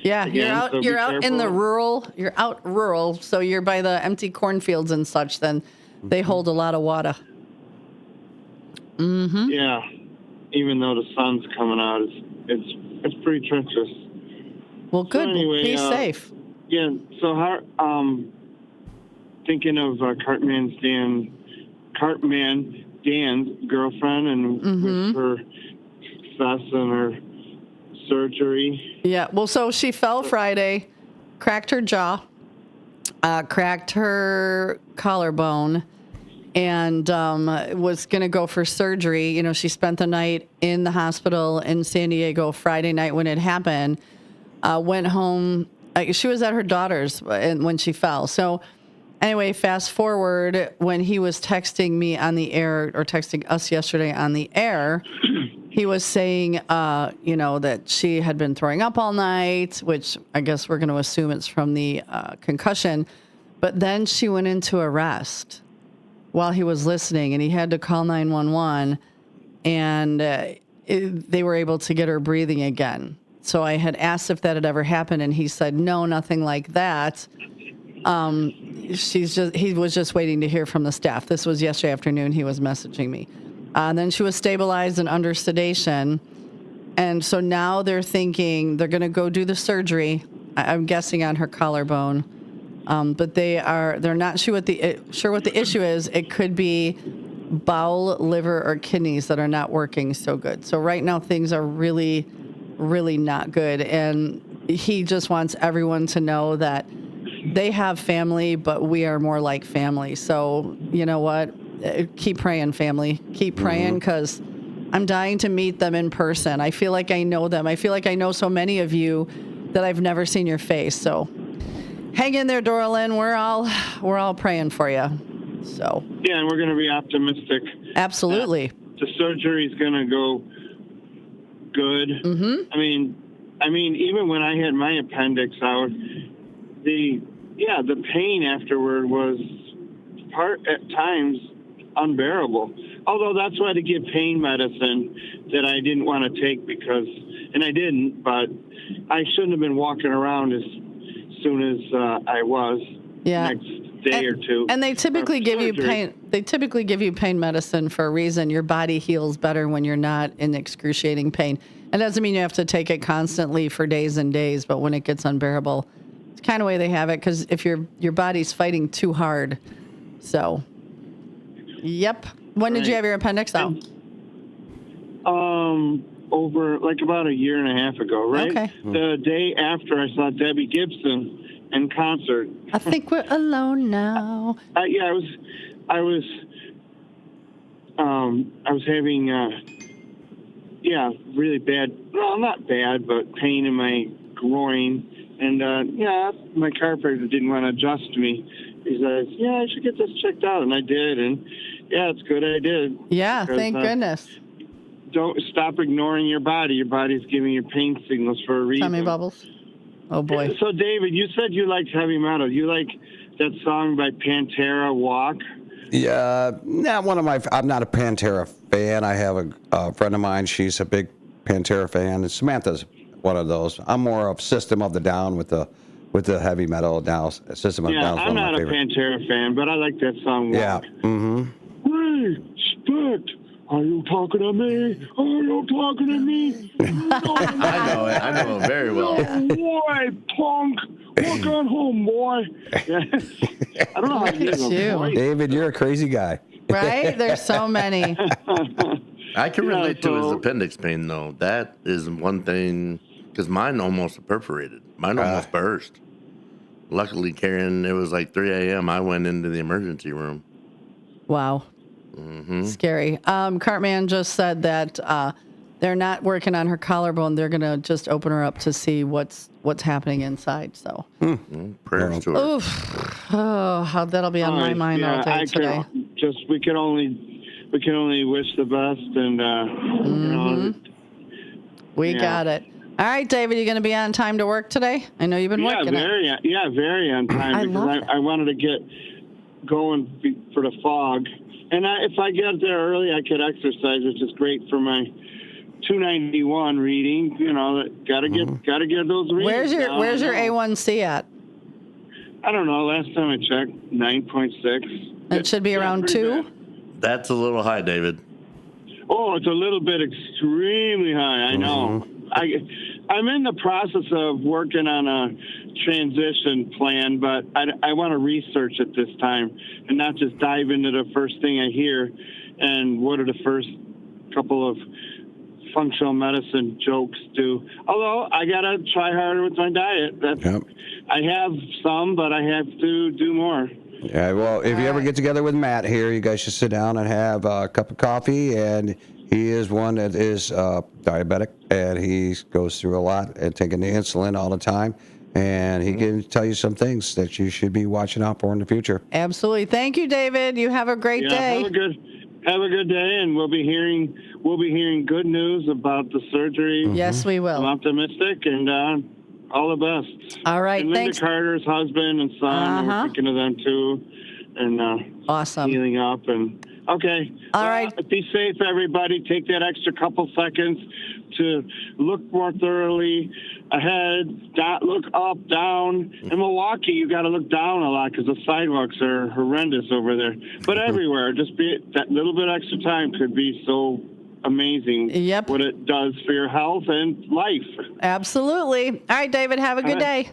Yeah,
again,
you're out in the rural. You're out rural, so you're by the empty cornfields and such. Then they hold a lot of water. Mm-hmm.
Yeah, even though the sun's coming out, it's pretty treacherous.
Well, good.
So anyway,
be safe.
Yeah. So thinking of Cartman Dan's girlfriend and with her success and her surgery.
Yeah. Well, so she fell Friday, cracked her jaw, cracked her collarbone, and was going to go for surgery. You know, she spent the night in the hospital in San Diego Friday night when it happened. Went home. She was at her daughter's when she fell. So anyway, fast forward, when he was texting me on the air or texting us yesterday on the air, he was saying, that she had been throwing up all night, which I guess we're going to assume it's from the concussion. But then she went into arrest while he was listening, and he had to call 911, and they were able to get her breathing again. So I had asked if that had ever happened, and he said, no, nothing like that. He was just waiting to hear from the staff. This was yesterday afternoon. He was messaging me. And then she was stabilized and under sedation. And so now they're thinking they're going to go do the surgery, I'm guessing on her collarbone. But they're not sure what the issue is. It could be bowel, liver, or kidneys that are not working so good. So right now things are really, really not good. And he just wants everyone to know that they have family, but we are more like family. So you know what? Keep praying, family. Keep praying, because I'm dying to meet them in person. I feel like I know them. I feel like I know so many of you that I've never seen your face. So hang in there, Doralyn. We're all praying for you. So
yeah, and we're going to be optimistic.
Absolutely.
The surgery is going to go good.
Mm-hmm.
I mean, even when I had my appendix out, the pain afterward was at times unbearable. Although that's why to give pain medicine that I didn't want to take and I didn't, but I shouldn't have been walking around as soon as I was.
Yeah.
Next day or two.
And they typically give you pain. They typically give you pain medicine for a reason. Your body heals better when you're not in excruciating pain. It doesn't mean you have to take it constantly for days and days, but when it gets unbearable, it's kind of the way they have it, because if your body's fighting too hard. So, yep. When did you have your appendix out?
over like about a year and a half ago, right?
Okay.
The day after I saw Debbie Gibson in concert.
I think we're alone now.
Yeah, I was having really bad. Well, not bad, but pain in my groin, and my chiropractor didn't want to adjust me. He says, "Yeah, I should get this checked out," and I did, and yeah, it's good I did.
Yeah,
Because,
thank goodness.
Don't stop ignoring your body. Your body's giving you pain signals for a reason.
Tummy bubbles. Oh boy.
So, David, you said you liked heavy metal. You like that song by Pantera, "Walk"?
Yeah, I'm not a Pantera fan. I have a friend of mine. She's a big Pantera fan. And Samantha's one of those. I'm more of System of the Down with the heavy metal now. System of the Down is one of my
I'm not a
favorite.
Pantera fan, but I like that song, "Walk."
Yeah. Mm-hmm.
Respect. Are you talking to me? Are you talking to me?
I know it. I know it very well.
Boy, punk. Walk on home, boy. I don't know how to get a voice.
David, you're a crazy guy.
Right? There's so many.
I can relate to his appendix pain, though. That is one thing, because mine almost perforated. Mine almost burst. Luckily, Karen, it was like 3 a.m. I went into the emergency room.
Wow.
Mm-hmm.
Scary. Cartman just said that they're not working on her collarbone. They're going to just open her up to see what's happening inside. So,
Prayers to her.
oof. Oh, how that'll be on my mind all day today.
We can only wish the best, and
We got it. All right, David, you going to be on time to work today? I know you've been working.
very on time because I wanted to get going for the fog. And if I get there early, I could exercise, which is great for my 291 reading. Gotta get those readings.
Where's your A1C at?
I don't know. Last time I checked, 9.6.
It should be around 2.
That's a little high, David.
Oh, it's a little bit extremely high. I know. I'm in the process of working on a transition plan, but I want to research it this time and not just dive into the first thing I hear and what are the first couple of functional medicine jokes do. Although I got to try harder with my diet. I have some, but I have to do more.
Yeah, well, if you ever get together with Matt here, you guys should sit down and have a cup of coffee. And he is one that is diabetic, and he goes through a lot and taking the insulin all the time. And he can tell you some things that you should be watching out for in the future.
Absolutely. Thank you, David. You have a great day.
Have a good day, and we'll be hearing good news about the surgery.
Yes, we will.
I'm optimistic, and all the best.
All right,
and Linda
thanks.
Carter's husband and son. We're thinking of them too, and
awesome
healing up. And okay,
all right.
Be safe, everybody. Take that extra couple seconds to look more thoroughly ahead, look up, down. In Milwaukee, you got to look down a lot because the sidewalks are horrendous over there. But everywhere, just that little bit extra time could be so amazing.
Yep.
What it does for your health and life.
Absolutely. All right, David, have a good day.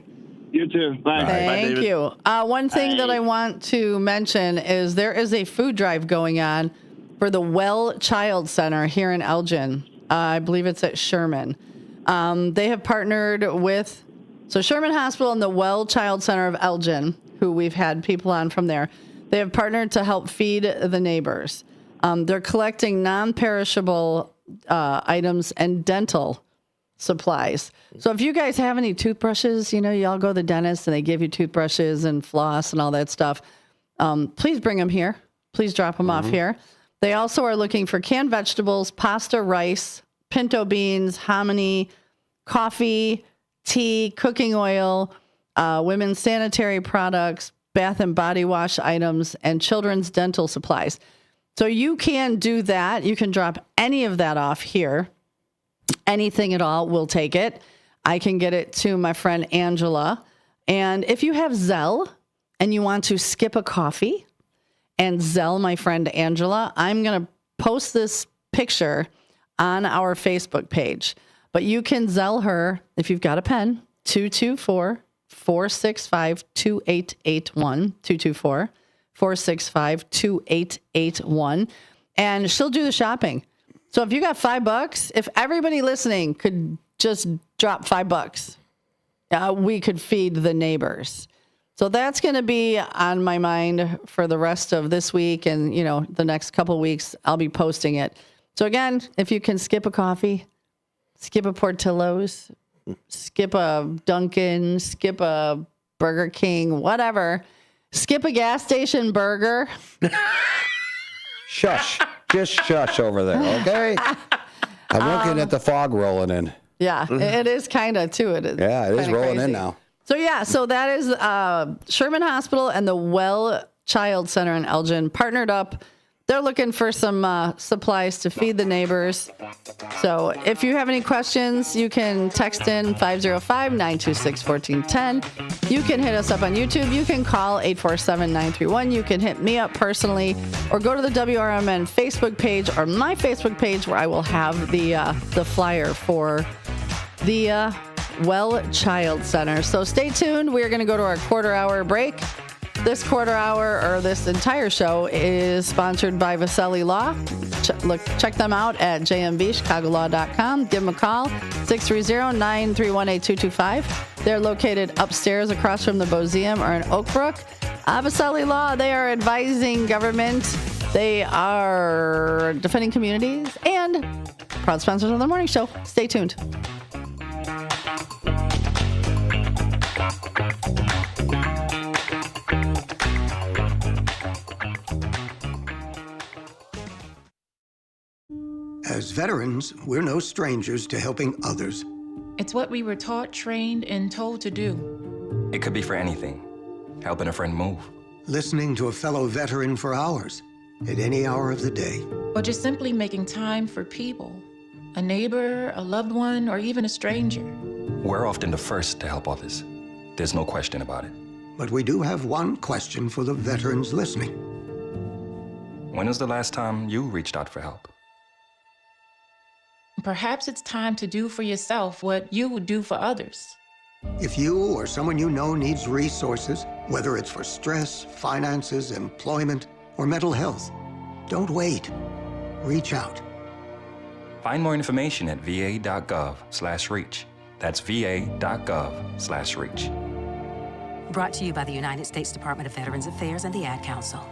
You too. Bye.
Thank you. One thing that I want to mention is there is a food drive going on for the Well Child Center here in Elgin. I believe it's at Sherman. They have partnered with Sherman Hospital and the Well Child Center of Elgin, who we've had people on from there. They have partnered to help feed the neighbors. They're collecting non-perishable items and dental supplies. So if you guys have any toothbrushes, you all go to the dentist and they give you toothbrushes and floss and all that stuff, please bring them here. Please drop them off here. They also are looking for canned vegetables, pasta, rice, pinto beans, hominy, coffee, tea, cooking oil, women's sanitary products, bath and body wash items, and children's dental supplies. So you can do that. You can drop any of that off here. Anything at all, we'll take it. I can get it to my friend Angela. And if you have Zelle and you want to skip a coffee and Zelle my friend Angela, I'm going to post this picture on our Facebook page. But you can Zelle her, if you've got a pen, 224-465-2881, 224-465-2881, and she'll do the shopping. So if you got $5, if everybody listening could just drop $5, we could feed the neighbors. So that's going to be on my mind for the rest of this week. And, the next couple weeks, I'll be posting it. So again, if you can skip a coffee, skip a Portillo's, skip a Dunkin', skip a Burger King, whatever, skip a gas station burger.
Shush. Just shush over there, okay? I'm looking at the fog rolling in.
Yeah, it is kind of, too. It is.
Yeah, it is rolling
crazy.
in now.
So that is Sherman Hospital and the Well Child Center in Elgin partnered up. They're looking for some supplies to feed the neighbors. So if you have any questions, you can text in 505-926-1410. You can hit us up on YouTube. You can call 847-931. You can hit me up personally or go to the WRMN Facebook page or my Facebook page where I will have the flyer for the Well Child Center. So stay tuned. We're going to go to our quarter-hour break. This quarter hour, or this entire show, is sponsored by Vasselli Law. Check them out at jmbchicagolaw.com. Give them a call, 630-931-8225. They're located upstairs across from the Boseum or in Oakbrook. Vasselli Law, they are advising government. They are defending communities and proud sponsors of the morning show. Stay tuned.
As veterans, we're no strangers to helping others.
It's what we were taught, trained, and told to do.
It could be for anything. Helping a friend move.
Listening to a fellow veteran for hours, at any hour of the day.
Or just simply making time for people. A neighbor, a loved one, or even a stranger.
We're often the first to help others. There's no question about it.
But we do have one question for the veterans listening.
When was the last time you reached out for help?
Perhaps it's time to do for yourself what you would do for others.
If you or someone you know needs resources, whether it's for stress, finances, employment, or mental health, don't wait. Reach out.
Find more information at va.gov/reach. That's va.gov/reach.
Brought to you by the United States Department of Veterans Affairs and the Ad Council.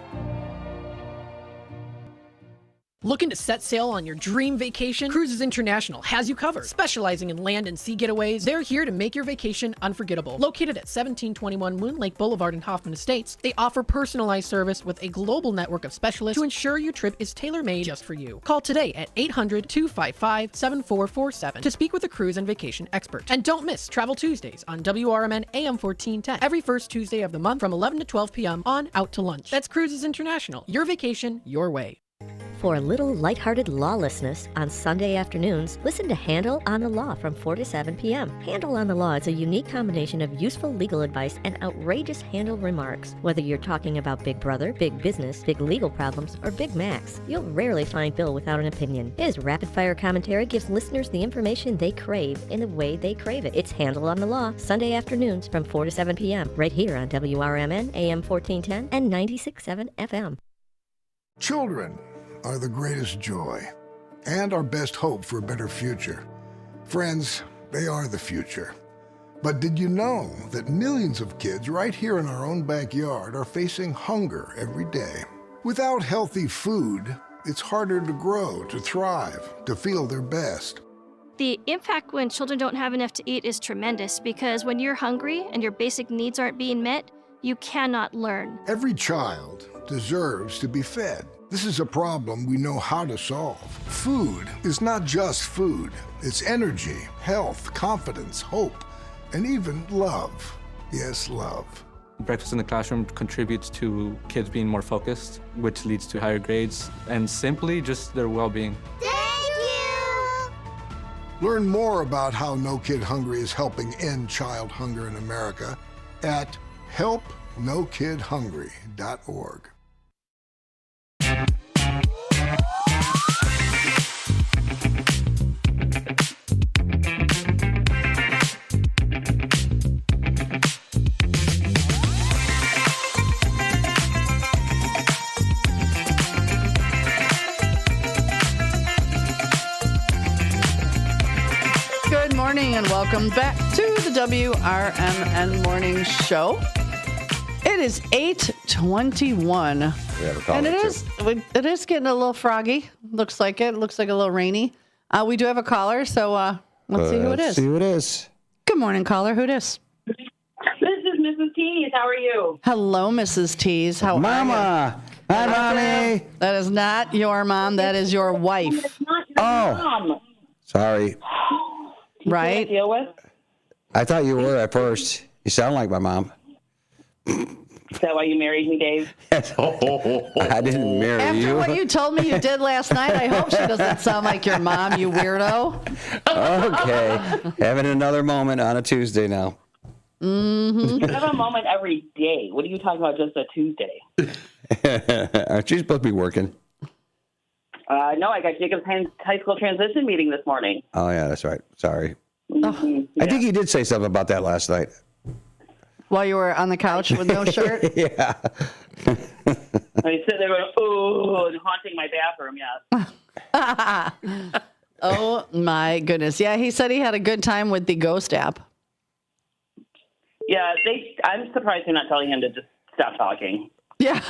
Looking to set sail on your dream vacation? Cruises International has you covered. Specializing in land and sea getaways, they're here to make your vacation unforgettable. Located at 1721 Moon Lake Boulevard in Hoffman Estates, they offer personalized service with a global network of specialists to ensure your trip is tailor-made just for you. Call today at 800-255-7447 to speak with a cruise and vacation expert. And don't miss Travel Tuesdays on WRMN AM 1410 every first Tuesday of the month from 11 to 12 p.m. on Out to Lunch. That's Cruises International. Your vacation, your way.
For a little lighthearted lawlessness on Sunday afternoons, listen to Handle on the Law from 4 to 7 p.m. Handle on the Law is a unique combination of useful legal advice and outrageous handle remarks. Whether you're talking about Big Brother, big business, big legal problems, or Big Macs, you'll rarely find Bill without an opinion. His rapid-fire commentary gives listeners the information they crave in the way they crave it. It's Handle on the Law, Sunday afternoons from 4 to 7 p.m. right here on WRMN, AM 1410 and 96.7 FM.
Children are the greatest joy and our best hope for a better future. Friends, they are the future. But did you know that millions of kids right here in our own backyard are facing hunger every day? Without healthy food, it's harder to grow, to thrive, to feel their best.
The impact when children don't have enough to eat is tremendous because when you're hungry and your basic needs aren't being met, you cannot learn.
Every child deserves to be fed. This is a problem we know how to solve. Food is not just food. It's energy, health, confidence, hope, and even love. Yes, love.
Breakfast in the classroom contributes to kids being more focused, which leads to higher grades, and simply just their well-being.
Thank you! Learn more about how No Kid Hungry is helping end child hunger in America at helpnokidhungry.org.
morning and welcome back to the WRMN Morning Show. It is 8:21, and it is getting a little froggy. Looks like it. Looks like a little rainy. We do have a caller, so let's see who it is.
See who it is.
Good morning, caller. Who dis?
This is Mrs. Tees. How are you?
Hello, Mrs. Tees. How are you?
Mama. Hi, Mommy.
That is not your mom. That is your wife.
It's not your mom.
Sorry.
Right?
Deal with?
I thought you were at first. You sound like my mom.
Is that why you married me, Dave?
I didn't marry
After
you.
what you told me you did last night, I hope she doesn't sound like your mom, you weirdo.
Okay. Having another moment on a Tuesday now.
Mm-hmm.
I have a moment every day. What are you talking about just a Tuesday?
Aren't you supposed to be working?
No, I got Jacob's high school transition meeting this morning.
Oh, yeah, that's right. Sorry.
Mm-hmm.
I think you did say something about that last night.
While you were on the couch with no shirt?
Yeah.
I said they were, and haunting my bathroom, yes.
Oh, my goodness. Yeah, he said he had a good time with the Ghost app.
Yeah, I'm surprised they're not telling him to just stop talking.
Yeah.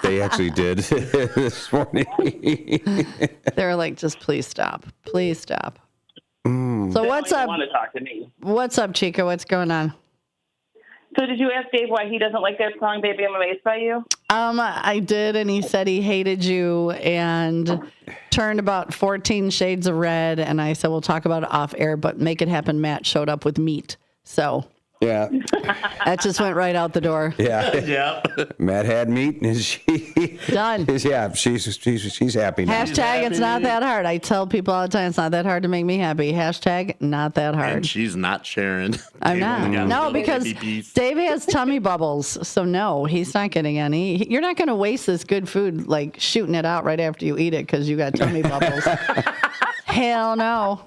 They actually did this morning.
They were like, just please stop. Please stop. So
They
what's
don't
up?
even want to talk to me.
What's up, Chica? What's going on?
So did you ask Dave why he doesn't like that song, Baby I'm Amazed by You?
I did, and he said he hated you and turned about 14 shades of red, and I said, we'll talk about it off air, but make it happen. Matt showed up with meat. So
Yeah.
that just went right out the door.
Yeah.
Yeah.
Matt had meat, and she
Done.
Yeah, she's happy now.
Hashtag it's not that hard. I tell people all the time it's not that hard to make me happy. Hashtag not that hard.
And she's not sharing.
I'm not. No, because Dave has tummy bubbles. So no, he's not getting any. You're not going to waste this good food like shooting it out right after you eat it because you got tummy bubbles. Hell no.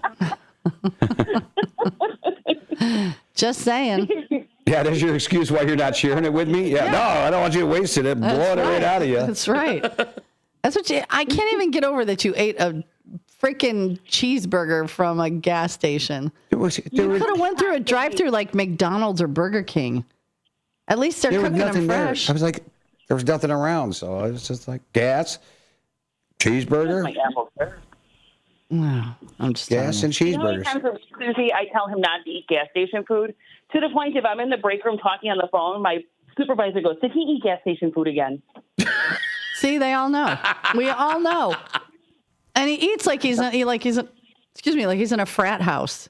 Just saying.
Yeah, there's your excuse why you're not sharing it with me? Yeah. No, I don't want you to waste it. Blowing it right out of you.
That's right. That's what I can't even get over that you ate a freaking cheeseburger from a gas station. You could have went through a drive-through like McDonald's or Burger King. At least they're cooking them fresh.
There. I was like, there was nothing around, so I was just like, gas, cheeseburger.
My apple sir.
No, I'm just
gas and
You know how many
cheeseburgers.
times with Susie, I tell him not to eat gas station food? To the point, if I'm in the break room talking on the phone, my supervisor goes, did he eat gas station food again?
See, they all know. We all know. And he eats like he's in a frat house.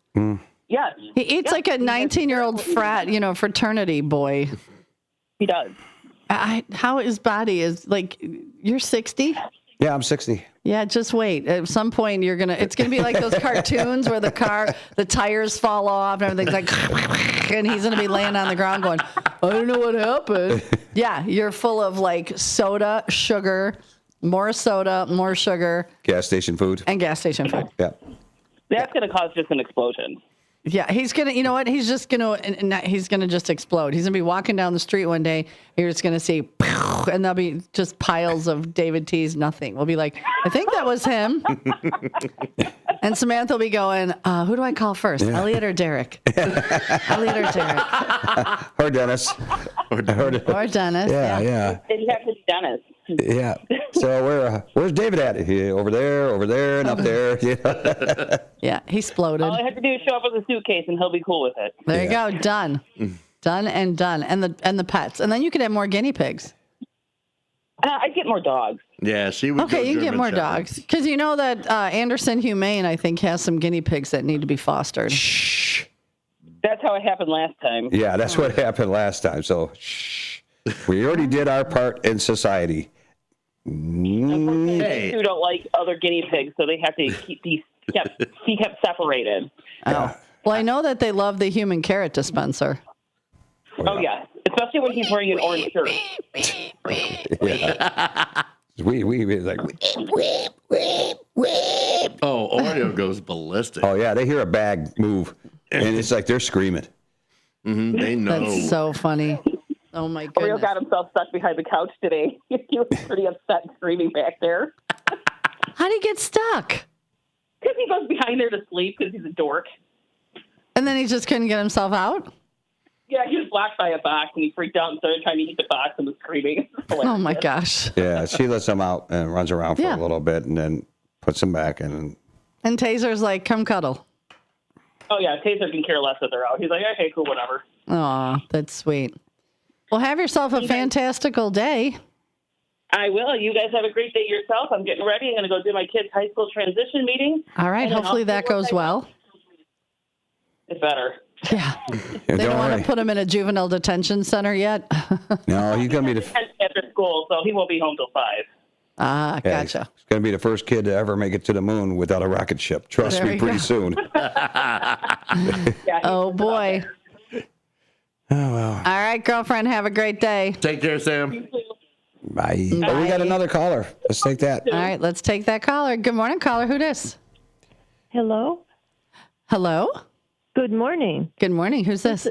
Yes.
He eats like a 19-year-old frat, fraternity boy.
He does.
How his body is like, you're 60?
Yeah, I'm 60.
Yeah, just wait. At some point, it's gonna be like those cartoons where the tires fall off and everything's like, and he's gonna be laying on the ground going, I don't know what happened. Yeah, you're full of like soda, sugar, more sugar.
Gas station food.
And gas station food.
Yeah.
That's going to cause just an explosion.
Yeah, he's gonna. You know what? He's just gonna. He's gonna just explode. He's gonna be walking down the street one day. You're just gonna see, and there'll be just piles of David T's nothing. We'll be like, I think that was him. And Samantha will be going, who do I call first, Elliot or Derek? Elliot or Derek?
Or Dennis.
Or Dennis.
Yeah.
It'd have to be Dennis.
Yeah. So where's David at? Over there, and up there.
Yeah, he exploded.
All I have to do is show up with a suitcase, and he'll be cool with it.
There you go. Done. Done and done. And the pets. And then you could have more guinea pigs.
I'd get more dogs.
Yeah, she would.
Okay, you can get more dogs. Because you know that Anderson Humane, I think, has some guinea pigs that need to be fostered.
Shh.
That's how it happened last time.
Yeah, that's what happened last time. So, shh. We already did our part in society.
Unfortunately, who don't like other guinea pigs, so they have to be kept separated.
Oh. Well, I know that they love the human carrot dispenser.
Oh, yeah. Especially when he's wearing an orange shirt.
Yeah. We like.
Oh, Oreo goes ballistic.
Oh yeah, they hear a bag move, and it's like they're screaming.
Mm-hmm, they know.
That's so funny. Oh my goodness.
Oreo got himself stuck behind the couch today. He was pretty upset and screaming back there.
How'd he get stuck?
Because he goes behind there to sleep because he's a dork.
And then he just couldn't get himself out?
Yeah, he was blocked by a box, and he freaked out and started trying to eat the box and was screaming.
Oh, my gosh.
Yeah, she lets him out and runs around for a little bit and then puts him back in.
And Taser's like, come cuddle.
Oh, yeah, Taser can care less that they're out. He's like, okay, cool, whatever.
Aw, that's sweet. Well, have yourself a fantastical day.
I will. You guys have a great day yourself. I'm getting ready. I'm going to go do my kid's high school transition meeting.
All right, hopefully that goes well.
It's better.
Yeah. They don't want to put him in a juvenile detention center yet?
No, he's going to be the...
After school, so he won't be home till 5.
Ah, gotcha.
He's going to be the first kid to ever make it to the moon without a rocket ship. Trust me, pretty soon.
Oh, boy.
Oh, well.
All right, girlfriend, have a great day.
Take care, Sam.
Bye. Oh, we got another caller. Let's take that.
All right, let's take that caller. Good morning, caller. Who this?
Hello?
Hello?
Good morning.
Good morning. Who's this?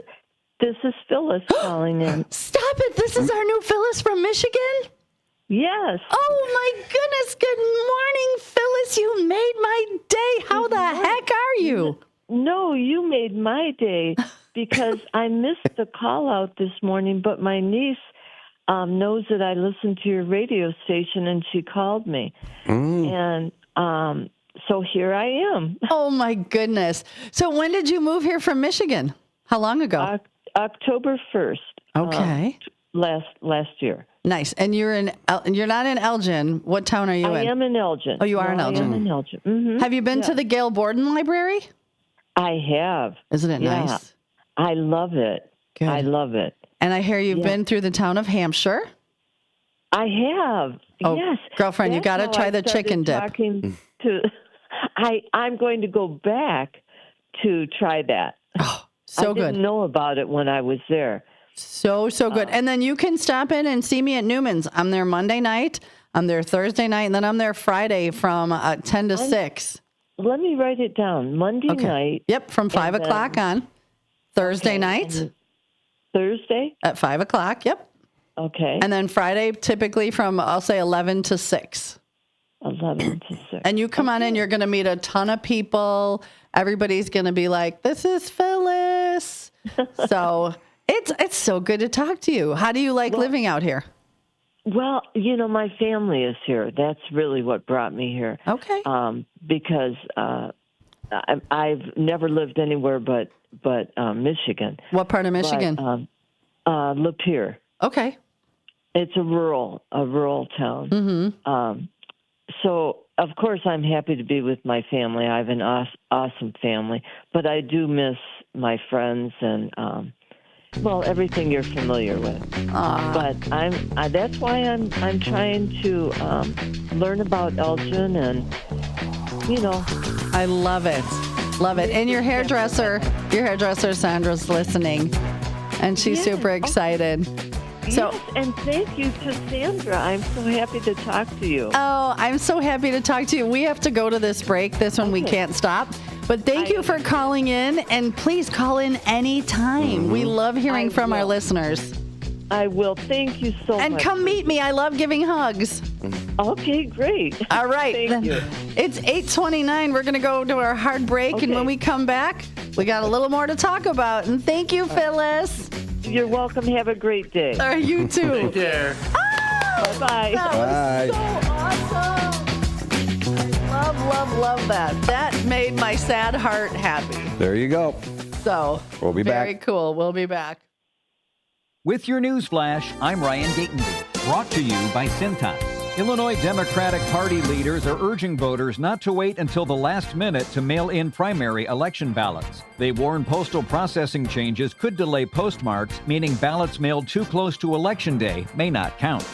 This is Phyllis calling in.
Stop it. This is our new Phyllis from Michigan?
Yes.
Oh, my goodness. Good morning, Phyllis. You made my day. How the heck are you?
No, you made my day because I missed the call out this morning, but my niece knows that I listen to your radio station, and she called me. And so here I am.
Oh, my goodness. So when did you move here from Michigan? How long ago?
October 1st.
Okay.
Last year.
Nice. And you're not in Elgin. What town are you in?
I am in Elgin.
Oh, you are in Elgin.
I am in Elgin. Mm-hmm.
Have you been to the Gail Borden Library?
I have.
Isn't it nice?
I love it.
Good.
I love it.
And I hear you've been through the town of Hampshire.
I have.
Oh,
yes.
girlfriend, you got to try the chicken dip.
I'm going to go back to try that.
Oh, so good.
I didn't know about it when I was there.
So good. And then you can stop in and see me at Newman's. I'm there Monday night. I'm there Thursday night. And then I'm there Friday from 10 to 6.
Let me write it down. Monday night.
Yep, from 5 o'clock on. Thursday night.
Thursday?
At 5 o'clock, yep.
Okay.
And then Friday, typically from, I'll say, 11 to 6.
11 to 6.
And you come on in, you're going to meet a ton of people. Everybody's going to be like, this is Phyllis. So it's so good to talk to you. How do you like living out here?
Well, my family is here. That's really what brought me here.
Okay.
Because I've never lived anywhere but Michigan.
What part of Michigan?
Lapeer.
Okay.
It's a rural town.
Mm-hmm.
So, of course, I'm happy to be with my family. I have an awesome family, but I do miss my friends and, everything you're familiar with. But that's why I'm trying to learn about Elgin, and
I love it. Love it. And your hairdresser Sandra's listening, and she's super excited. So,
yes, and thank you to Sandra. I'm so happy to talk to you.
Oh, I'm so happy to talk to you. We have to go to this break. This one we can't stop. But thank you for calling in, and please call in anytime. We love hearing from our listeners.
I will. Thank you so much.
And come meet me. I love giving hugs.
Okay, great.
All right.
Thank you.
It's 8:29. We're going to go to our hard break, and when we come back, we got a little more to talk about. And thank you, Phyllis.
You're welcome. Have a great day.
All right, you too.
Take care.
Oh,
bye-bye.
That was so awesome. Love that. That made my sad heart happy.
There you go.
So,
we'll be back.
Very cool. We'll be back.
With your news flash, I'm Ryan Gatenby, brought to you by Cintas. Illinois Democratic Party leaders are urging voters not to wait until the last minute to mail in primary election ballots. They warn postal processing changes could delay postmarks, meaning ballots mailed too close to Election Day may not count.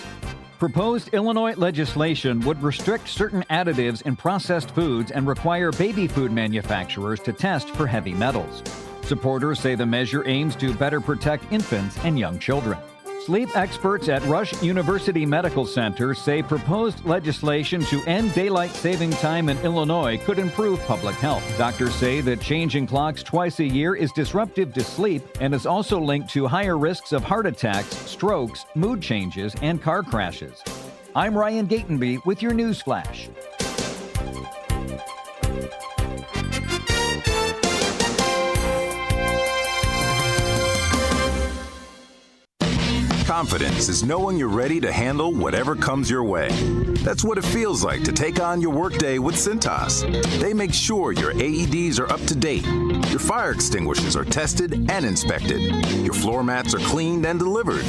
Proposed Illinois legislation would restrict certain additives in processed foods and require baby food manufacturers to test for heavy metals. Supporters say the measure aims to better protect infants and young children. Sleep experts at Rush University Medical Center say proposed legislation to end daylight saving time in Illinois could improve public health. Doctors say that changing clocks twice a year is disruptive to sleep and is also linked to higher risks of heart attacks, strokes, mood changes, and car crashes. I'm Ryan Gatenby with your news flash.
Confidence is knowing you're ready to handle whatever comes your way. That's what it feels like to take on your workday with Cintas. They make sure your AEDs are up to date, your fire extinguishers are tested and inspected, your floor mats are cleaned and delivered,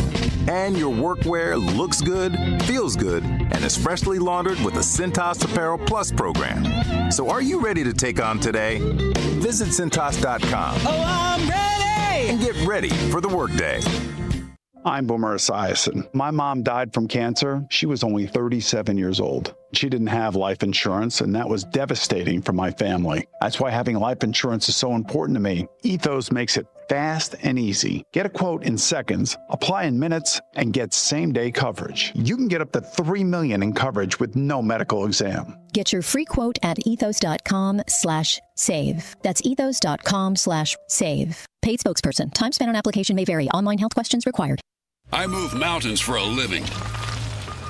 and your workwear looks good, feels good, and is freshly laundered with the Cintas Apparel Plus program. So are you ready to take on today? Visit Cintas.com.
Oh, I'm ready!
And get ready for the workday.
I'm Boomer Esiason. My mom died from cancer. She was only 37 years old. She didn't have life insurance, and that was devastating for my family. That's why having life insurance is so important to me. Ethos makes it fast and easy. Get a quote in seconds, apply in minutes, and get same-day coverage. You can get up to $3 million in coverage with no medical exam.
Get your free quote at ethos.com/save. That's ethos.com/save. Paid spokesperson. Time spent on application may vary. Online health questions required.
I move mountains for a living.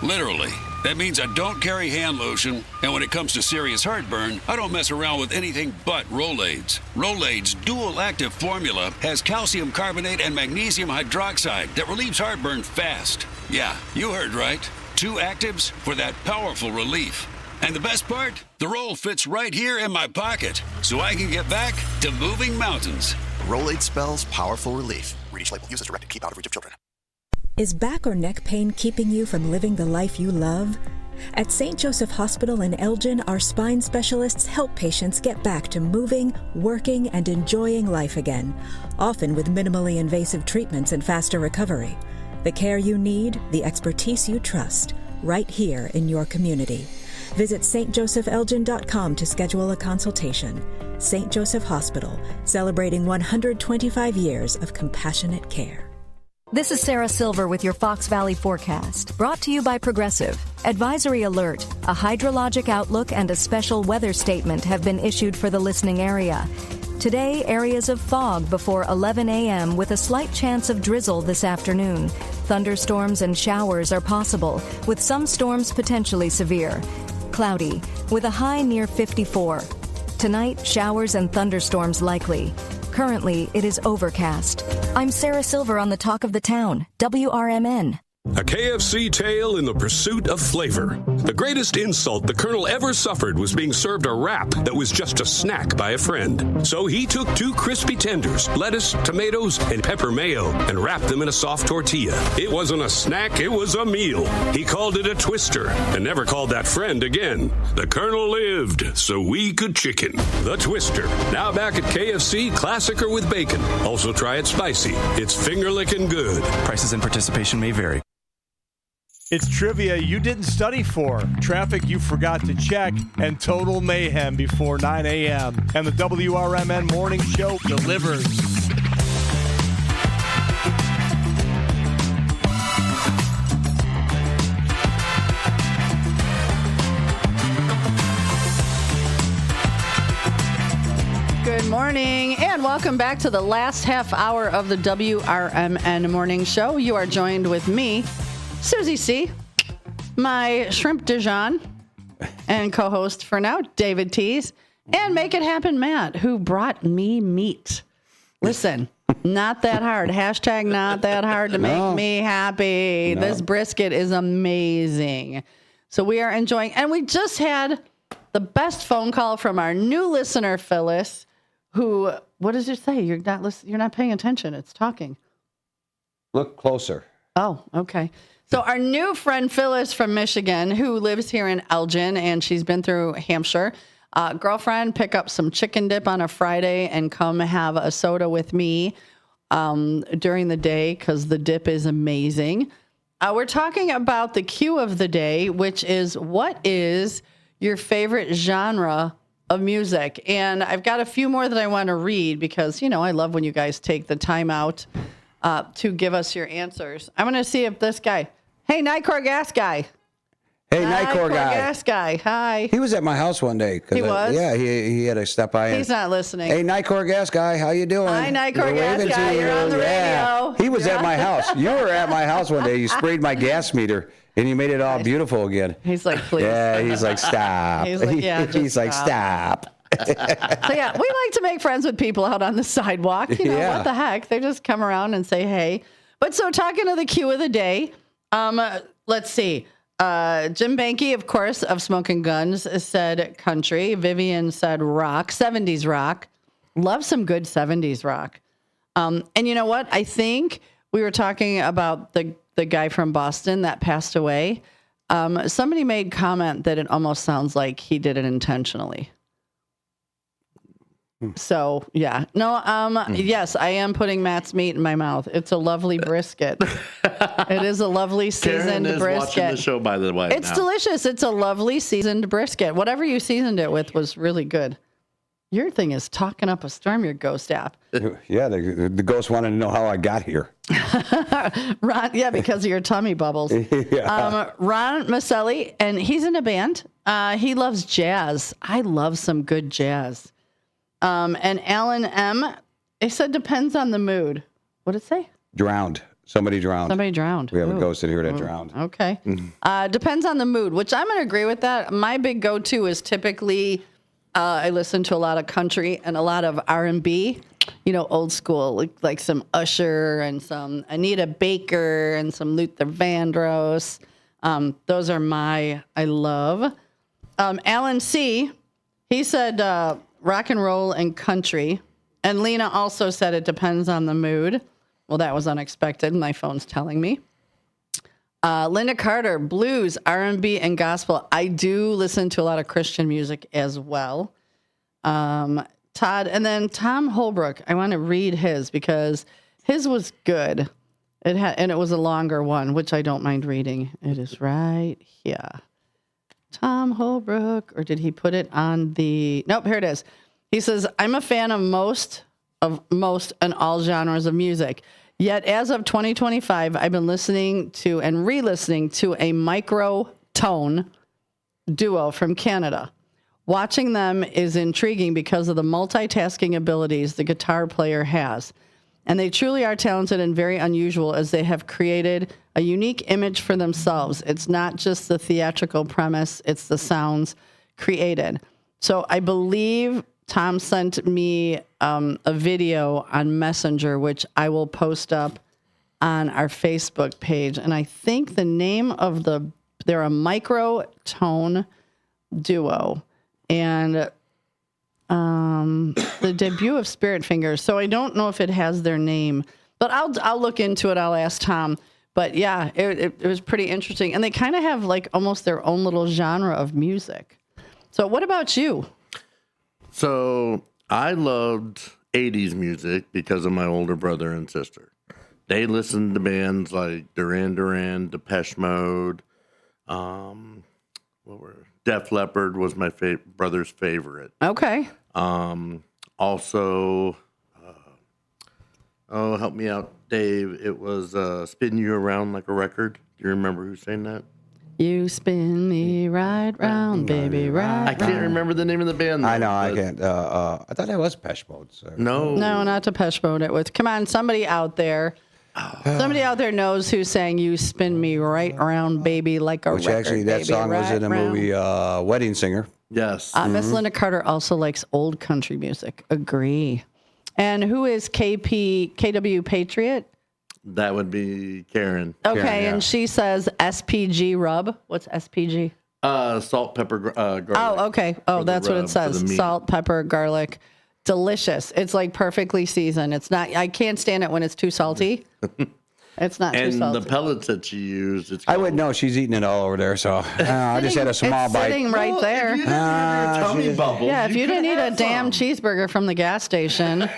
Literally. That means I don't carry hand lotion, and when it comes to serious heartburn, I don't mess around with anything but Rolaids. Rolaids' dual-active formula has calcium carbonate and magnesium hydroxide that relieves heartburn fast. Yeah, you heard right. 2 actives for that powerful relief. And the best part? The roll fits right here in my pocket, so I can get back to moving mountains.
Rolaid spells powerful relief. Read each label. Use as directed. Keep out of reach of children.
Is back or neck pain keeping you from living the life you love? At St. Joseph Hospital in Elgin, our spine specialists help patients get back to moving, working, and enjoying life again, often with minimally invasive treatments and faster recovery. The care you need, the expertise you trust, right here in your community. Visit stjosephjelgin.com to schedule a consultation. St. Joseph Hospital, celebrating 125 years of compassionate care.
This is Sarah Silver with your Fox Valley forecast, brought to you by Progressive. Advisory alert, a hydrologic outlook and a special weather statement have been issued for the listening area. Today, areas of fog before 11 a.m. with a slight chance of drizzle this afternoon. Thunderstorms and showers are possible, with some storms potentially severe. Cloudy, with a high near 54. Tonight, showers and thunderstorms likely. Currently, it is overcast. I'm Sarah Silver on the Talk of the Town, WRMN.
A KFC tale in the pursuit of flavor. The greatest insult the Colonel ever suffered was being served a wrap that was just a snack by a friend. So he took 2 crispy tenders, lettuce, tomatoes, and pepper mayo, and wrapped them in a soft tortilla. It wasn't a snack, it was a meal. He called it a twister, and never called that friend again. The Colonel lived, so we could chicken. The Twister, now back at KFC, classic or with bacon. Also try it spicy. It's finger-licking good.
Prices and participation may vary.
It's trivia you didn't study for, traffic you forgot to check, and total mayhem before 9 a.m. And the WRMN Morning Show delivers.
Good morning, and welcome back to the last half hour of the WRMN Morning Show. You are joined with me, Susie C., my shrimp Dijon, and co-host for now, David Tease, and Make It Happen Matt, who brought me meat. Listen, not that hard. Hashtag not that hard to make me happy. No. This brisket is amazing. So we are enjoying, and we just had the best phone call from our new listener, Phyllis, who, what does it say? You're not paying attention. It's talking.
Look closer.
Oh, okay. So our new friend Phyllis from Michigan, who lives here in Elgin, and she's been through Hampshire. Girlfriend, pick up some chicken dip on a Friday and come have a soda with me during the day because the dip is amazing. We're talking about the cue of the day, which is what is your favorite genre of music? And I've got a few more that I want to read because, I love when you guys take the time out to give us your answers. I'm going to see if this guy... Hey, Nicor Gas Guy.
Hey, Nicor Guy.
Gas Guy. Hi.
He was at my house one day.
He was?
Yeah, he had to step by.
He's not listening.
Hey, Nicor Gas Guy, how you doing?
Hi, Nicor Gas Guy. You're on the radio.
He was at my house. You were at my house one day. You sprayed my gas meter, and you made it all beautiful again.
He's like, please.
Yeah, he's like, stop.
He's like, yeah,
he's like, stop.
So, yeah, we like to make friends with people out on the sidewalk. What the heck? They just come around and say, hey. But so talking to the Q of the day, let's see. Jim Banky, of course, of Smoking Guns, said country. Vivian said rock, 70s rock. Love some good 70s rock. And you know what? I think we were talking about the guy from Boston that passed away. Somebody made comment that it almost sounds like he did it intentionally. So, yeah. No, yes, I am putting Matt's meat in my mouth. It's a lovely brisket. It is a lovely seasoned
Karen is
brisket.
watching the show, by the way.
It's delicious. It's a lovely seasoned brisket. Whatever you seasoned it with was really good. Your thing is talking up a storm, your ghost app.
Yeah, the ghost wanted to know how I got here.
Ron, yeah, because of your tummy bubbles.
Yeah.
Ron Maselli, and he's in a band. He loves jazz. I love some good jazz. And Alan M., it said depends on the mood. What did it say?
Drowned. Somebody drowned.
Somebody drowned.
We have
Ooh.
a ghost in here that drowned.
Okay. Depends on the mood, which I'm going to agree with that. My big go-to is typically I listen to a lot of country and a lot of R&B, old school, like some Usher and some Anita Baker and some Luther Vandross. Those are I love. Alan C., he said rock and roll and country. And Lena also said it depends on the mood. Well, that was unexpected. My phone's telling me. Linda Carter, blues, R&B, and gospel. I do listen to a lot of Christian music as well. Todd, and then Tom Holbrook. I want to read his because his was good. And it was a longer one, which I don't mind reading. It is right here. Tom Holbrook, or did he put it on the? Nope, here it is. He says, "I'm a fan of most and all genres of music. Yet, as of 2025, I've been listening to and re-listening to a microtone duo from Canada. Watching them is intriguing because of the multitasking abilities the guitar player has. And they truly are talented and very unusual as they have created a unique image for themselves. It's not just the theatrical premise, it's the sounds created." So I believe Tom sent me a video on Messenger, which I will post up on our Facebook page. And I think the name of they're a microtone duo. And the debut of Spirit Fingers. So I don't know if it has their name, but I'll look into it. I'll ask Tom. But yeah, it was pretty interesting. And they kind of have like almost their own little genre of music. So what about you?
So I loved 80s music because of my older brother and sister. They listened to bands like Duran Duran, Depeche Mode, Def Leppard was my brother's favorite.
Okay.
Also, help me out, Dave. It was Spin You Around Like a Record. Do you remember who sang that?
You spin me right round, baby, right.
I can't remember the name of the band.
I know, I can't. I thought that was Depeche Mode. So.
No,
not Depeche Mode. It was. Come on, somebody out there. Somebody out there knows who sang "You Spin Me Right Around, Baby, Like a
Which
Record."
actually, that song was in the movie Wedding Singer.
Yes.
Miss Linda Carter also likes old country music. Agree. And who is KW Patriot?
That would be Karen.
Okay,
Karen, yeah.
and she says SPG rub. What's SPG?
Salt, pepper, garlic.
Oh, okay. Oh, that's what it says. Salt, pepper, garlic. Delicious. It's like perfectly seasoned. It's not. I can't stand it when it's too salty. It's not too salty.
And the pellets that she used.
I wouldn't know. She's eating it all over there. So I just had a small bite.
Sitting right there.
If you didn't your tummy bubbles,
yeah, if you didn't eat a damn cheeseburger from the gas station,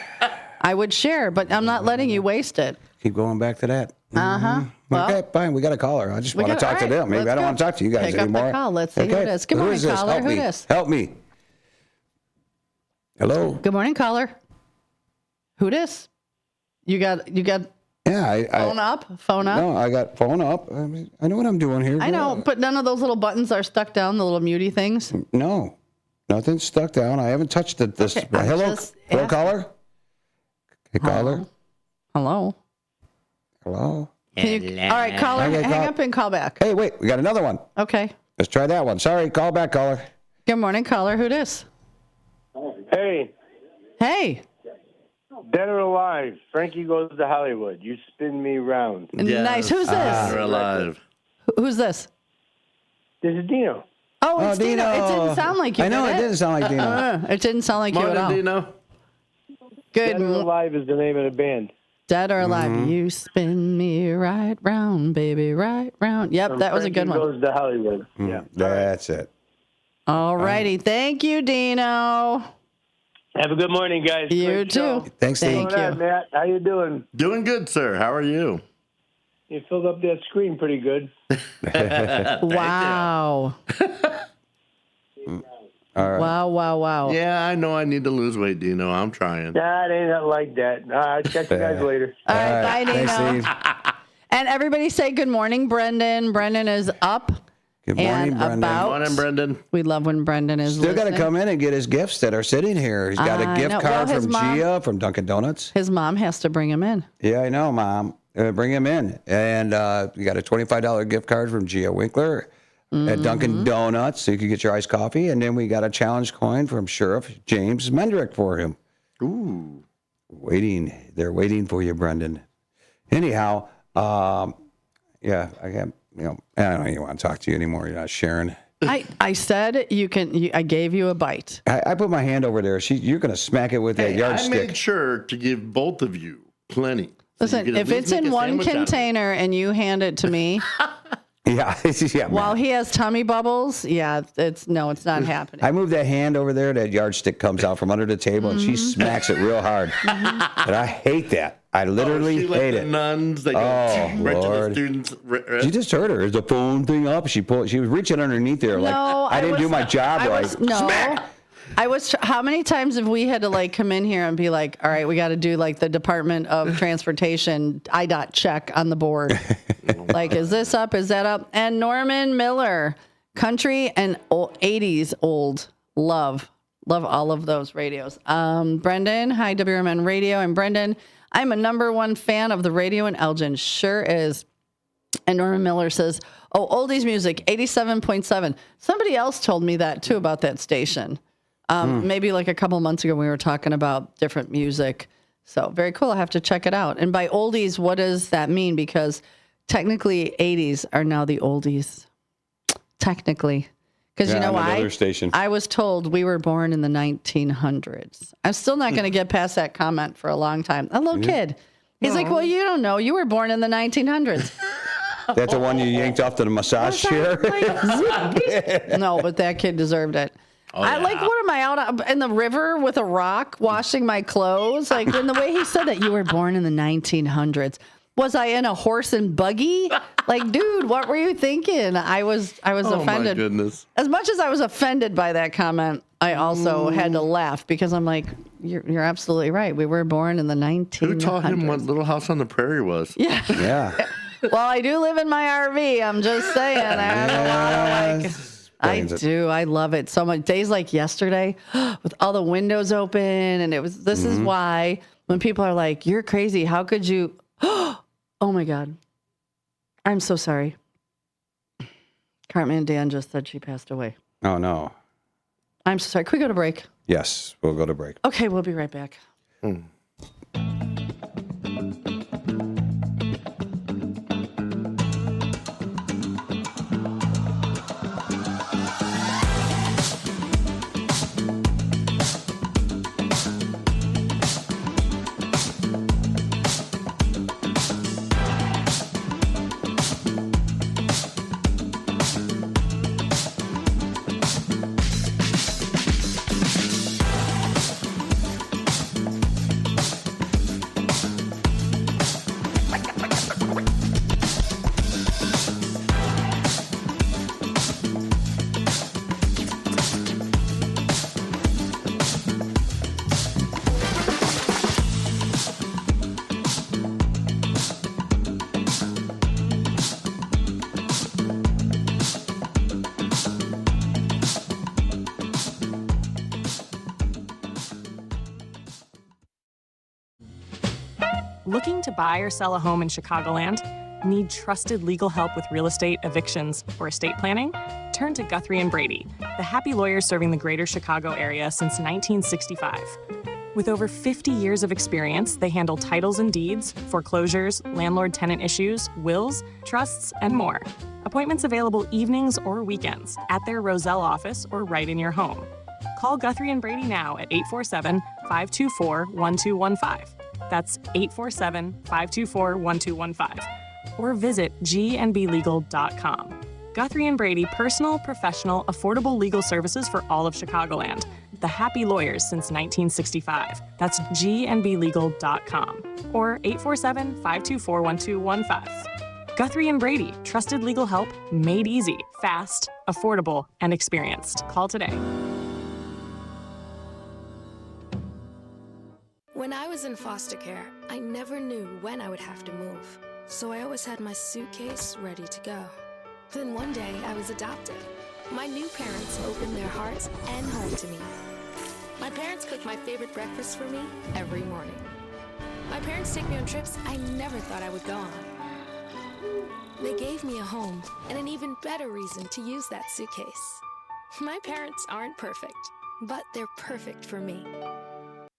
I would share. But I'm not letting you waste it.
Keep going back to that.
Well,
okay, fine. We got a caller. I just want to talk to them. Maybe I don't want to talk to you guys
Pick
anymore.
Up the call. Let's see who it is. Good morning, caller.
Help
Who
me.
is?
Help me. Hello.
Good morning, caller. Who dis? You got.
Yeah,
Phone up.
No, I got phone up. I know what I'm doing here.
I know, but none of those little buttons are stuck down. The little muty things.
No, nothing's stuck down. I haven't touched it. Hello, caller. Hey, caller.
Hello.
Hello.
Can you, all right, caller, hang up and call back.
Hey, wait, we got another one.
Okay.
Let's try that one. Sorry, call back, caller.
Good morning, caller. Who dis?
Hey.
Hey.
Dead or Alive. Frankie Goes to Hollywood. You spin me round.
Nice. Who's this?
Dead or Alive.
Who's this?
This is Dino.
Oh, it's Dino. It didn't sound like you.
I know,
did
it didn't sound like Dino.
It didn't sound like you at all.
Dino.
Good.
Dead or Alive is the name of the band.
Dead or Alive. You spin me right round, baby, right round. Yep,
From
that was a good
Frankie
one.
Goes to Hollywood. Yeah.
That's it.
All righty. Thank you, Dino.
Have a good morning, guys.
You
Great
too.
show.
Thanks, Steve.
Thank
What's going on,
you.
Matt? How you doing?
Doing good, sir. How are you?
You filled up that screen pretty good.
Wow.
All right.
Wow.
Yeah, I know I need to lose weight, Dino. I'm trying.
Nah, it ain't not like that. I'll catch you guys later.
All right, bye,
Thanks,
Dino.
Steve.
And everybody say good morning, Brendan. Brendan is up.
Good morning,
and
Brendan.
about.
Morning, Brendan.
We love when Brendan is
Still got to
listening.
come in and get his gifts that are sitting here. He's got a
I
gift
know.
card
Well, his
from
mom-
Gia from Dunkin' Donuts.
His mom has to bring him in.
Yeah, I know, Mom. Bring him in. And you got a $25 gift card from Gia Winkler at Dunkin' Donuts, so you can get your iced coffee. And then we got a challenge coin from Sheriff James Mendrick for him.
Ooh.
They're waiting for you, Brendan. Anyhow, yeah, I have, I don't even want to talk to you anymore. You're not sharing.
I said you can. I gave you a bite.
I put my hand over there. You're going to smack it with that
Hey, I
yardstick.
made sure to give both of you plenty. So you
Listen,
could at
if
least
it's
make
in
a
one
sandwich out of it.
container and you hand it to me
Yeah, yeah.
while he has tummy bubbles, yeah, it's not happening.
I move that hand over there. That yardstick comes out from under the table, and she smacks it real hard. And I hate that. I literally
she like
hate
the
it.
nuns, they go right to the
Lord.
students.
You just heard her. Is the phone thing up? She was reaching underneath there like,
No,
I didn't do my job right. Smack!
How many times have we had to like come in here and be like, all right, we got to do like the Department of Transportation IDOT check on the board. Like, is this up? Is that up? And Norman Miller, country and 80s old. Love all of those radios. Brendan, hi, WRMN Radio. I'm Brendan. I'm a #1 fan of the radio in Elgin. Sure is. And Norman Miller says, oh, oldies music, 87.7. Somebody else told me that too about that station. Maybe like a couple months ago, we were talking about different music. So very cool. I have to check it out. And by oldies, what does that mean? Because technically 80s are now the oldies. Technically. Because you know why? I was told we were born in the 1900s. I'm still not going to get past that comment for a long time. A little kid. He's like, well, you don't know. You were born in the 1900s.
That's the one you yanked off to the massage chair?
No, but that kid deserved it.
Oh,
I like, what am I out in the river with a rock washing my clothes? Like, in the way he said that, you were born in the 1900s. Was I in a horse and buggy? Like, dude, what were you thinking? I was offended.
Oh, my goodness.
As much as I was offended by that comment, I also had to laugh because I'm like, you're absolutely right. We were born in the 1900s.
Who taught him what Little House on the Prairie was?
Yeah.
Yeah.
Well, I do live in my RV. I'm just saying. I have a lot of like... I do. I love it so much. Days like yesterday with all the windows open. And this is why when people are like, you're crazy. How could you? Oh my God. I'm so sorry. Cartman Dan just said she passed away.
Oh, no.
I'm so sorry. Can we go to break?
Yes, we'll go to break.
Okay, we'll be right back.
Looking to buy or sell a home in Chicagoland? Need trusted legal help with real estate, evictions, or estate planning? Turn to Guthrie & Brady, the happy lawyers serving the greater Chicago area since 1965. With over 50 years of experience, they handle titles and deeds, foreclosures, landlord-tenant issues, wills, trusts, and more. Appointments available evenings or weekends at their Roselle office or right in your home. Call Guthrie and Brady now at 847-524-1215. That's 847-524-1215. Or visit gnblegal.com. Guthrie and Brady, personal, professional, affordable legal services for all of Chicagoland. The happy lawyers since 1965. That's gnblegal.com. Or 847-524-1215. Guthrie and Brady, trusted legal help made easy, fast, affordable, and experienced. Call today.
When I was in foster care, I never knew when I would have to move. So I always had my suitcase ready to go. Then one day, I was adopted. My new parents opened their hearts and home to me. My parents cook my favorite breakfast for me every morning. My parents take me on trips I never thought I would go on. They gave me a home and an even better reason to use that suitcase. My parents aren't perfect, but they're perfect for me.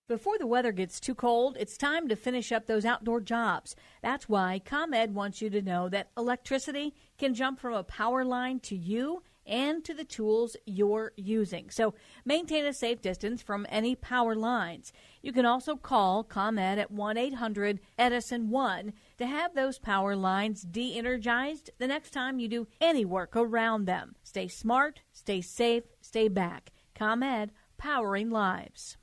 Before the weather gets too cold, it's time to finish up those outdoor jobs. That's why ComEd wants you to know that electricity can jump from a power line to you and to the tools you're using. So maintain a safe distance from any power lines. You can also call ComEd at 1-800-EDISON-1 to have those power lines de-energized the next time you do any work around them. Stay smart, stay safe, stay back. ComEd, powering lives.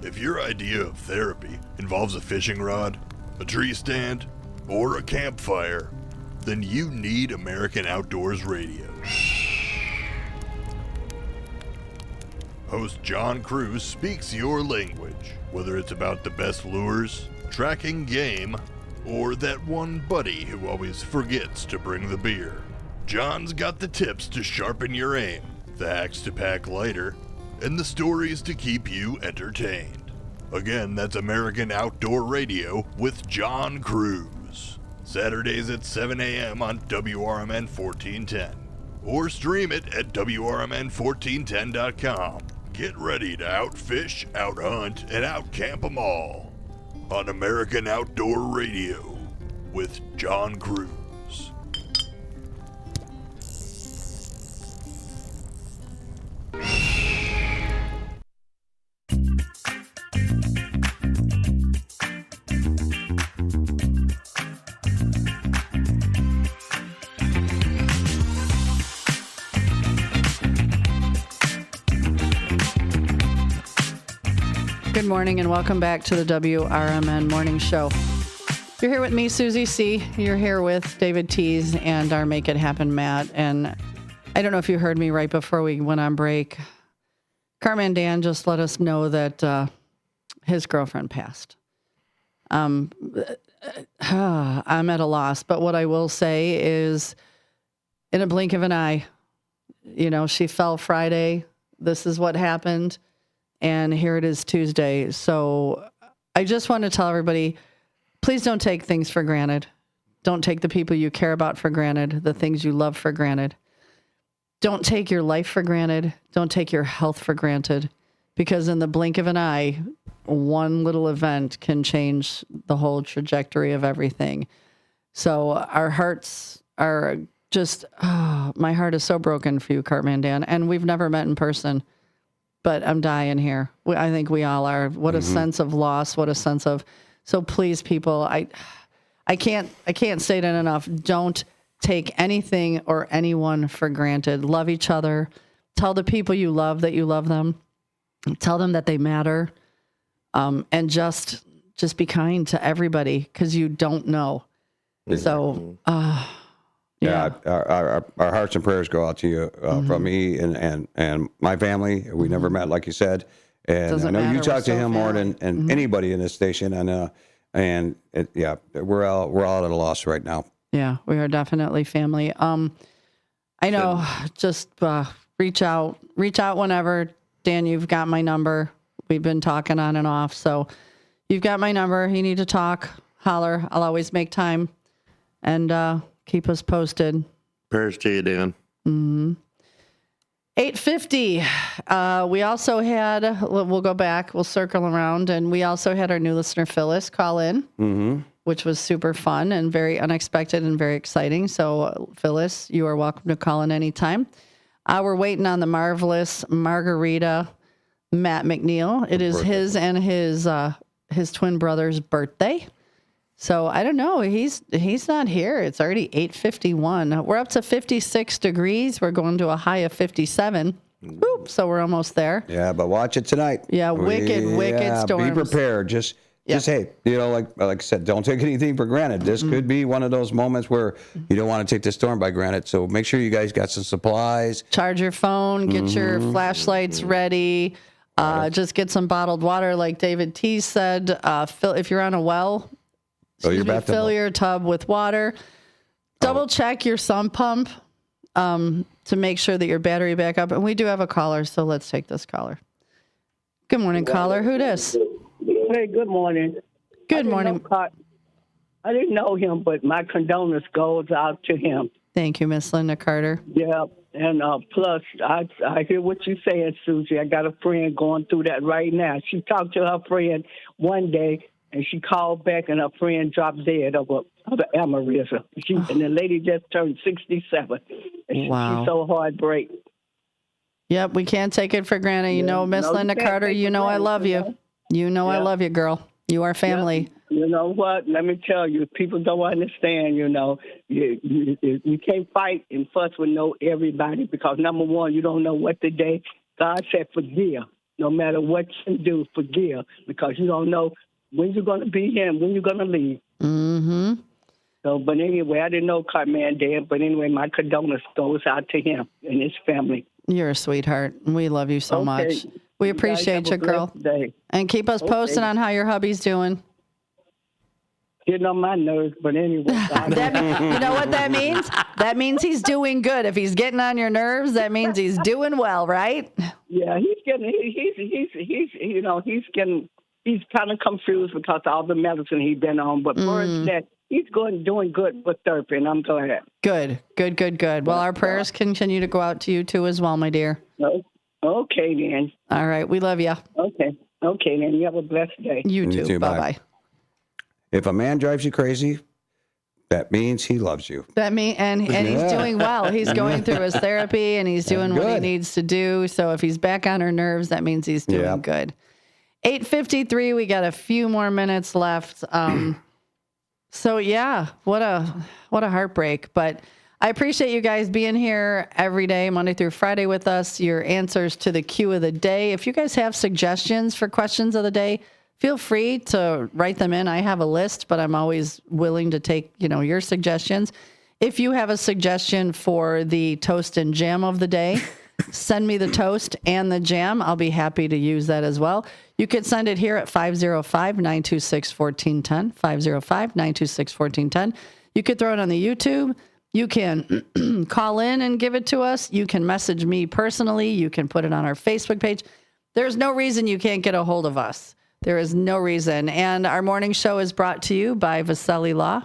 If your idea of therapy involves a fishing rod, a tree stand, or a campfire, then you need American Outdoors Radio. Host John Cruz speaks your language, whether it's about the best lures, tracking game, or that one buddy who always forgets to bring the beer. John's got the tips to sharpen your aim, the hacks to pack lighter, and the stories to keep you entertained. Again, that's American Outdoor Radio with John Cruz. Saturdays at 7 a.m. on WRMN 1410. Or stream it at WRMN1410.com. Get ready to outfish, outhunt, and outcamp 'em all on American Outdoor Radio with John Cruz.
Good morning and welcome back to the WRMN Morning Show. You're here with me, Susie C. You're here with David Tees and our Make It Happen, Matt. And I don't know if you heard me right before we went on break. Cartman Dan just let us know that his girlfriend passed. I'm at a loss, but what I will say is in a blink of an eye, you know, she fell Friday. This is what happened. And here it is Tuesday. So I just want to tell everybody, please don't take things for granted. Don't take the people you care about for granted, the things you love for granted. Don't take your life for granted. Don't take your health for granted. Because in the blink of an eye, one little event can change the whole trajectory of everything. So our hearts are just, my heart is so broken for you, Cartman Dan. And we've never met in person. But I'm dying here. I think we all are. What a sense of loss. What a sense of. So please, people, I can't say it enough. Don't take anything or anyone for granted. Love each other. Tell the people you love that you love them. Tell them that they matter. And just be kind to everybody because you don't know.
Exactly.
So.
Yeah, our hearts and prayers go out to you from me and my family. We never met, like you said, and I know you talk to him more than anybody in this station. And we're all at a loss right now.
Yeah, we are definitely family. I know. Just reach out whenever. Dan, you've got my number. We've been talking on and off, so you've got my number. You need to talk, holler. I'll always make time, and. Keep us posted.
Prayers to you, Dan.
Mm-hmm. 8:50. We also had, we'll go back, we'll circle around, and we also had our new listener, Phyllis, call in, which was super fun and very unexpected and very exciting. So, Phyllis, you are welcome to call in anytime. We're waiting on the marvelous Margarita Matt McNeil. It is his and his twin brother's birthday. So I don't know. He's not here. It's already 8:51. We're up to 56 degrees. We're going to a high of 57. Boop, so we're almost there.
Yeah, but watch it tonight.
Yeah, wicked storms.
Be prepared. Just hey, like I said, don't take anything for granted. This could be one of those moments where you don't want to take the storm by granted. So make sure you guys got some supplies.
Charge your phone. Get your flashlights ready. Just get some bottled water, like David T said. If you're on a well. Fill your tub with water. Double check your sump pump to make sure that your battery back up. And we do have a caller, so let's take this caller. Good morning, caller. Who this?
Hey, good morning.
Good morning.
I didn't know him, but my condolence goes out to him.
Thank you, Miss Linda Carter.
Yeah, and plus, I hear what you're saying, Susie. I got a friend going through that right now. She talked to her friend one day, and she called back, and her friend dropped dead of an aneurysm. And the lady just turned 67. And
wow.
She's so heartbreak.
Yep, we can't take it for granted. You know, Miss Linda Carter, you know I love you. You know I love you, girl. You are family.
You know what? Let me tell you, people don't understand, you can't fight and fuss with everybody because, number one, you don't know what the day. God said forgive. No matter what you do, forgive because you don't know when you're going to be here and when you're going to leave.
Mm-hmm.
So, but anyway, I didn't know Cartman dead. But anyway, my condolence goes out to him and his family.
You're a sweetheart. We love you so much. We appreciate you, girl.
Day.
And keep us posted on how your hubby's doing.
Getting on my nerves, but anyway.
You know what that means? That means he's doing good. If he's getting on your nerves, that means he's doing well, right?
Yeah, he's kind of confused because of all the medicine he's been on. But first that, he's doing good with therapy, and I'm glad.
Good. Well, our prayers continue to go out to you, too, as well, my dear.
Okay, then.
All right. We love you.
Okay, then. You have a blessed day.
You too. Bye-bye.
If a man drives you crazy, that means he loves you.
And he's doing well. He's going through his therapy, and he's doing what he needs to do. So if he's back on her nerves, that means he's doing good. 8:53. We got a few more minutes left. So yeah, what a heartbreak. But I appreciate you guys being here every day, Monday through Friday with us. Your answers to the Q of the day. If you guys have suggestions for questions of the day, feel free to write them in. I have a list, but I'm always willing to take, your suggestions. If you have a suggestion for the toast and jam of the day, send me the toast and the jam. I'll be happy to use that as well. You could send it here at 505-926-1410, 505-926-1410. You could throw it on the YouTube. You can call in and give it to us. You can message me personally. You can put it on our Facebook page. There's no reason you can't get a hold of us. There is no reason. And our morning show is brought to you by Vasselli Law.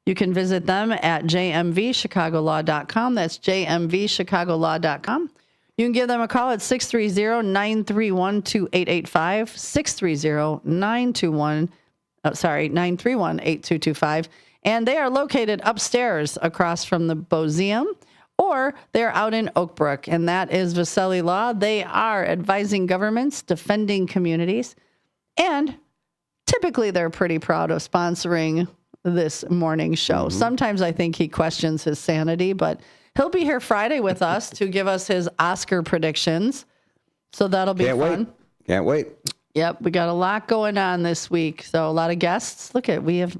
You can visit them at jmvchicagolaw.com. That's jmvchicagolaw.com. You can give them a call at 630-931-2885, 931-8225. And they are located upstairs across from the Boseum, or they're out in Oak Brook, and that is Vasselli Law. They are advising governments, defending communities, and typically they're pretty proud of sponsoring this morning show. Sometimes I think he questions his sanity, but he'll be here Friday with us to give us his Oscar predictions. So that'll be fun.
Can't wait.
Yep, we got a lot going on this week. So a lot of guests. Look at we have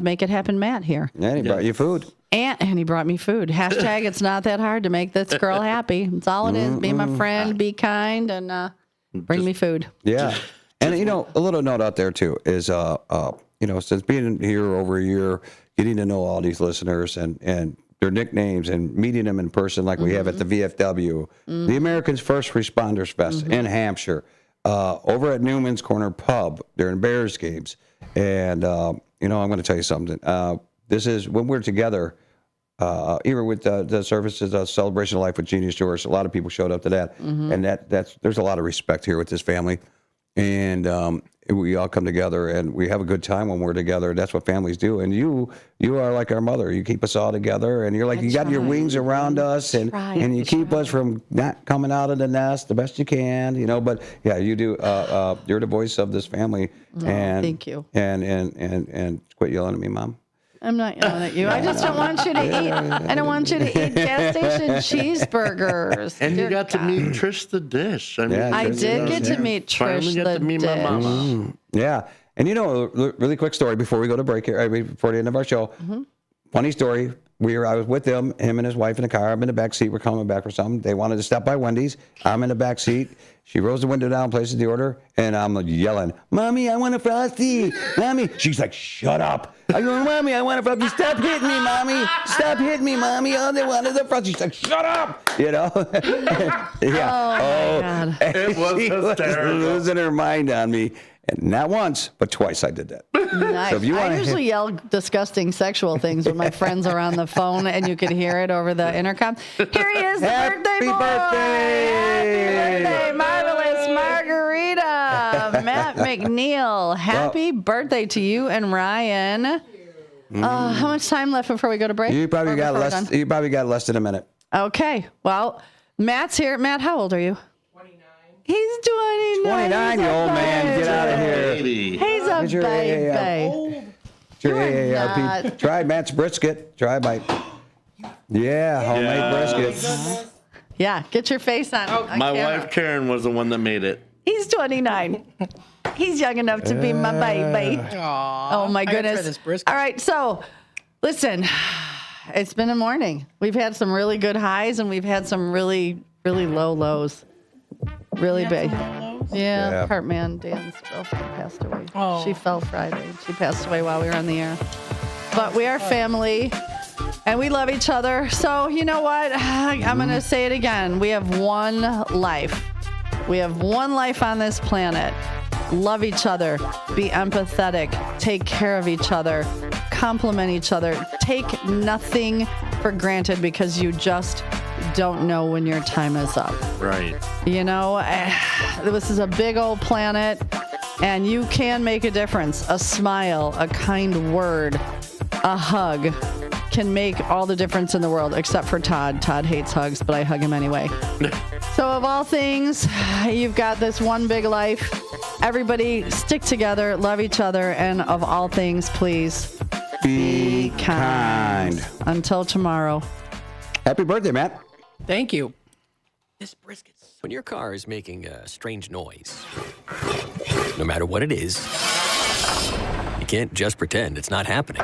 Make It Happen Matt here.
Yeah, he brought you food.
And he brought me food. Hashtag it's not that hard to make this girl happy. It's all it is. Be my friend, be kind, and bring me food.
Yeah. And, a little note out there, too, is, since being here over a year, getting to know all these listeners and their nicknames and meeting them in person like we have at the VFW, the Americans First Responders Fest in Hampshire, over at Newman's Corner Pub during Bears games. And, I'm going to tell you something. This is, when we're together, even with the services, Celebration of Life with Genius George, a lot of people showed up to that. And there's a lot of respect here with this family. And we all come together and we have a good time when we're together. That's what families do. And you are like our mother. You keep us all together, and you're like, you got your wings around us, and you keep us from not coming out of the nest the best you can, But yeah, you do. You're the voice of this family. And
thank you.
And quit yelling at me, Mom.
I'm not yelling at you. I just don't want you to eat. I don't want you to eat gas station cheeseburgers.
And you got to meet Trish the Dish. I
did get to meet Trish
the Dish. My mama.
Yeah. And really quick story before we go to break here, before the end of our show. Funny story. I was with him and his wife in the car. I'm in the back seat. We're coming back for something. They wanted to stop by Wendy's. I'm in the back seat. She rolls the window down, places the order, and I'm yelling, "Mommy, I want a Frosty. Mommy." She's like, "Shut up." I go, "Mommy, I want a Frosty. Stop hitting me, Mommy. Stop hitting me, Mommy. All they want is a Frosty." She's like, "Shut up."
Yeah. Oh, my God.
It was
She
hysterical.
was losing her mind on me. And not once, but twice I did that.
Nice.
So if you
I
wanna-
usually yell disgusting sexual things when my friends are on the phone and you can hear it over the intercom. Here he is, the birthday boy. Happy birthday, marvelous Margarita. Matt McNeil. Happy birthday to you and Ryan. How much time left before we go to break?
You probably got less than a minute.
Okay. Well, Matt's here. Matt, how old are you? 29. He's 29.
29, you old man. Get out of here.
He's a
Get your
baby.
Get your AARP. Try Matt's brisket. Try my. Yeah, homemade brisket.
Yeah, get your face on
My
camera.
wife Karen was the one that made it.
He's 29. He's young enough to be my baby. Oh, my goodness. All right, so listen, it's been a morning. We've had some really good highs, and we've had some really, really low lows. Really big. Yeah, Cartman, Dan's girlfriend, passed away.
Oh.
She fell Friday. She passed away while we were on the air. But we are family, and we love each other. So you know what? I'm going to say it again. We have one life. We have one life on this planet. Love each other. Be empathetic. Take care of each other. Compliment each other. Take nothing for granted because you just don't know when your time is up.
Right.
This is a big old planet, and you can make a difference. A smile, a kind word, a hug can make all the difference in the world, except for Todd. Todd hates hugs, but I hug him anyway. So of all things, you've got this one big life. Everybody stick together, love each other, and of all things, please be kind. Until tomorrow.
Happy birthday, Matt.
Thank you.
When your car is making a strange noise, no matter what it is, you can't just pretend it's not happening.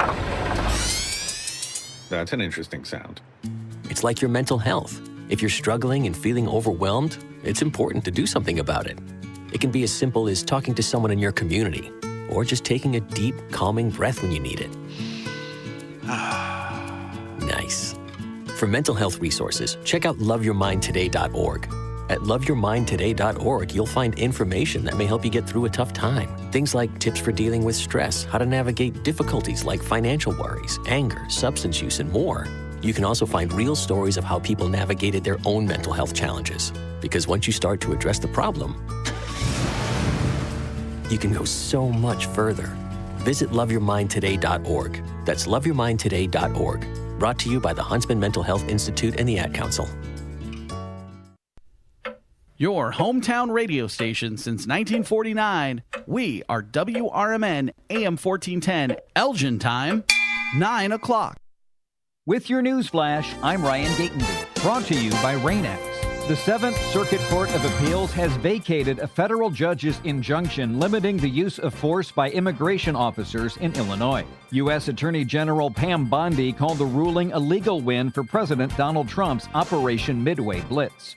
That's an interesting sound.
It's like your mental health. If you're struggling and feeling overwhelmed, it's important to do something about it. It can be as simple as talking to someone in your community, or just taking a deep, calming breath when you need it. Nice. For mental health resources, check out loveyourmindtoday.org. At loveyourmindtoday.org, you'll find information that may help you get through a tough time. Things like tips for dealing with stress, how to navigate difficulties like financial worries, anger, substance use, and more. You can also find real stories of how people navigated their own mental health challenges. Because once you start to address the problem, you can go so much further. Visit loveyourmindtoday.org. That's loveyourmindtoday.org. Brought to you by the Huntsman Mental Health Institute and the Ad Council.
Your hometown radio station since 1949. We are WRMN AM 1410, Elgin time, 9 o'clock.
With your news flash, I'm Ryan Gatenby, brought to you by Rain-X. The 7th Circuit Court of Appeals has vacated a federal judge's injunction limiting the use of force by immigration officers in Illinois. U.S. Attorney General Pam Bondi called the ruling a legal win for President Donald Trump's Operation Midway Blitz.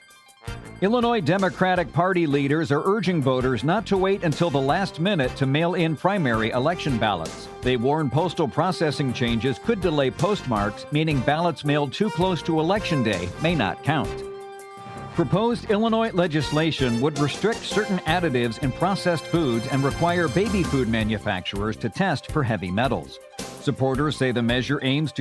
Illinois Democratic Party leaders are urging voters not to wait until the last minute to mail in primary election ballots. They warn postal processing changes could delay postmarks, meaning ballots mailed too close to Election Day may not count. Proposed Illinois legislation would restrict certain additives in processed foods and require baby food manufacturers to test for heavy metals. Supporters say the measure aims to